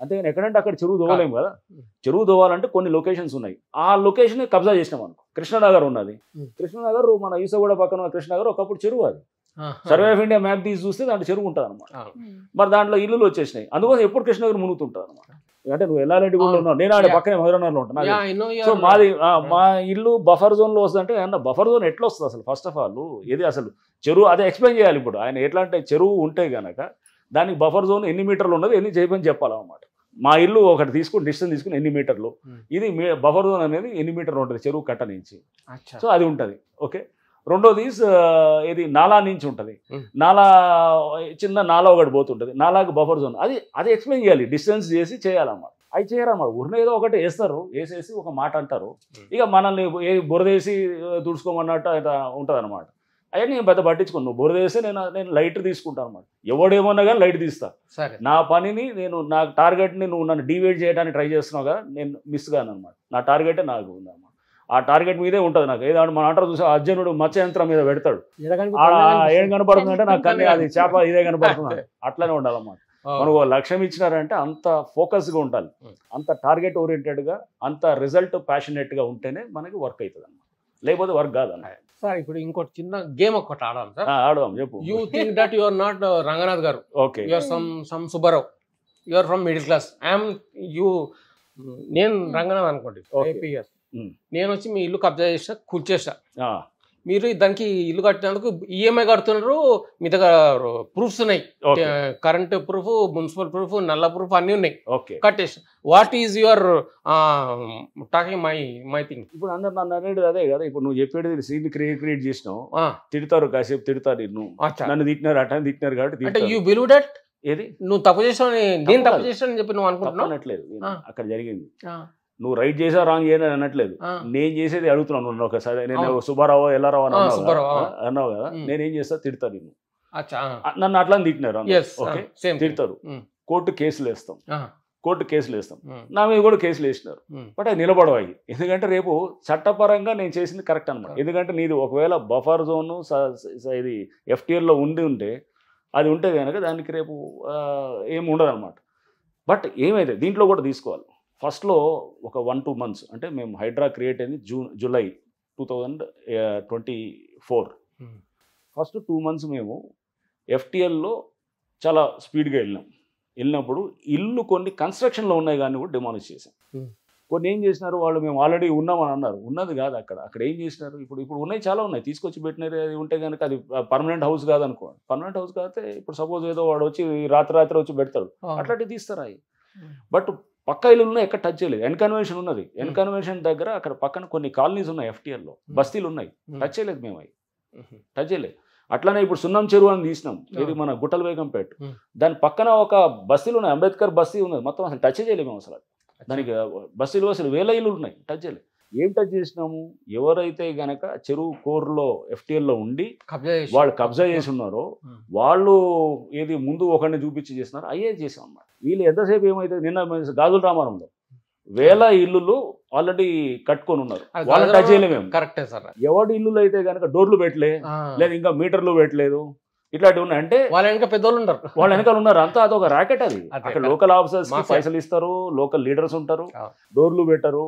అంతేగాని ఎక్కడంటే అక్కడ చెరువు దోవలేము కదా. చెరువు దోవాలంటే కొన్ని లొకేషన్స్ ఉన్నాయి. ఆ లొకేషన్ కబ్జా చేసినాం అనుకో. కృష్ణనగర్ ఉన్నది, కృష్ణనగర్ మన ఈసగూడ పక్కన కృష్ణనగర్ ఒకప్పుడు చెరువు. అది సర్వే ఆఫ్ ఇండియా మ్యాప్ తీసి చూస్తే దాంట్లో చెరువు ఉంటుంది అనమాట. మరి దాంట్లో ఇల్లులు వచ్చేసినాయి. అందుకోసం ఎప్పుడు కృష్ణనగర్ మునుగుతుంటుంది అనమాట. అంటే నువ్వు ఎల్లారెడ్డి కూడా ఉన్నావు, నేను ఆడే పక్కనే మధురనగర్లో ఉంటాను. సో మా ఇల్లు బఫర్ జోన్లో వస్తుందంటే అన్న బఫర్ జోన్ ఎట్లా వస్తుంది అసలు? ఫస్ట్ ఆఫ్ ఆల్ ఇది అసలు చెరువు అదే ఎక్స్ప్లెయిన్ చేయాలి. ఇప్పుడు ఆయన ఎట్లా అంటే చెరువు ఉంటే కనుక దానికి బఫర్ జోన్ ఎన్ని మీటర్లు ఉన్నది ఎన్ని చేయమని చెప్పాలన్నమాట. మా ఇల్లు ఒకటి తీసుకుని డిస్టెన్స్ తీసుకుని ఎన్ని మీటర్లు, ఇది బఫర్ జోన్ అనేది ఎన్ని మీటర్లు ఉంటుంది చెరువు కట్ట నుంచి. సో అది ఉంటుంది. ఓకే. రెండోది ఇది నాలా నుంచి ఉంటుంది. నాలా చిన్న నాలా ఒకటి పోతుంటుంది, నాలాకి బఫర్ జోన్ అది ఎక్స్ప్లెయిన్ చేయాలి, డిస్టెన్స్ చేసి చేయాలన్నమాట. అవి చేయరన్నమాట. ఊరిని ఏదో ఒకటి వేస్తారు, వేసేసి ఒక మాట అంటారు, ఇక మనల్ని బురదేసి తుడుచుకోమన్నట్టు ఉంటుంది అనమాట. అవన్నీ నేను పెద్ద పట్టించుకోను. నువ్వు బురద వేస్తే నేను లైట్ తీసుకుంటాను అనమాట. ఎవడేమన్నా కానీ లైట్ తీస్తా. నా పనిని నా టార్గెట్ని నువ్వు నన్ను డివైడ్ చేయడానికి ట్రై చేస్తున్నావుగా, నేను మిస్ కాను అనమాట. నా టార్గెటే నాకు ఉందన్నమాట. ఆ టార్గెట్ మీదే ఉంటుంది నాకు. ఏదంటే మన అంటారు చూసా, అర్జునుడు మత్స్యంత్రం మీద పెడతాడు, ఏం కనపడుతుందంటే నాకు కన్నీ అది చేప ఇదే కనపడుతుంది. అట్లనే ఉండాలన్నమాట. మనకు లక్ష్యం ఇచ్చినారంటే అంత ఫోకస్గా ఉండాలి, అంత టార్గెట్ ఓరియంటెడ్గా, అంత రిజల్ట్ ప్యాషనేట్గా ఉంటేనే మనకి వర్క్ అవుతుంది అన్నమాట. లేకపోతే వర్క్ కాదు అన్నమాట. సార్ ఇప్పుడు ఇంకోటి చిన్న గేమ్ ఒకటి ఆడాలి సార్. ఆడదాం. చెప్పు. You think that you are not Ranganath garu. Okay. You are some Subbarao. You are from middle class. నేను రంగనాథ్ అనుకోండి. నేను వచ్చి మీ ఇల్లు కబ్జా చేసా, కూల్చేసా. మీరు దానికి ఇల్లు కట్టినందుకు ఈఎంఐ కడుతున్నారు, మీ దగ్గర ప్రూఫ్స్ ఉన్నాయి, కరెంట్ ప్రూఫ్, మున్సిపల్ ప్రూఫ్, నల్ల ప్రూఫ్ అన్నీ ఉన్నాయి, కట్టేసి. What is your talking my thing? ఇప్పుడు అందరు నన్ను అనేది అదే కదా. ఇప్పుడు నువ్వు చెప్పేది సీన్ క్రియేట్ చేసినావు, తిడతారు, కాసేపు తిడతారు, నన్ను తిట్టినారు, అటని తిట్టినారు కాబట్టి. అంటే యూ బిలీవ్ దట్ ఏది నువ్వు తప్పు చేసావని, నేను తప్పు చేసానని చెప్పి నువ్వు అనుకుంటున్నావు? అనట్లేదు, అక్కడ జరిగింది. నువ్వు రైట్ చేసా రాంగ్ చేయని అనట్లేదు. నేను చేసేది అడుగుతున్నాను. నువ్వు ఒకసారి నేను సుబ్బారావు ఎల్లారావు అన్నావు కదా, నేనేం చేస్తా, తిడతా నిన్ను. నన్ను అట్లా తిట్టినారు, ఓకే తిడతారు, కోర్టు కేసులు వేస్తాం. కోర్టు కేసులు వేస్తాం. నా మీద కూడా కేసులు వేసినారు. బట్ అది నిలబడవాయి. ఎందుకంటే రేపు చట్టపరంగా నేను చేసింది కరెక్ట్ అనమాట. ఎందుకంటే నీది ఒకవేళ బఫర్ జోను ఇది FTL ఉంటే అది ఉంటే కనుక దానికి రేపు ఏమి ఉండదు అనమాట. బట్ ఏమైతే దీంట్లో కూడా తీసుకోవాలి. ఫస్ట్లో ఒక 1-2 months అంటే మేము హైడ్రా క్రియేట్ అయింది జూలై 2024. ఫస్ట్ 2 months మేము FTLలో చాలా స్పీడ్గా వెళ్ళినప్పుడు ఇల్లు కొన్ని కన్స్ట్రక్షన్లో ఉన్నాయి కానీ కూడా డిమాలిష్ చేశాం. కొన్ని ఏం చేసినారు వాళ్ళు, మేము ఆల్రెడీ ఉన్నామని అన్నారు. ఉన్నది కాదు అక్కడ ఏం చేసినారు, ఇప్పుడు ఉన్నాయి, చాలా ఉన్నాయి, తీసుకొచ్చి పెట్టినారు. అది ఉంటే కనుక అది పర్మనెంట్ హౌస్ కాదనుకో. పర్మనెంట్ హౌస్ కాకపోతే ఇప్పుడు సపోజ్ ఏదో వాడు వచ్చి రాత్రి వచ్చి పెడతాడు, అట్లాంటివి తీస్తారా. బట్ పక్క ఇల్లు ఎక్కడ టచ్ చేయలేదు. ఎన్కన్వెన్షన్ ఉన్నది. ఎన్కన్వెన్షన్ దగ్గర అక్కడ పక్కన కొన్ని కాలనీస్ ఉన్నాయి, FTLలో బస్తీలు ఉన్నాయి, టచ్ చేయలేదు మేము. అవి టచ్ చేయలేదు. అట్లానే ఇప్పుడు సున్నం చెరువు అని తీసినాం, ఇది మన గుట్టల బేగంపేట. దాని పక్కన ఒక బస్తీలు ఉన్నాయి, అంబేద్కర్ బస్తీ ఉన్నది, మొత్తం అసలు టచ్ చేయలేము మేము. అసలు దానికి బస్తీలు అసలు 1000 ఇల్లు ఉన్నాయి, టచ్ చేయలేదు. ఏం టచ్ చేసినాము, ఎవరైతే గనక చెరువు కోర్లో FTLలో ఉండి వాళ్ళు కబ్జా చేసి ఉన్నారో వాళ్ళు ఏది ముందు ఒకరిని చూపించి చేసినారో అయ్యే చేసాం అన్నమాట. వీళ్ళు ఎంతసేపు ఏమైతే నిన్న గాజుల రామారంలో 1000 ఇల్లులు ఆల్రెడీ కట్టుకొని ఉన్నారు, వాళ్ళని టచ్ చేయలేము మేము. కరెక్టే సార్. ఎవరి ఇల్లులు అయితే కనుక డోర్లు పెట్టలే, లేదా ఇంకా మీటర్లు పెట్టలేదు, ఇట్లాంటివి ఉన్నాయి. అంటే వాళ్ళ వెనక పెద్దోళ్ళు ఉంటారు, వాళ్ళ వెనకాల ఉన్నారు. అంతా అదొక ర్యాకెట్. అది అక్కడ లోకల్ ఆఫీసర్స్ పైసలు ఇస్తారు, లోకల్ లీడర్స్ ఉంటారు, డోర్లు పెట్టరు,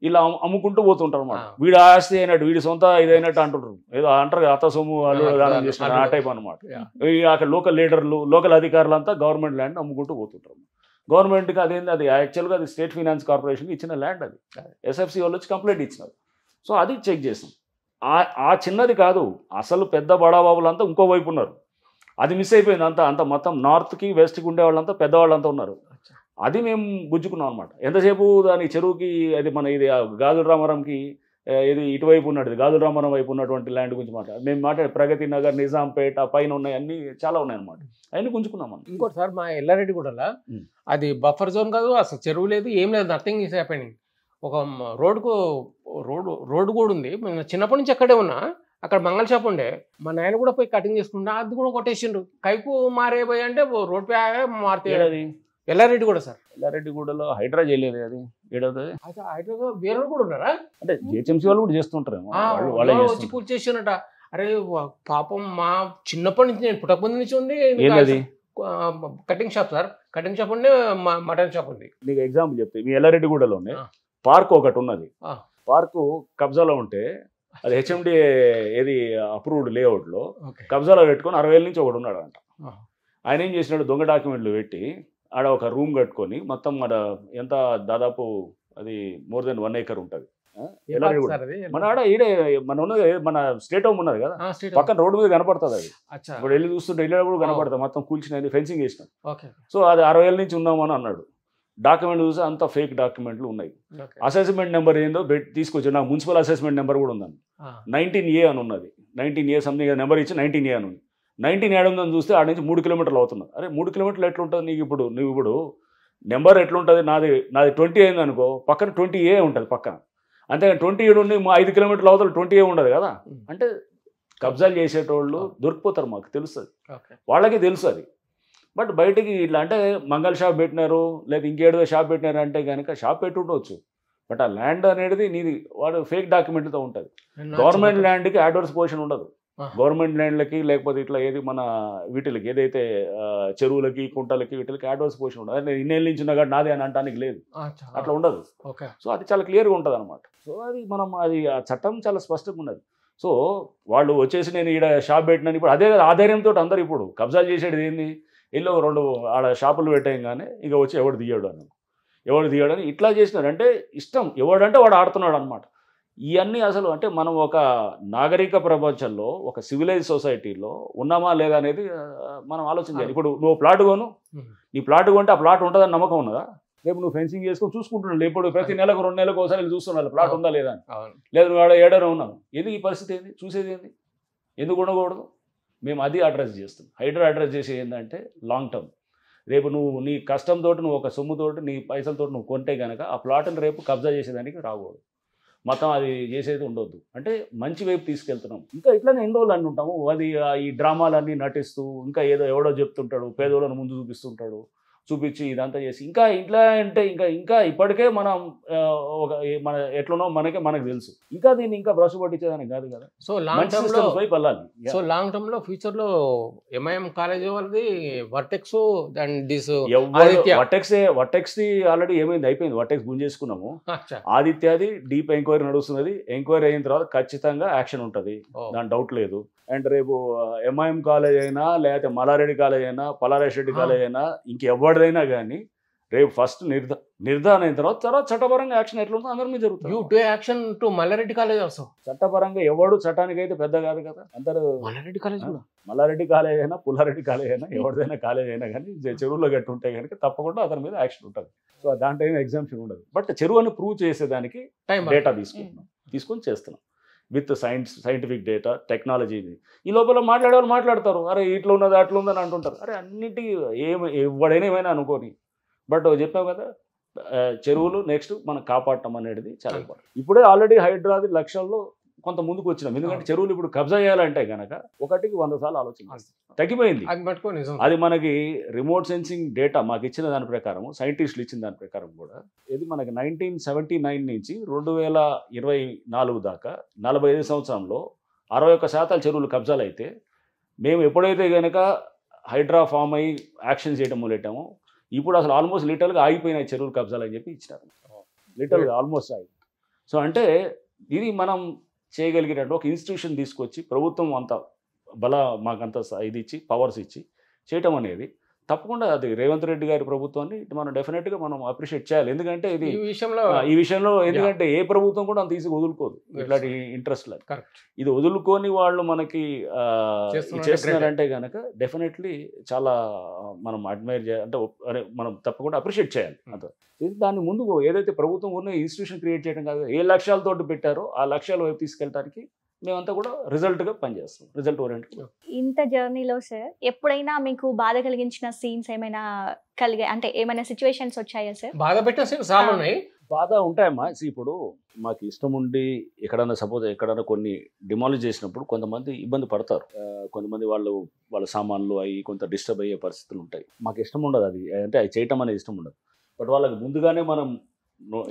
ఇలా అమ్ముకుంటూ పోతుంటారు అన్నమాట. వీడు ఆస్తి అయినట్టు, వీడి సొంత ఇదైనట్టు అంటుంటారు, ఏదో అంటారు అత్త సొమ్ము అల్లు దానం చేస్తున్నారు, ఆ టైప్ అనమాట. అక్కడ లోకల్ లీడర్లు, లోకల్ అధికారులు అంతా గవర్నమెంట్ ల్యాండ్ అమ్ముకుంటూ పోతుంటారు. గవర్నమెంట్కి అదేంటి, అది యాక్చువల్గా అది స్టేట్ ఫైనాన్స్ కార్పొరేషన్కి ఇచ్చిన ల్యాండ్. అది SFC వాళ్ళు వచ్చి కంప్లైంట్ ఇచ్చినారు. సో అది చెక్ చేసాం. ఆ చిన్నది కాదు, అసలు పెద్ద బడాబాబులంతా ఇంకో వైపు ఉన్నారు. అది మిస్ అయిపోయింది. అంతా మొత్తం నార్త్కి వెస్ట్కి ఉండే వాళ్ళంతా పెద్దవాళ్ళంతా ఉన్నారు. అది మేము గుంజుకున్నాం అనమాట. ఎంతసేపు దాని చెరువుకి అది మన ఇది గాజుల రామారంకి ఇది ఇటువైపు ఉన్నది, గాజుల రామారం వైపు ఉన్నటువంటి ల్యాండ్ గురించి మేము మాట్లాడే ప్రగతి నగర్, నిజాంపేట పైన ఉన్నాయి, అన్ని చాలా ఉన్నాయన్నమాట. అవన్నీ గుంజుకున్నాం. ఇంకోటి సార్, మా ఎల్లారెడ్డి కూడా అది బఫర్ జోన్ కాదు, అసలు చెరువు లేదు, ఏం లేదు, నథింగ్ ఈస్ హ్యాపెనింగ్. ఒక రోడ్డు కూడా ఉంది. మేము చిన్నప్పటి నుంచి అక్కడే ఉన్నా. అక్కడ మంగళ షాప్ ఉండే, మా నాయన కూడా పోయి కటింగ్ చేసుకుంటా, అది కూడా కొట్టేసిండ్రు. కైపు మారేపోయి అంటే రోడ్ పై మారితే ఎల్లారెడ్డి కూడా సార్. ఎల్లారెడ్డిగూడలో హైడ్రా చేయలేదు. అది ఏడవుతుంది. హైడ్రా వేరే కూడా ఉన్నారా? అంటే GHMC వాళ్ళు కూడా చేస్తుంటారు, వచ్చి పూజ చేసినట. అరే పాపం, మా చిన్నప్పటి నుంచి, నేను పుట్టకముందు నుంచి ఉంది cutting shop sir. Cutting shop ఉండే, మటన్ షాప్ ఉంది. నీకు ఎగ్జాంపుల్ చెప్తే, మీ ఎల్లారెడ్డిగూడలోనే పార్క్ ఒకటి ఉన్నది. పార్కు కబ్జాలో ఉంటే అది HMD ఏది అప్రూవ్డ్ లేఅవుట్లో కబ్జాలో పెట్టుకొని 60,000 నుంచి ఒకడు ఉన్నాడు అంట. ఆయన ఏం చేసినాడు, దొంగ డాక్యుమెంట్లు పెట్టి ఆడ ఒక రూమ్ కట్టుకొని మొత్తం మన ఎంత దాదాపు అది మోర్ దెన్ 1 acre ఉంటుంది. మన ఆడ ఈడే మన స్టేట్ హోమ్ ఉన్నది కదా, పక్కన రోడ్డు మీద కనపడుతుంది. అది ఇప్పుడు వెళ్ళి చూస్తుంటే ఇల్లు కూడా కనపడుతుంది, మొత్తం కూల్చినది, ఫెన్సింగ్ వేసినాం. సో అది 60,000 నుంచి ఉన్నామని అన్నాడు. డాక్యుమెంట్ చూస్తే అంత ఫేక్ డాక్యుమెంట్లు ఉన్నాయి. అసెస్మెంట్ నెంబర్ ఏందో తీసుకొచ్చి, నాకు మున్సిపల్ అసెస్మెంట్ నెంబర్ కూడా ఉందని 19A అని ఉన్నది. 19A సంథింగ్ నెంబర్ ఇచ్చి 19A అని ఉంది. 19 ఏడు ఉందని చూస్తే ఆడ నుంచి 3 కిలోమీటర్లు అవుతున్నది. అరే 3 కిలోమీటర్లు ఎట్లుంటుంది నీకు? నువ్వు ఇప్పుడు నెంబర్ ఎట్లుంటుంది? నాది 20 అయింది అనుకో, పక్కన 20A ఉంటుంది పక్కన. అంతేగాని 27 ఉండి 5 కిలోమీటర్లు అవతల 20A ఉండదు కదా. అంటే కబ్జాలు చేసేటోళ్ళు దొరికిపోతారు, మాకు తెలుస్తుంది, వాళ్ళకి తెలుసు అది. బట్ బయటికి ఇట్లా అంటే మంగళ షాప్ పెట్టినారు, లేదా ఇంకేదో షాప్ పెట్టినారు అంటే కనుక షాప్ పెట్టుండవచ్చు. బట్ ఆ ల్యాండ్ అనేది నీది, వాడు ఫేక్ డాక్యుమెంట్తో ఉంటుంది. గవర్నమెంట్ ల్యాండ్కి అడ్వర్స్ పొజిషన్ ఉండదు. గవర్నమెంట్ ల్యాండ్లకి లేకపోతే ఇట్లా ఏది మన వీటికి ఏదైతే చెరువులకి, కుంటలకి, వీటికి అడ్వర్స్ పొజిషన్ ఉండదు. అదే ఇన్నేళ్ళ నుంచి ఉన్నా కానీ నాదే అని అంటానికి లేదు, అట్లా ఉండదు. సో అది చాలా క్లియర్గా ఉంటుంది అనమాట. సో అది అది ఆ చట్టం చాలా స్పష్టంగా ఉన్నది. సో వాళ్ళు వచ్చేసి నేను ఈడ షాప్ పెట్టినాను, ఇప్పుడు అదే ఆధార్యంతో అందరు ఇప్పుడు కబ్జాలు చేసేది ఏంది, ఇల్లు 2 ఆడ షాపులు పెట్టేయంగానే ఇక వచ్చి ఎవడు తీయడని ఇట్లా చేసినారు. అంటే ఇష్టం, ఎవడంటే వాడు ఆడుతున్నాడు అనమాట. ఇవన్నీ అసలు అంటే మనం ఒక నాగరిక ప్రపంచంలో, ఒక సివిలైజ్ సొసైటీలో ఉన్నామా లేదా అనేది మనం ఆలోచించాలి. ఇప్పుడు నువ్వు ప్లాట్ కొను, నీ ప్లాట్ కొంటే ఆ ప్లాట్ ఉంటుందని నమ్మకం ఉన్నదా? రేపు నువ్వు ఫెన్సింగ్ చేసుకొని చూసుకుంటున్నాడు, ఇప్పుడు ప్రతి నెలకు 2 నెలలకు ఒకసారి చూస్తున్నాడు ప్లాట్ ఉందా లేదా అని. లేదు నువ్వు ఆడ ఏడారో ఉన్నావు, ఎందుకు ఈ పరిస్థితి ఏంది, చూసేది ఏంది, ఎందుకు ఉండకూడదు? మేము అది అడ్రస్ చేస్తాం. హైడ్రా అడ్రస్ చేసేది ఏంటంటే లాంగ్ టర్మ్. రేపు నువ్వు నీ కష్టంతో, నువ్వు ఒక సొమ్ముతోటి, నీ పైసలతో నువ్వు కొంటే కనుక ఆ ప్లాట్ని రేపు కబ్జా చేసేదానికి రాకూడదు, మొత్తం అది చేసేది ఉండొద్దు. అంటే మంచి వైపు తీసుకెళ్తున్నాం. ఇంకా ఇట్లానే ఎన్ని రోజులు అంటుంటాము, అది ఈ డ్రామాలన్నీ నటిస్తూ ఇంకా ఏదో ఎవడో చెప్తుంటాడు, పేదోళ్ళను ముందు చూపిస్తుంటాడు. చూపించి ఇదంతా చేసి ఇంకా ఇంట్లో అంటే ఇంకా ఇప్పటికే మనం మన ఎట్లనో మనకు తెలుసు, ఇంకా దీన్ని ఇంకా బ్రష్ పట్టించేదానికి కాదు కదా. సో లాంగ్ టర్మ్ లో వైపు వెళ్ళాలి. సో లాంగ్ టర్మ్ లో ఫ్యూచర్ లో MIM కాలేజ్ వాళ్ళది vertex and this vertex already ఏమైంది, అయిపోయింది. వర్టెక్స్ గుంజేసుకున్నాము. ఆదిత్యది డీప్ ఎంక్వైరీ నడుస్తున్నది. ఎంక్వైరీ అయిన తర్వాత ఖచ్చితంగా యాక్షన్ ఉంటుంది, దాని డౌట్ లేదు. అండ్ రేపు MIM కాలేజ్ అయినా లేకపోతే మల్లారెడ్డి కాలేజ్ అయినా పల్లారేష్ రెడ్డి కాలేజ్ అయినా ఇంకెవరిదైనా కానీ రేపు ఫస్ట్ నిర్ధారణ అయిన తర్వాత చట్టపరంగా యాక్షన్ ఎట్లా ఉంటుందో అందరి మీద జరుగుతుంది. You to action to Mallareddy college also. చట్టపరంగా ఎవడు చట్టానికి అయితే పెద్ద కాదు కదా. అందరూ మల్లారెడ్డి కాలేజ్ కూడా, మల్లారెడ్డి కాలేజ్ అయినా పుల్లారెడ్డి కాలేజ్ అయినా ఎవరిదైనా కాలేజ్ అయినా కానీ చెరువులో గట్టి ఉంటే కనుక తప్పకుండా అతని మీద యాక్షన్ ఉంటుంది. సో దాంట్లో ఏమి ఎగ్జామ్షన్ ఉండదు. బట్ చెరువుని ప్రూవ్ చేసేదానికి డేటా తీసుకొని చేస్తున్నాం విత్ సైంటిఫిక్ డేటా టెక్నాలజీని. ఈ లోపల మాట్లాడేవాళ్ళు మాట్లాడతారు, అరే ఇట్లా ఉన్నది అట్లా ఉందని అంటుంటారు. అరే అన్నిటికీ ఎవడైనా ఏమైనా అనుకోని, బట్ చెప్పాం కదా చెరువులు నెక్స్ట్ మనం కాపాడటం అనేది చాలా ఇంపార్టెంట్. ఇప్పుడే ఆల్రెడీ హైడ్రాది లక్ష్యాల్లో కొంత ముందుకు వచ్చినాం. ఎందుకంటే చెరువులు ఇప్పుడు కబ్జా చేయాలంటే కనుక 1కి 100 సార్లు ఆలోచన తగ్గిపోయింది. అది మనకి రిమోట్ సెన్సింగ్ డేటా మాకు ఇచ్చిన దాని ప్రకారం, సైంటిస్టులు ఇచ్చిన దాని ప్రకారం కూడా ఇది మనకి 1979 నుంచి 2024 దాకా 45 సంవత్సరంలో 61% చెరువులు కబ్జాలు అయితే, మేము ఎప్పుడైతే కనుక హైడ్రా ఫామ్ అయ్యి యాక్షన్ చేయడం మొదలెట్టామో ఇప్పుడు అసలు ఆల్మోస్ట్ లిటరల్గా ఆగిపోయినాయి చెరువులు కబ్జాలు అని చెప్పి ఇచ్చినారు. లిటరల్గా ఆల్మోస్ట్ ఆగి. సో అంటే ఇది మనం చేయగలిగేటట్టు ఒక ఇన్స్టిట్యూషన్ తీసుకొచ్చి ప్రభుత్వం అంత మాకంత ఇది ఇచ్చి పవర్స్ ఇచ్చి చేయటం అనేది తప్పకుండా అది రేవంత్ రెడ్డి గారి ప్రభుత్వాన్ని మనం డెఫినెట్గా మనం అప్రిషియేట్ చేయాలి. ఎందుకంటే ఇది ఈ విషయంలో ఎందుకంటే ఏ ప్రభుత్వం కూడా అంత ఈజీగా వదులుకోదు ఇట్లాంటి ఇంట్రెస్ట్ లేదు. ఇది వదులుకొని వాళ్ళు మనకి చేస్తున్నారంటే కనుక డెఫినెట్లీ చాలా మనం అడ్మైర్ చేయాలి, అంటే మనం తప్పకుండా అప్రిషియేట్ చేయాలి. అంత దాన్ని ముందు ఏదైతే ప్రభుత్వం ఉన్న ఇన్స్టిట్యూషన్ క్రియేట్ చేయడం కాదు, ఏ లక్ష్యాలతో పెట్టారో ఆ లక్ష్యాల వైపు తీసుకెళ్ళడానికి మేమంతా కూడా రిజల్ట్గా పనిచేస్తాం, రిజల్ట్ ఓరియంటెడ్. ఇంత జర్నీలో సార్ ఎప్పుడైనా మీకు బాధ కలిగించిన సీన్స్ ఏమైనా అంటే ఏమైనా సిచ్యువేషన్స్ వచ్చాయా సార్? బాధ పెట్టిన సీన్స్ చాలా ఉన్నాయి. బాధ ఉంటాయమ్మా. ఇప్పుడు మాకు ఇష్టం ఉండి ఎక్కడన్నా సపోజ్ ఎక్కడన్నా కొన్ని డిమాలిష్ చేసినప్పుడు కొంతమంది ఇబ్బంది పడతారు. కొంతమంది వాళ్ళ సామాన్లు అవి కొంత డిస్టర్బ్ అయ్యే పరిస్థితులు ఉంటాయి. మాకు ఇష్టం ఉండదు అది, అంటే అది చేయటం అనేది ఇష్టం ఉండదు. బట్ వాళ్ళకి ముందుగానే మనం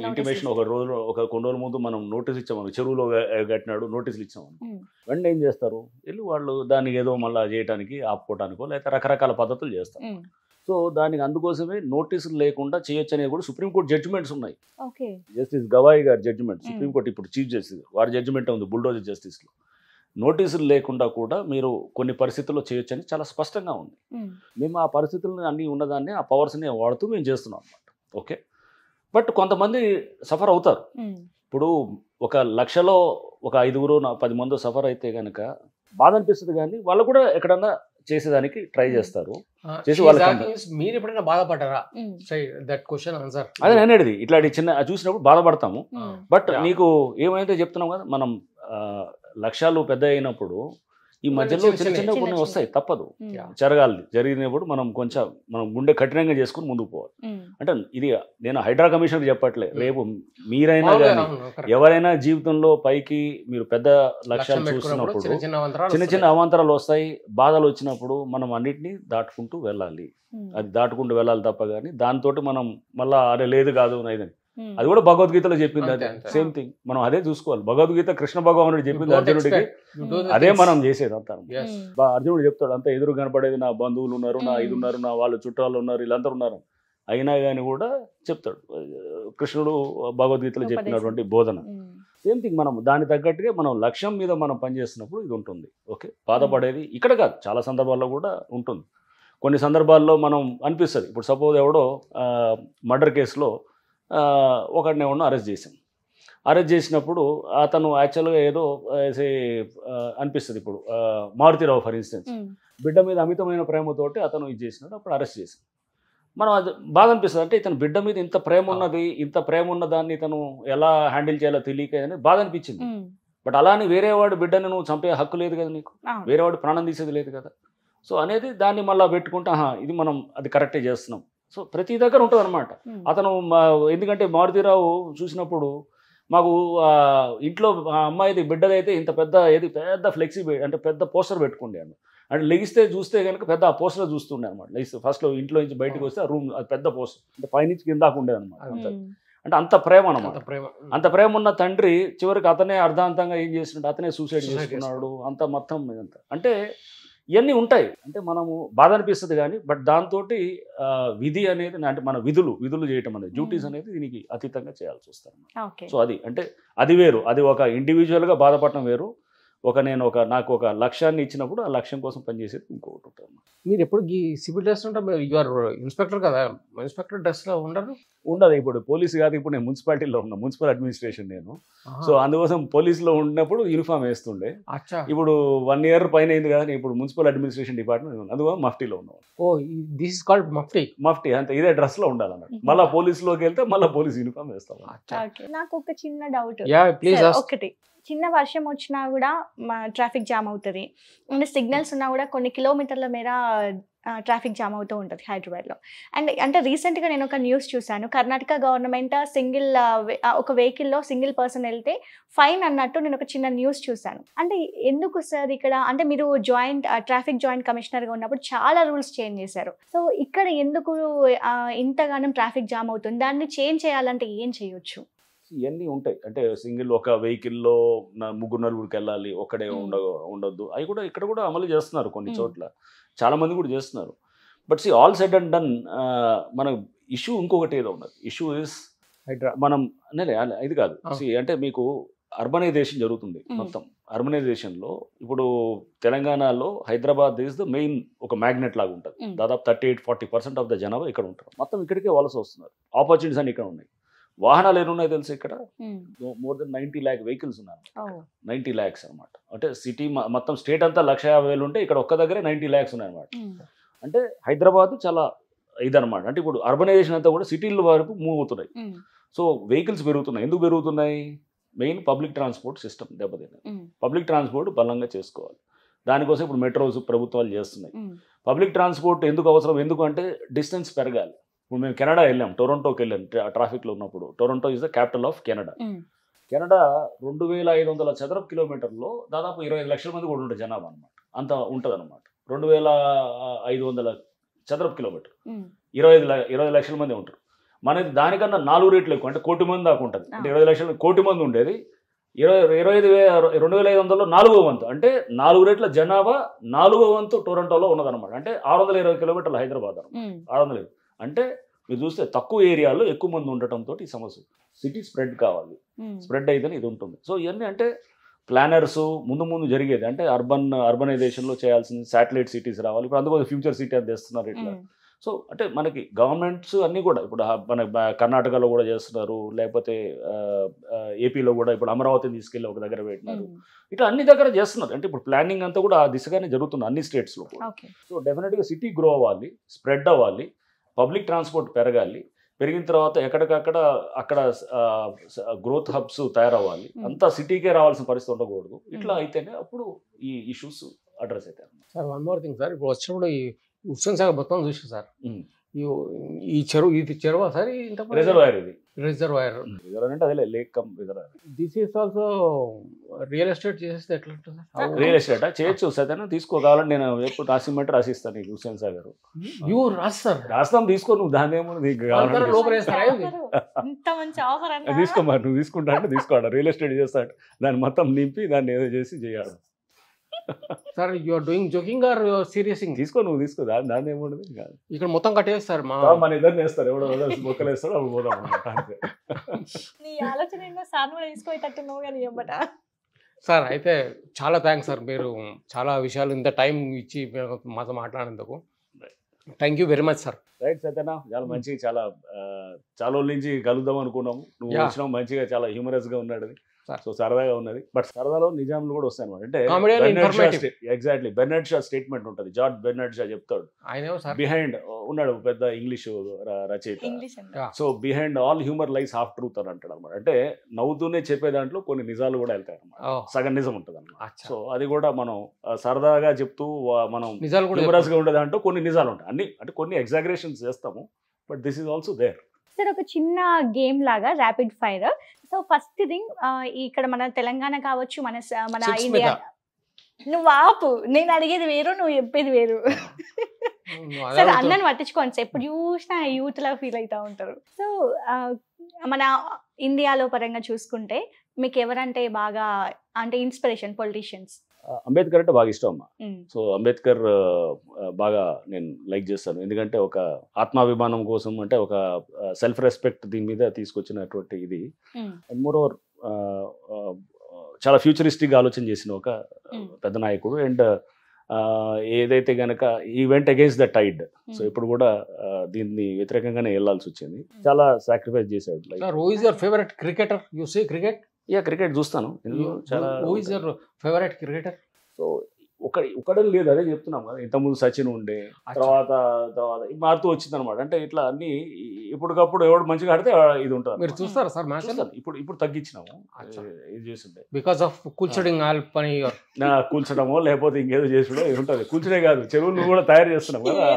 ఇంటిమేషన్ కొన్ని రోజుల ముందు మనం నోటీస్ ఇచ్చాము, చెరువులో కట్టినాడు నోటీసులు ఇచ్చాము. వెంటనే ఏం చేస్తారు, వెళ్ళి వాళ్ళు దానికి ఏదో మళ్ళీ చేయడానికి ఆపుకోవడానికో లేకపోతే రకరకాల పద్ధతులు చేస్తారు. సో దానికి అందుకోసమే నోటీసులు లేకుండా చేయొచ్చు అనేది కూడా సుప్రీంకోర్టు జడ్జిమెంట్స్ ఉన్నాయి. జస్టిస్ గవాయి గారి జడ్జిమెంట్, సుప్రీంకోర్టు ఇప్పుడు చీఫ్ జస్టిస్ వారి జడ్జిమెంట్ ఉంది బుల్డోజర్ జస్టిస్లో. నోటీసులు లేకుండా కూడా మీరు కొన్ని పరిస్థితుల్లో చేయొచ్చు అని చాలా స్పష్టంగా ఉంది. మేము ఆ పరిస్థితులను అన్నీ ఉన్నదాన్ని ఆ పవర్స్ని వాడుతూ మేము చేస్తున్నాం అన్నమాట. ఓకే, బట్ కొంతమంది సఫర్ అవుతారు. ఇప్పుడు 1,00,000లో ఒక 5-10 మంది సఫర్ అయితే కనుక బాధ అనిపిస్తుంది, కానీ వాళ్ళు కూడా ఎక్కడన్నా చేసేదానికి ట్రై చేస్తారు. చేసి మీరు ఎప్పుడైనా బాధపడ్డారా? దట్ క్వశ్చన్ ఆన్సర్ అదే అనేది ఇట్లాంటి చిన్న చూసినప్పుడు బాధపడతాము. బట్ నీకు ఏమైతే చెప్తున్నాం కదా, మనం లక్ష్యాలు పెద్ద అయినప్పుడు ఈ మధ్యలో చిన్న చిన్న కొన్ని వస్తాయి, తప్పదు, జరిగినప్పుడు మనం గుండె కఠినంగా చేసుకుని ముందుకు పోవాలి. అంటే ఇది నేను హైడ్రా కమిషనర్ చెప్పట్లే, రేపు మీరైనా కానీ ఎవరైనా జీవితంలో పైకి మీరు పెద్ద లక్ష్యాలు చూస్తున్నప్పుడు చిన్న చిన్న అవాంతరాలు వస్తాయి, బాధలు వచ్చినప్పుడు మనం అన్నిటినీ దాటుకుంటూ వెళ్ళాలి. అది దాటుకుంటూ వెళ్ళాలి తప్ప కానీ దాంతో మనం మళ్ళా అదే లేదు కాదు నైదని. అది కూడా భగవద్గీతలో చెప్పింది, అదే సేమ్ థింగ్ మనం అదే చూసుకోవాలి. భగవద్గీత కృష్ణ భగవానుడు చెప్పింది అర్జునుడికి, అదే మనం చేసేది అంతా. అర్జునుడు చెప్తాడు, అంతా ఎదురు కనపడేది నా బంధువులు ఉన్నారు, నా ఇది ఉన్నారు, నా వాళ్ళు చుట్టాలు ఉన్నారు, వీళ్ళందరూ ఉన్నారు, అయినా కానీ కూడా చెప్తాడు కృష్ణుడు భగవద్గీతలో చెప్పినటువంటి బోధన. సేమ్ థింగ్ మనం దాని తగ్గట్టుగా మనం లక్ష్యం మీద మనం పనిచేస్తున్నప్పుడు ఇది ఉంటుంది. ఓకే, బాధపడేది ఇక్కడ కాదు, చాలా సందర్భాల్లో కూడా ఉంటుంది. కొన్ని సందర్భాల్లో మనం అనిపిస్తుంది, ఇప్పుడు సపోజ్ ఎవడో మర్డర్ కేసులో ఒకడిని ఎవరినో అరెస్ట్ చేసినప్పుడు అతను యాక్చువల్గా ఏదో అనిపిస్తుంది. ఇప్పుడు మారుతిరావు ఫర్ ఇన్స్టెన్స్ బిడ్డ మీద అమితమైన ప్రేమతోటి అతను ఇది చేసినాడు, అప్పుడు అరెస్ట్ చేశాడు. మనం అది బాధ అనిపిస్తుంది, అంటే ఇతను బిడ్డ మీద ఇంత ప్రేమ ఉన్న దాన్ని ఇతను ఎలా హ్యాండిల్ చేయాలో తెలియక అనేది బాధ అనిపించింది. బట్ అలానే వేరేవాడు బిడ్డని నువ్వు చంపే హక్కు లేదు కదా, నీకు వేరేవాడు ప్రాణం తీసేది లేదు కదా. సో అనేది దాన్ని మళ్ళీ పెట్టుకుంటే ఇది మనం అది కరెక్టే చేస్తున్నాం. సో ప్రతి దగ్గర ఉంటుంది అనమాట. అతను ఎందుకంటే మారుతిరావు చూసినప్పుడు మాకు ఇంట్లో ఆ అమ్మాయిది బిడ్డదైతే ఇంత పెద్ద ఫ్లెక్సీ అంటే పెద్ద పోస్టర్ పెట్టుకుండే అంటే లెగిస్తే చూస్తే కనుక పెద్ద ఆ పోస్టర్ చూస్తుండే అనమాట. లెగిస్తే ఫస్ట్ ఇంట్లో నుంచి బయటకు వస్తే ఆ రూమ్ అది పెద్ద పోస్టర్, అంటే పైనుంచి కిందాకు ఉండేది అనమాట. అంటే అంత ప్రేమ అనమాట. అంత ప్రేమ ఉన్న తండ్రి చివరికి అతనే అర్ధాంతంగా ఏం చేసినట్టు అతనే సూసైడ్ చేసుకున్నాడు. అంత మొత్తం ఇదంతా అంటే ఇవన్నీ ఉంటాయి. అంటే మనము బాధ అనిపిస్తుంది కానీ బట్ దాంతో విధి అనేది అంటే మన విధులు చేయటం అనేది డ్యూటీస్ అనేది దీనికి అతీతంగా చేయాల్సి వస్తుంది. సో అది అంటే అది వేరు, అది ఒక ఇండివిజువల్గా బాధపడటం వేరు. నాకు ఒక లక్ష్యాన్ని ఇచ్చినప్పుడు ఆ లక్ష్యం కోసం పనిచేసేది ఇంకొకటి ఉంటుంది. మీరు ఎప్పుడు ఈ సివిల్ డ్రెస్ ఉంటే యూఆర్ ఇన్స్పెక్టర్ కదా, ఇన్స్పెక్టర్ డ్రెస్లో ఉండదు. ఇప్పుడు పోలీసు కాదు, ఇప్పుడు నేను మున్సిపాలిటీలో ఉన్నా, మున్సిపల్ అడ్మినిస్ట్రేషన్ నేను. సో అందుకోసం పోలీసులో ఉన్నప్పుడు యూనిఫామ్ వేస్తుండే. ఇప్పుడు 1 year పైన అయింది కదా, ఇప్పుడు మున్సిపల్ అడ్మినిస్ట్రేషన్ డిపార్ట్మెంట్ అందుకోసం మఫ్టీలో ఉన్నాను. దిస్ ఇస్ కాల్డ్ మఫ్టీ అంతే, ఇదే డ్రెస్ లో ఉండాలన్నమాట. మళ్ళీ పోలీసులోకి వెళ్తే మళ్ళీ పోలీస్ యూనిఫామ్ వేస్తాం. నాకు ఒక చిన్న డౌట్, ఒకటి చిన్న వర్షం వచ్చినా కూడా ట్రాఫిక్ జామ్ అవుతుంది, అంటే సిగ్నల్స్ ఉన్నా కూడా కొన్ని కిలోమీటర్ల మేర ట్రాఫిక్ జామ్ అవుతూ ఉంటుంది హైదరాబాద్లో. అండ్ అంటే రీసెంట్గా నేను ఒక న్యూస్ చూశాను, కర్ణాటక గవర్నమెంట్ ఒక వెహికల్లో సింగిల్ పర్సన్ వెళ్తే ఫైన్ అన్నట్టు నేను ఒక చిన్న న్యూస్ చూశాను. అంటే ఎందుకు సార్ ఇక్కడ, అంటే మీరు ట్రాఫిక్ జాయింట్ కమిషనర్గా ఉన్నప్పుడు చాలా రూల్స్ చేంజ్ చేశారు, సో ఇక్కడ ఎందుకు ఇంతగానం ట్రాఫిక్ జామ్ అవుతుంది? దాన్ని చేంజ్ చేయాలంటే ఏం చేయొచ్చు? ఇవన్నీ ఉంటాయి. అంటే సింగిల్ ఒక వెహికల్లో 3-4 వెళ్ళాలి, ఒక్కడే ఉండొద్దు. అవి కూడా ఇక్కడ కూడా అమలు చేస్తున్నారు కొన్ని చోట్ల, చాలా మంది కూడా చేస్తున్నారు. But all said and done మన ఇష్యూ ఇంకొకటి ఏదో ఉన్నది. ఇష్యూ ఇస్ మనం ఇది కాదు, అంటే మీకు అర్బనైజేషన్ జరుగుతుంది మొత్తం. అర్బనైజేషన్లో ఇప్పుడు తెలంగాణలో హైదరాబాద్ ఈజ్ ద మెయిన్ ఒక మ్యాగ్నెట్ లాగా ఉంటుంది. దాదాపు 38-40% ఆఫ్ ద జనాభా ఇక్కడ ఉంటారు. మొత్తం ఇక్కడికే వలస వస్తున్నారు. ఆపర్చునిటీస్ అన్ని ఇక్కడ ఉన్నాయి. వాహనాలు ఎన్నున్నాయి తెలుసు ఇక్కడ? more than 90 lakh వెహికల్స్ ఉన్నారు. 90 lakhs అనమాట. అంటే సిటీ మొత్తం స్టేట్ అంతా 150,000 ఉంటే ఇక్కడ ఒక్క దగ్గరే 90 lakhs ఉన్నాయన్నమాట. అంటే హైదరాబాద్ చాలా ఇదనమాట. అంటే ఇప్పుడు అర్బనైజేషన్ అంతా కూడా సిటీల వరకు మూవ్ అవుతున్నాయి. సో వెహికల్స్ పెరుగుతున్నాయి. ఎందుకు పెరుగుతున్నాయి? మెయిన్ పబ్లిక్ ట్రాన్స్పోర్ట్ సిస్టమ్ దెబ్బతిన్నాయి. పబ్లిక్ ట్రాన్స్పోర్ట్ బలంగా చేసుకోవాలి. దానికోసం ఇప్పుడు మెట్రోస్ ప్రభుత్వాలు చేస్తున్నాయి. పబ్లిక్ ట్రాన్స్పోర్ట్ ఎందుకు అవసరం? ఎందుకంటే డిస్టెన్స్ పెరగాలి. ఇప్పుడు మేము కెనడా వెళ్ళాం, టొరంటోకి వెళ్ళాం ట్రాఫిక్లో ఉన్నప్పుడు. Toronto is the capital of Canada. Canada 2,500 చదరపు కిలోమీటర్లో దాదాపు 25 లక్షల మంది కూడా ఉంటుంది జనాభా అనమాట. అంత ఉంటుంది అనమాట. 2,500 చదరపు కిలోమీటర్ 20 లక్షల మంది ఉంటారు. మనది దానికన్నా 4 రెట్లు ఎక్కువ, అంటే 1 కోటి మంది దాకా ఉంటుంది. అంటే 20 లక్షల 1 కోటి మంది ఉండేది 2,500లో 4వ వంతు, అంటే 4 రెట్ల జనాభా 4వ వంతు టొరంటోలో ఉన్నదనమాట. అంటే 620 కిలోమీటర్లు హైదరాబాద్ అనమాట. 620 అంటే మీరు చూస్తే తక్కువ ఏరియాలో ఎక్కువ మంది ఉండటంతో ఈ సమస్య. సిటీ స్ప్రెడ్ కావాలి, స్ప్రెడ్ అయితేనే ఇది ఉంటుంది. సో ఇవన్నీ అంటే ప్లానర్స్ ముందు జరిగేది. అంటే అర్బనైజేషన్లో చేయాల్సింది శాటిలైట్ సిటీస్ రావాలి. ఇప్పుడు అందుకోసం ఫ్యూచర్ సిటీ అని తెస్తున్నారు ఇట్లా. సో అంటే మనకి గవర్నమెంట్స్ అన్నీ కూడా ఇప్పుడు మన కర్ణాటకలో కూడా చేస్తున్నారు, లేకపోతే ఏపీలో కూడా ఇప్పుడు అమరావతిని తీసుకెళ్ళి ఒక దగ్గర పెట్టినారు. ఇట్లా అన్ని దగ్గర చేస్తున్నారు. అంటే ఇప్పుడు ప్లానింగ్ అంతా కూడా ఆ దిశగానే జరుగుతుంది అన్ని స్టేట్స్లో కూడా. సో డెఫినెట్గా సిటీ గ్రో అవ్వాలి, స్ప్రెడ్ అవ్వాలి, పబ్లిక్ ట్రాన్స్పోర్ట్ పెరగాలి. పెరిగిన తర్వాత అక్కడ గ్రోత్ హబ్స్ తయారవ్వాలి. అంతా సిటీకే రావాల్సిన పరిస్థితి ఉండకూడదు. ఇట్లా అయితేనే అప్పుడు ఈ ఇష్యూస్ అడ్రస్ అవుతాయి. Sir one more thing sir, ఇప్పుడు వచ్చినప్పుడు ఈ హుస్సేన్ సాగర్ మొత్తం చూసాం సార్. ఈ చెరువు, ఇది చెరువు సార్, రిజర్వాయర్. ఇది రిజర్వాయర్ అంటే అదే lake come reservoir. This is also real estate చేసేస్తే ఎట్లా ఉంటుంది సార్? రియల్ ఎస్టేట్ చేయొచ్చు సైతం, తీసుకోవాలని నేను ఎప్పుడు రాసిమంటే రాసిస్తాను. నీకు హుస్సేన్ సాగర్ రాస్తాం, తీసుకో నువ్వు. దాని ఏమో తీసుకో మరి, నువ్వు తీసుకుంటా అంటే తీసుకోవాలి. రియల్ ఎస్టేట్ చేస్తా దాన్ని మొత్తం నింపి దాన్ని ఏదో చేసి చేయాలి. Sir you are doing joking or seriousing? నువ్వు తీసుకో, దాన్ని ఏముండదు. ఇక్కడ మొత్తం కట్టేస్తారు, మన ఇద్దరిని వేస్తారు, ఎవడో మొక్కలు వేస్తాడు, అప్పుడు పోదాం అనమాట. సార్ అయితే చాలా థ్యాంక్స్ సార్, మీరు చాలా విషయాలు ఇంత టైం ఇచ్చి మాతో మాట్లాడేందుకు. Thank you very much sir. Right సత్యనా, చాలా మంచి, చాలా రోజుల నుంచి కలుద్దాం అనుకున్నాము. నువ్వు వచ్చినావు, మంచిగా చాలా హ్యూమరస్ గా ఉన్నాడు, సో సరదాగా ఉన్నది. బట్ సరదాలో నిజాములు కూడా వస్తాయి అనమాట. అంటే ఎగ్జాక్ట్లీ బెర్నార్డ్ షా స్టేట్మెంట్ ఉంటుంది. జార్జ్ బెర్నార్డ్ షా చెప్తాడు, బిహైండ్ ఉన్నాడు పెద్ద ఇంగ్లీష్ రచయిత. సో బిహైండ్ ఆల్ హ్యూమర్ లైస్ హాఫ్ ట్రూత్ అని అంటాడు అనమాట. అంటే నవ్వుతూనే చెప్పే దాంట్లో కొన్ని నిజాలు కూడా వెళ్తాయి అనమాట, సగం నిజం ఉంటుంది అనమాట. సో అది కూడా మనం సరదాగా చెప్తూ మనం హ్యూమరస్ గా ఉండే దాంట్లో కొన్ని నిజాలు ఉంటాయి. అన్ని అంటే కొన్ని ఎగ్జాగరేషన్స్ చేస్తాము, but this is also there. Sir ఒక చిన్న గేమ్ లాగా rapid fire. So first thing, ఇక్కడ మన తెలంగాణ కావచ్చు, మన ఇండియా నువ్వు ఆపు, నేను అడిగేది వేరు, నువ్వు చెప్పేది వేరు. సరే అన్నను పట్టించుకోండి, ఎప్పుడు చూసినా యూత్ లా ఫీల్ అవుతా ఉంటారు. సో మన ఇండియాలో పరంగా చూసుకుంటే మీకు ఎవరంటే బాగా అంటే ఇన్స్పిరేషన్ పొలిటీషియన్స్? అంబేద్కర్ అంటే బాగా ఇష్టం అమ్మా. సో అంబేద్కర్ బాగా నేను లైక్ చేస్తాను, ఎందుకంటే ఒక ఆత్మాభిమానం కోసం, అంటే ఒక సెల్ఫ్ రెస్పెక్ట్ దీని మీద తీసుకొచ్చినటువంటి ఇది. అండ్ మోర్ ఓవర్ చాలా ఫ్యూచరిస్టిక్ ఆలోచన చేసిన ఒక పెద్ద నాయకుడు. అండ్ ఏదైతే గనక ఈ went against the tide, so ఇప్పుడు కూడా దీన్ని వ్యతిరేకంగానే వెళ్ళాల్సి వచ్చింది. చాలా సాక్రిఫైస్ చేశాడు. Who is your favourite cricketer? You see cricket? Yeah, cricket చూస్తాను. చాలా who is your favourite cricketer? So ఒకడని లేదు, అదే చెప్తున్నాం కదా, ఇంతకుముందు సచిన్ ఉండే, తర్వాత మారుతూ వచ్చింది అనమాట. అంటే ఇట్లా అన్ని ఇప్పటికప్పుడు ఎవడు మంచిగా ఆడితే ఇది ఉంటుంది. మీరు చూస్తారా సార్ మ్యాచ్? ఇప్పుడు తగ్గించినాము, ఇది చేస్తుంటే బికాస్ ఆఫ్ కూల్చడింగ్ పని, కూల్చడమో లేకపోతే ఇంకేదో చేసుడో ఇది ఉంటుంది. కూల్చడే కాదు, చెరువులు కూడా తయారు చేస్తున్నాం కదా,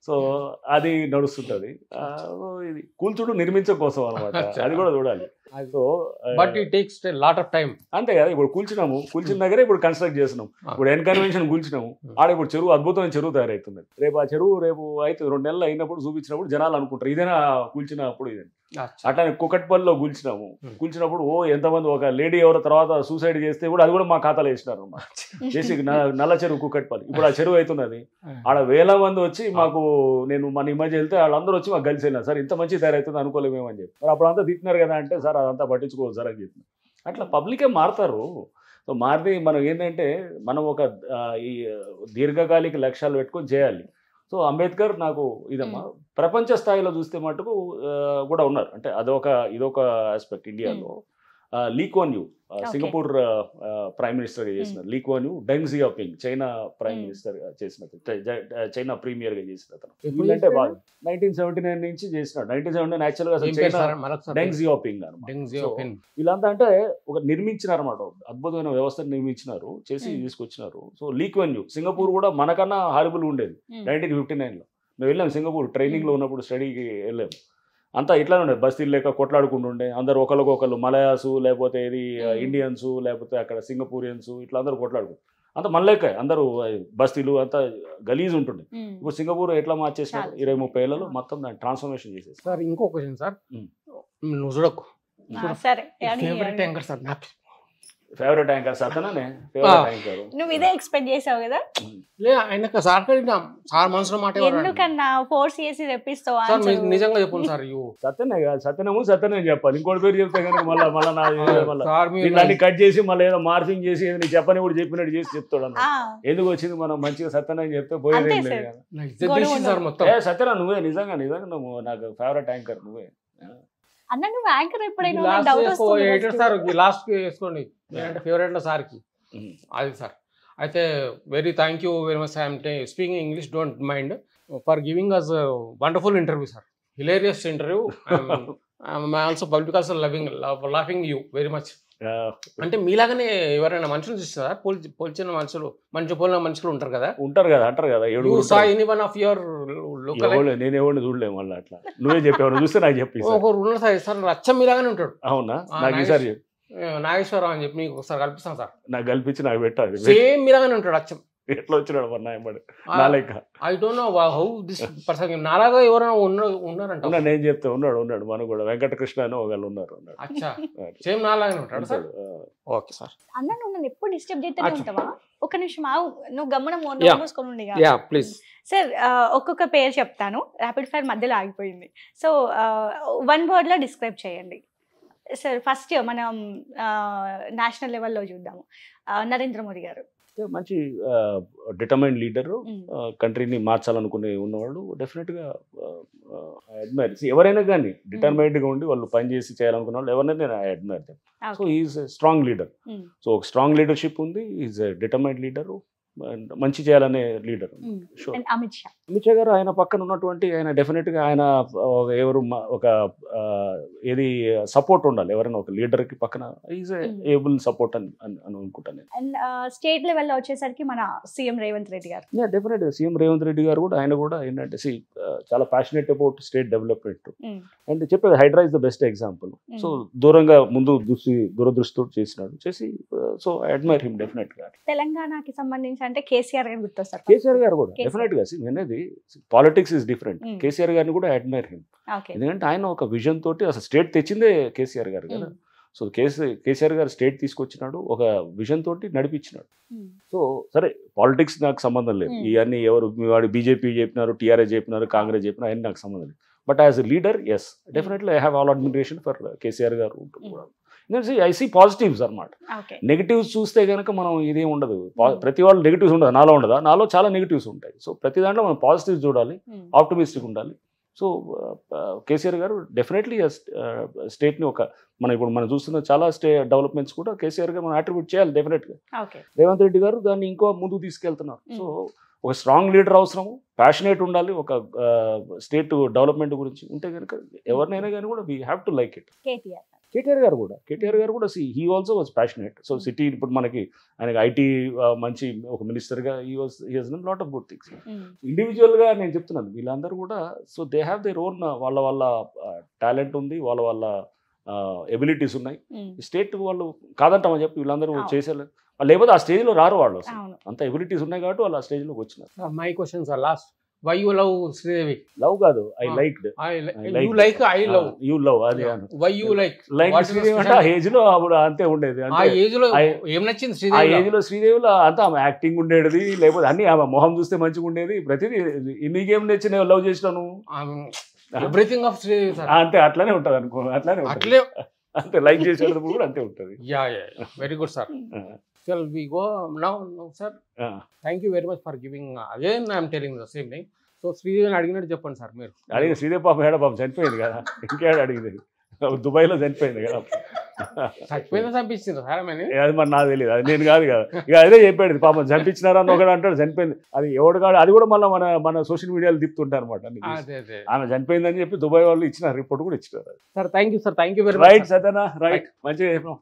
సో అది నడుస్తుంటది. ఇది కూల్చుడు నిర్మించడం కోసం అనమాట, అది కూడా చూడాలి. So but it takes lot of time. అంతే కదా, ఇప్పుడు కూల్చిన దగ్గరే ఇప్పుడు కన్స్ట్రక్ట్ చేస్తున్నాం. ఇప్పుడు ఎన్కన్వెన్షన్ కూల్చినాము, ఆడ ఇప్పుడు చెరువు అద్భుతమైన చెరువు తయారవుతుంది. రేపు ఆ చెరువు రేపు అయితే 2 నెలలు అయినప్పుడు చూపించినప్పుడు జనాలు అనుకుంటారు ఇదేనా కూల్చినప్పుడు ఇదే. అట్లానే కుకట్పల్లిలో కూల్చినప్పుడు ఎంతమంది, ఒక లేడీ ఎవరో తర్వాత సూసైడ్ చేస్తే కూడా అది కూడా మా ఖాతాలో వేసినారు అన్నమాట. చేసి నల్ల చెరువు కుకట్పల్లి, ఇప్పుడు ఆ చెరువు అవుతున్నది. ఆడ వేల మంది వచ్చి మాకు, నేను మన ఈ మధ్య వెళ్తే వాళ్ళందరూ వచ్చి మాకు కలిసి వెళ్ళినా, సార్ ఇంత మంచి తయారవుతుంది అనుకోలేమేమని చెప్పి. మరి అప్పుడు అంతా తిట్టినారు కదా అంటే, సార్ అదంతా పట్టించుకోవచ్చు సార్ అని చెప్పి. అట్లా పబ్లికే మారుతారు. సో మారితే మనం ఏంటంటే మనం ఒక ఈ దీర్ఘకాలిక లక్ష్యాలు పెట్టుకొని చేయాలి. సో అంబేద్కర్ నాకు ఇదమ్మా. ప్రపంచ స్థాయిలో చూస్తే మటుకు కూడా ఉన్నారు, అంటే ఇదొక ఆస్పెక్ట్. ఇండియాలో Lee Kuan Yew Singapore prime మినిస్టర్గా చేసినారు. Lee Kuan Yew Deng Xiaoping China prime minister చేసినట్టు, చైనా ప్రీమియర్గా చేసిన అతను. ఎందుకంటే బాగా 1979 నుంచి చేసినాడు. 1979 యాక్చువల్గా డెంగ్ జియాపింగ్ అనమాట. వీళ్ళంతా అంటే ఒక నిర్మించినారు అనమాట, అద్భుతమైన వ్యవస్థను నిర్మించినారు, చేసి తీసుకొచ్చినారు. So Lee Kuan Yew Singapore కూడా మనకన్నా హారిబుల్ ఉండేది 1959లో. మేము వెళ్ళాం సింగపూర్, ట్రైనింగ్లో ఉన్నప్పుడు స్టడీకి వెళ్ళాము. అంతా ఇట్లానే ఉండేది, బస్తీలు లేక కొట్లాడుకుంటుండే అందరు, ఒకరికొకరు మలయాసు లేకపోతే ఇది ఇండియన్స్ లేకపోతే అక్కడ సింగపూరియన్స్ ఇట్లా అందరూ కొట్లాడుకుంటారు. అంత మనలేక అందరూ బస్తీలు అంతా గలీజ్ ఉంటుండే. ఇప్పుడు సింగపూర్ ఎట్లా మార్చేసినారు 20-30 ఏళ్లలో, మొత్తం దాన్ని ట్రాన్స్ఫర్మేషన్ చేసేసి. సార్ ఇంకో క్వశ్చన్ సార్, నువ్వు చూడకు ఫేవరెట్ యాంకర్ సార్, నాకు ఫేవరెట్ యాంకర్ సతననే ఫేవరెట్ యాంకర్. నువ్వు ఇదే ఎక్స్పెక్ట్ చేసావు కదా? లే ఆయనకు సార్ సార్ మనసులో మాట ఎందుకన్నా ఫోర్స్ చేసి తెప్పిస్తావు? నిజంగా చెప్పండి సార్. సత్యనే కాదు, సత్యనే చెప్పాలి. ఇంకోటి పేరు చెప్తే కనుక మళ్ళీ కట్ చేసి మళ్ళీ ఏదో మార్ఫింగ్ చేసి ఏదో నీకు చెప్పని కూడా చెప్పినట్టు చేసి చెప్తాడు అన్న. ఎందుకు వచ్చింది మనం మంచిగా సత్యనే చెప్తే పోయేది సత్యనా నువ్వే నిజంగా నువ్వు నాకు ఫేవరెట్ యాంకర్ నువ్వే. అన్న నువ్వు యాంకర్ ఎప్పుడైనా సార్ లాస్ట్ వేసుకోండి అంటే ఫేవరెట్ సార్కి అది సార్. అయితే very thank you very much. I'm speaking English, don't mind, for giving us wonderful interview sir. Hilarious interview. I'm also public also laughing you very much. అంటే మీలాగానే ఎవరైనా మనుషులు చూస్తారా? పోల్చిన మనుషులు, పోలిన మనుషులు ఉంటారు కదా అంటారు కదా. Anyone of your local? నేను ఎవరిని చూడలేము మళ్ళీ. అట్లా నువ్వే చెప్పావు, చూస్తే నాకు చెప్పి. ఒకరు ఉన్నారు సార్, అచ్చం మీలాగానే ఉంటాడు. అవునా? నాకు ఈసారి నాగేశ్వరరావు అని చెప్పి మీకు ఒకసారి కల్పిస్తాను సార్. నాకు కల్పించి నాకు పెట్టాలి. సేమ్ మీలాగానే ఉంటాడు అచ్చం. ఎట్లా వచ్చినాడు I don't know how this person. నాలాగా ఎవరైనా ఉన్నారంట? నేను చెప్తే ఉన్నాడు మన కూడా, వెంకటకృష్ణ అని ఒకళ్ళు ఉన్నారు. సేమ్ నాలాగానే ఉంటాడు సార్. Okay sir. అన్న నువ్వు నన్ను ఎప్పుడు డిస్టర్బ్ చేస్తూనే ఉంటావా? ఒక నిమిషం నువ్వు గమ్మున మూసుకొని ఉండి. ప్లీజ్ సార్ ఒక్కొక్క పేరు చెప్తాను, ర్యాపిడ్ ఫైర్ మధ్యలో ఆగిపోయింది. సో 1 word లో డిస్క్రైబ్ చేయండి సార్. ఫస్ట్ మనం నేషనల్ లెవెల్లో చూద్దాము. నరేంద్ర మోదీ గారు మంచి డిటర్మైన్డ్ లీడరు, కంట్రీని మార్చాలనుకునే ఉన్నవాళ్ళు. డెఫినెట్గా అడ్మైర్. ఎవరైనా కానీ డిటర్మైన్డ్గా ఉండి వాళ్ళు పనిచేసి చేయాలనుకున్న వాళ్ళు ఎవరైనా నేను admire them. So is strong leader. So ఒక స్ట్రాంగ్ లీడర్షిప్ ఉంది, ఈజ్ డిటర్మైన్డ్ లీడరు. మంచి చేయాలనే leader. Sure. And Amit Shah Amit Shah గారు ఆయన పక్కన ఉన్నటువంటి ఆయన డెఫినెట్గా ఆయన ఎవరు ఒక ఏది సపోర్ట్ ఉండాలి ఎవరైనా ఒక లీడర్కి పక్కన ఈజ్ ఏబుల్ సపోర్ట్ అని అనుకుంటాను నేను. అండ్ స్టేట్ లెవెల్లో వచ్చేసరికి మన సీఎం రేవంత్ రెడ్డి గారు. డెఫినెట్గా సీఎం రేవంత్ రెడ్డి గారు కూడా ఆయన కూడా ఏంటంటే చాలా passionate about state development. And చెప్పేది HYDRAA is the best example. So దూరంగా ముందు దూరదృష్టితో చేసి సో ఐ అడ్మైర్ హిమ్ డెఫినెట్గా. తెలంగాణకి సంబంధించి అంటే కేసీఆర్ గారు గుర్తొస్తారు. కేసీఆర్ గారు కూడా డెఫినెట్గా అనేది పాలిటిక్స్ ఇస్ డిఫరెంట్. కేసీఆర్ గారిని కూడా అడ్మైర్ హిమ్. ఎందుకంటే ఆయన ఒక విజన్ తోటి అసలు స్టేట్ తెచ్చిందే కేసీఆర్ గారు కదా. సో కేసీఆర్ గారు స్టేట్ తీసుకొచ్చినాడు, ఒక విజన్ తోటి నడిపించినాడు. సో సరే పాలిటిక్స్ నాకు సంబంధం లేదు, ఇవన్నీ ఎవరు వాడు బీజేపీ చెప్పినారు, టీఆర్ఎస్ చెప్పినారు, కాంగ్రెస్ చెప్పినారు, అవన్నీ నాకు సంబంధం లేదు. But as a leader yes definitely I have all admiration for KCR garu. I see positives అనమాట. నెగిటివ్స్ చూస్తే కనుక మనం ఇదేం ఉండదు, ప్రతి వాళ్ళు నెగిటివ్స్ ఉండదు, నాలో ఉండదా, నాలో చాలా నెగిటివ్స్ ఉంటాయి. సో ప్రతి దాంట్లో మనం పాజిటివ్స్ చూడాలి, ఆప్టమిస్టిక్ ఉండాలి. సో కేసీఆర్ గారు డెఫినెట్లీ స్టేట్ని ఇప్పుడు మనం చూస్తున్న చాలా డెవలప్మెంట్స్ కూడా కేసీఆర్ గారు మనం అట్రిబ్యూట్ చేయాలి డెఫినెట్గా. రేవంత్ రెడ్డి గారు దాన్ని ఇంకో ముందుకు తీసుకెళ్తున్నారు. సో ఒక స్ట్రాంగ్ లీడర్ అవసరము, ప్యాషనేట్ ఉండాలి ఒక స్టేట్ డెవలప్మెంట్ గురించి ఉంటే కనుక ఎవరినైనా కానీ కూడా we have to like it. KTR garu కూడా he also was passionate. So city ఇప్పుడు మనకి ఆయనకి ఐటీ మంచి ఒక మినిస్టర్గా he has done lot of good things. ఇండివిజువల్గా నేను చెప్తున్నాను వీళ్ళందరూ కూడా so they have their own వాళ్ళ టాలెంట్ ఉంది, వాళ్ళ ఎబిలిటీస్ ఉన్నాయి. స్టేట్ వాళ్ళు కాదంటామని చెప్పి వీళ్ళందరూ చేసేయాలి, లేకపోతే ఆ స్టేజ్లో రారు వాళ్ళు. అంత ఎబిలిటీస్ ఉన్నాయి కాబట్టి వాళ్ళు ఆ స్టేజ్లోకి వచ్చినారు. My questions are last. Why you love Sridevi? Love కాదు, I liked. You like, I love. You love అది. Why you like? శ్రీదేవి అంటే ఆ ఏజ్ లో అప్పుడు అంతే ఉండేది. ఆ ఏజ్ లో ఏం నచ్చింది శ్రీదేవి? ఆ ఏజ్ లో శ్రీదేవిలో అంతా ఆమె యాక్టింగ్ ఉండేది, లేకపోతే అన్ని ఆమె మొహం చూస్తే మంచిగా ఉండేది. ప్రతిదీ నీకేం నచ్చిన లవ్ చేసినాను, ఎవ్రీథింగ్ ఆఫ్ శ్రీదేవి సార్. అంతే అట్లానే ఉంటుంది అనుకో, అట్లానే అంతే లైక్ చేసేటప్పుడు కూడా అంతే ఉంటుంది. Yeah very good sir. Shall we go now, sir? Thank you very much for giving. Again, I am telling the same thing. So, శ్రీదేవిని అడిగినట్టు చెప్పండి సార్ మీరు. అడిగిన శ్రీదేవి పాపం చనిపోయింది కదా, ఇంకేడు అడిగింది, దుబాయ్లో చనిపోయింది కదా. చచ్చిపోయిందా చంపించింది సార్? అది మరి నాకు తెలియదు, అది నేను కాదు కదా. ఇక అదే చెప్పాడు పాపం చంపించినారని ఒకడు అంటాడు, చనిపోయింది. అది ఎవడు కాదు, అది కూడా మళ్ళీ మన సోషల్ మీడియాలో తిప్పుతుంటారు అనమాట. ఆమె చనిపోయిందని చెప్పి దుబాయ్ వాళ్ళు ఇచ్చినారు, రిపోర్ట్ కూడా ఇచ్చినారు. Sir thank you sir, thank you very much. Right సత్యనా, రైట్ మంచిగా చెప్పాం.